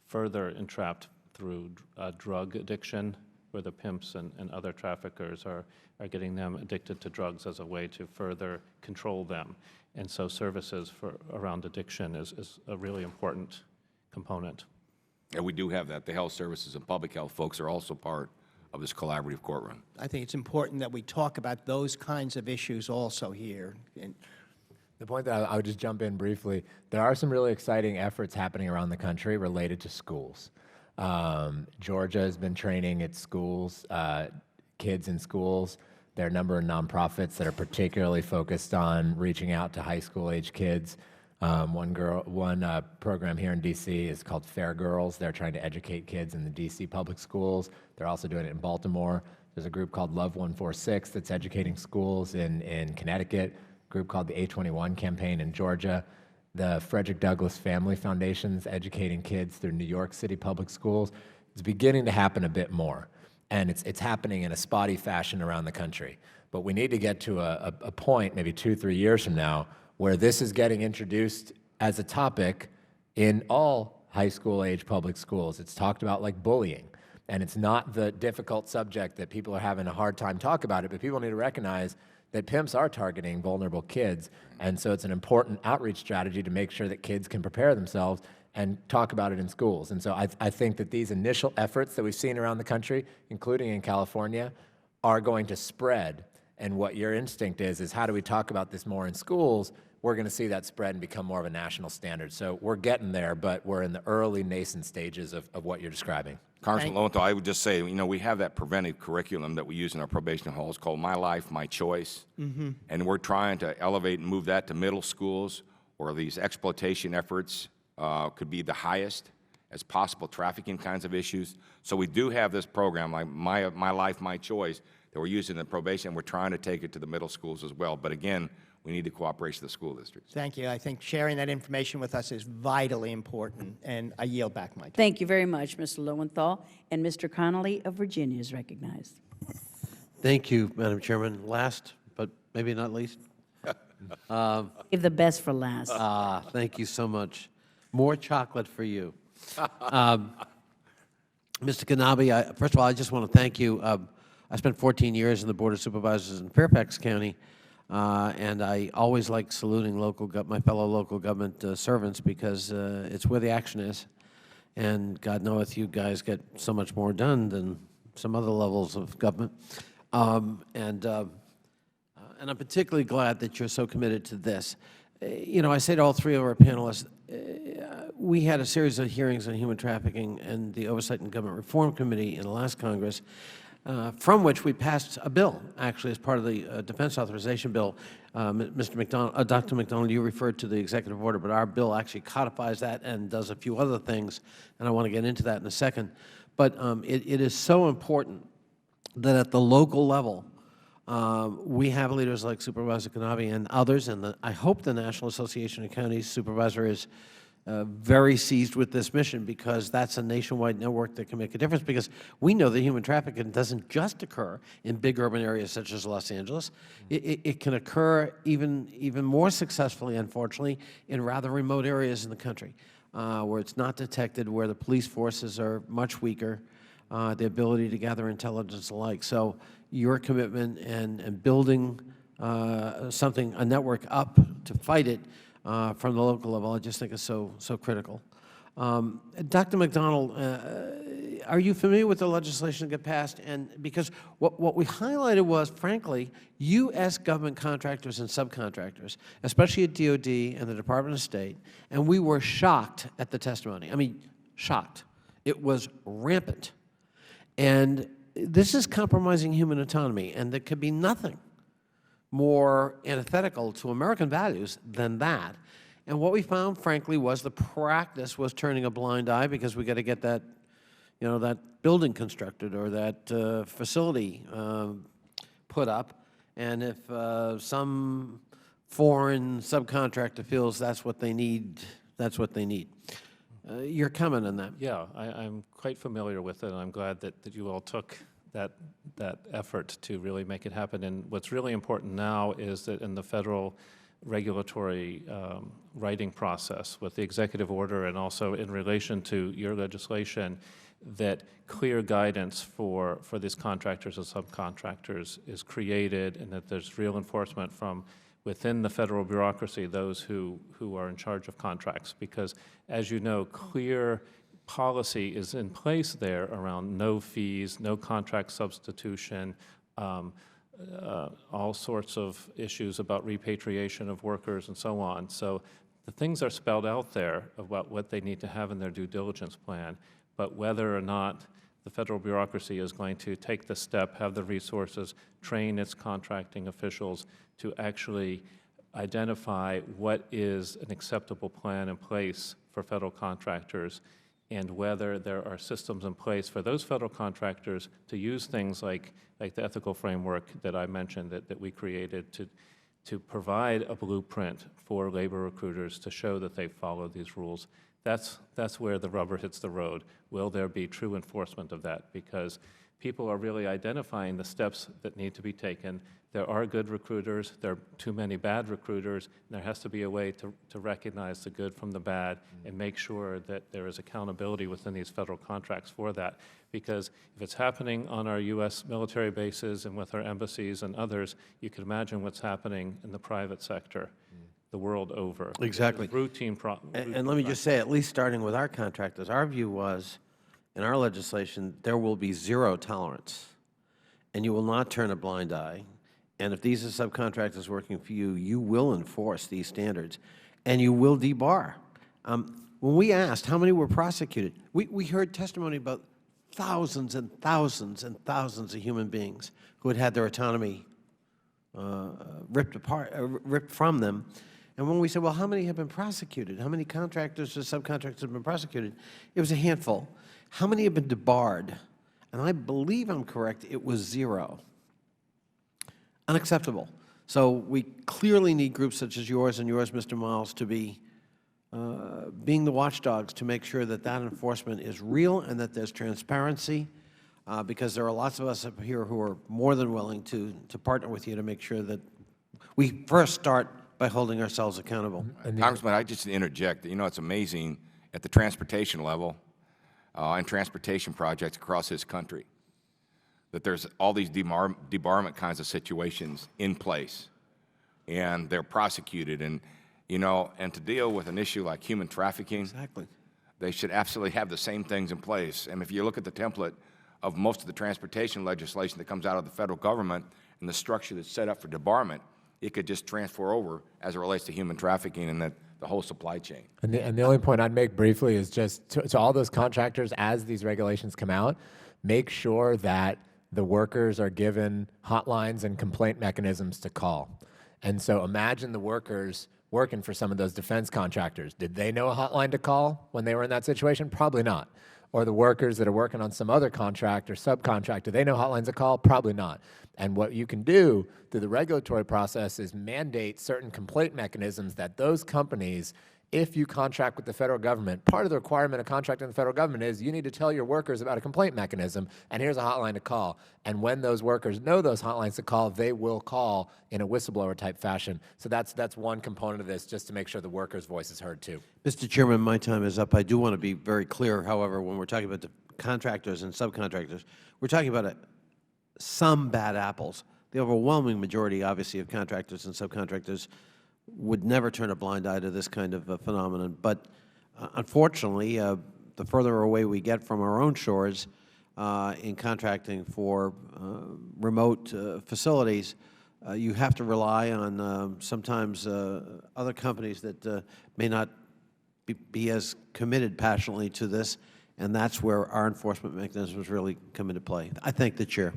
further entrapped through drug addiction, where the pimps and other traffickers are getting them addicted to drugs as a way to further control them. And so services around addiction is a really important component. And we do have that. The health services and public health folks are also part of this collaborative court run. I think it's important that we talk about those kinds of issues also here. And the point that I would just jump in briefly, there are some really exciting efforts happening around the country related to schools. Georgia has been training its schools, kids in schools. There are a number of nonprofits that are particularly focused on reaching out to high school age kids. One program here in D.C. is called Fair Girls. They're trying to educate kids in the D.C. public schools. They're also doing it in Baltimore. There's a group called Love 146 that's educating schools in Connecticut, a group called the A21 campaign in Georgia. The Frederick Douglass Family Foundation's educating kids through New York City public schools. It's beginning to happen a bit more, and it's happening in a spotty fashion around the country. But we need to get to a point, maybe 2-3 years from now, where this is getting introduced as a topic in all high school age public schools. It's talked about like bullying, and it's not the difficult subject that people are having a hard time talking about it, but people need to recognize that pimps are targeting vulnerable kids, and so it's an important outreach strategy to make sure that kids can prepare themselves and talk about it in schools. And so I think that these initial efforts that we've seen around the country, including in California, are going to spread. And what your instinct is how do we talk about this more in schools? We're going to see that spread and become more of a national standard. So we're getting there, but we're in the early nascent stages of what you're describing. Congressman Lowenthal, I would just say, you know, we have that preventive curriculum that we use in our probation halls called My Life, My Choice. Mm-hmm. And we're trying to elevate and move that to middle schools where these exploitation efforts could be the highest as possible, trafficking kinds of issues. So we do have this program like My Life, My Choice that we're using in the probation. We're trying to take it to the middle schools as well. But again, we need the cooperation of the school districts. Thank you. I think sharing that information with us is vitally important, and I yield back my time. Thank you very much, Mr. Lowenthal. And Mr. Connolly of Virginia is recognized. Thank you, Madam Chairman. Last, but maybe not least. Give the best for last. Thank you so much. More chocolate for you. Mr. Kanabe, first of all, I just want to thank you. I spent 14 years in the Board of Supervisors in Fairfax County, and I always like saluting my fellow local government servants because it's where the action is. And God knoweth you guys get so much more done than some other levels of government. And I'm particularly glad that you're so committed to this. You know, I say to all three of our panelists, we had a series of hearings on human trafficking and the Oversight and Government Reform Committee in the last Congress, from which we passed a bill, actually, as part of the Defense Authorization Bill. Mr. McDonald, Dr. McDonald, you referred to the executive order, but our bill actually codifies that and does a few other things, and I want to get into that in a second. But it is so important that at the local level, we have leaders like Supervisor Kanabe and others, and I hope the National Association of Counties Supervisor is very seized with this mission, because that's a nationwide network that can make a difference, because we know that human trafficking doesn't just occur in big urban areas such as Los Angeles. It can occur even more successfully, unfortunately, in rather remote areas in the country where it's not detected, where the police forces are much weaker, the ability to gather intelligence alike. So your commitment and building a network up to fight it from the local level, I just think is so critical. Dr. McDonald, are you familiar with the legislation that got passed? And because what we highlighted was, frankly, U.S. government contractors and subcontractors, especially at DOD and the Department of State, and we were shocked at the testimony. I mean, shocked. It was rampant. And this is compromising human autonomy, and there could be nothing more antithetical to American values than that. And what we found, frankly, was the practice was turning a blind eye because we got to get that, you know, that building constructed or that facility put up. And if some foreign subcontractor feels that's what they need, that's what they need. Your comment on that? Yeah, I'm quite familiar with it, and I'm glad that you all took that effort to really make it happen. And what's really important now is that in the federal regulatory writing process with the executive order and also in relation to your legislation, that clear guidance for these contractors and subcontractors is created, and that there's real enforcement from within the federal bureaucracy, those who are in charge of contracts. Because, as you know, clear policy is in place there around no fees, no contract substitution, all sorts of issues about repatriation of workers and so on. So the things are spelled out there about what they need to have in their due diligence plan, but whether or not the federal bureaucracy is going to take the step, have the resources, train its contracting officials to actually identify what is an acceptable plan in place for federal contractors, and whether there are systems in place for those federal contractors to use things like the ethical framework that I mentioned that we created to provide a blueprint for labor recruiters to show that they follow these rules. That's where the rubber hits the road. Will there be true enforcement of that? Because people are really identifying the steps that need to be taken. There are good recruiters, there are too many bad recruiters, and there has to be a way to recognize the good from the bad and make sure that there is accountability within these federal contracts for that. Because if it's happening on our U.S. military bases and with our embassies and others, you can imagine what's happening in the private sector the world over. Exactly. Routine and let me just say, at least starting with our contractors, our view was, in our legislation, there will be zero tolerance, and you will not turn a blind eye. And if these are subcontractors working for you, you will enforce these standards, and you will debar. When we asked how many were prosecuted, we heard testimony about thousands and thousands and thousands of human beings who had their autonomy ripped from them. And when we said, well, how many have been prosecuted? How many contractors or subcontractors have been prosecuted? It was a handful. How many have been debarred? And I believe I'm correct, it was zero. Unacceptable. So we clearly need groups such as yours and yours, Mr. Miles, to be being the watchdogs to make sure that that enforcement is real and that there's transparency, because there are lots of us up here who are more than willing to partner with you to make sure that we first start by holding ourselves accountable. Congressman, I just interject. You know, it's amazing at the transportation level and transportation projects across this country that there's all these debarment kinds of situations in place, and they're prosecuted. And, you know, and to deal with an issue like human trafficking, exactly, they should absolutely have the same things in place. And if you look at the template of most of the transportation legislation that comes out of the federal government and the structure that's set up for debarment, it could just transfer over as it relates to human trafficking and the whole supply chain. And the only point I'd make briefly is just to all those contractors, as these regulations come out, make sure that the workers are given hotlines and complaint mechanisms to call. And so imagine the workers working for some of those defense contractors. Did they know a hotline to call when they were in that situation? Probably not. Or the workers that are working on some other contract or subcontract, do they know hotlines to call? Probably not. And what you can do through the regulatory process is mandate certain complaint mechanisms that those companies, if you contract with the federal government, part of the requirement of contracting with the federal government is you need to tell your workers about a complaint mechanism, and here's a hotline to call. And when those workers know those hotlines to call, they will call in a whistleblower type fashion. So that's one component of this, just to make sure the workers' voice is heard too. Mr. Chairman, my time is up. I do want to be very clear, however, when we're talking about the contractors and subcontractors, we're talking about some bad apples. The overwhelming majority, obviously, of contractors and subcontractors would never turn a blind eye to this kind of phenomenon. But unfortunately, the further away we get from our own shores in contracting for remote facilities, you have to rely on sometimes other companies that may not be as committed passionately to this, and that's where our enforcement mechanisms really come into play. I thank the Chair.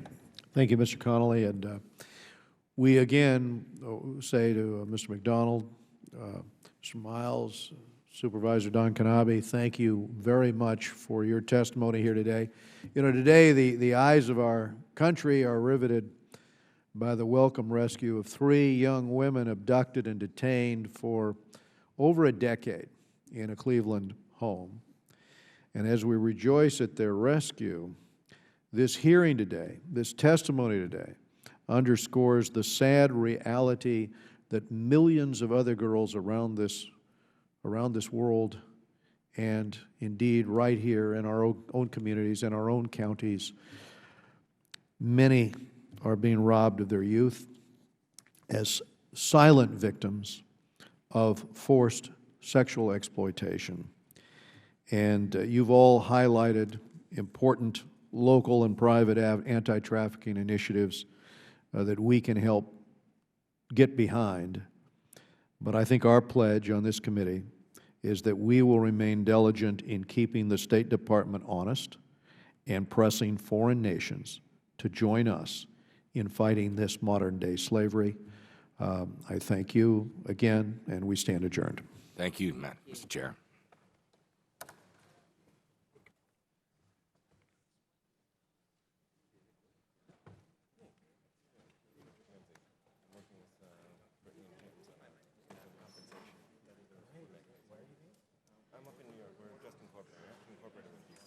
Thank you, Mr. Connolly. And we again say to Mr. McDonald, Mr. Miles, Supervisor Don Knabe, thank you very much for your testimony here today. You know, today the eyes of our country are riveted by the welcome rescue of 3 young women abducted and detained for over a decade in a Cleveland home. And as we rejoice at their rescue, this hearing today, this testimony today, underscores the sad reality that millions of other girls around this world, and indeed right here in our own communities, in our own counties, many are being robbed of their youth as silent victims of forced sexual exploitation. And you've all highlighted important local and private anti-trafficking initiatives that we can help get behind. But I think our pledge on this committee is that we will remain diligent in keeping the State Department honest and pressing foreign nations to join us in fighting this modern-day slavery. I thank you again, and we stand adjourned. Thank you, Mr. Chair. I'm up in New York. We're just incorporated with you.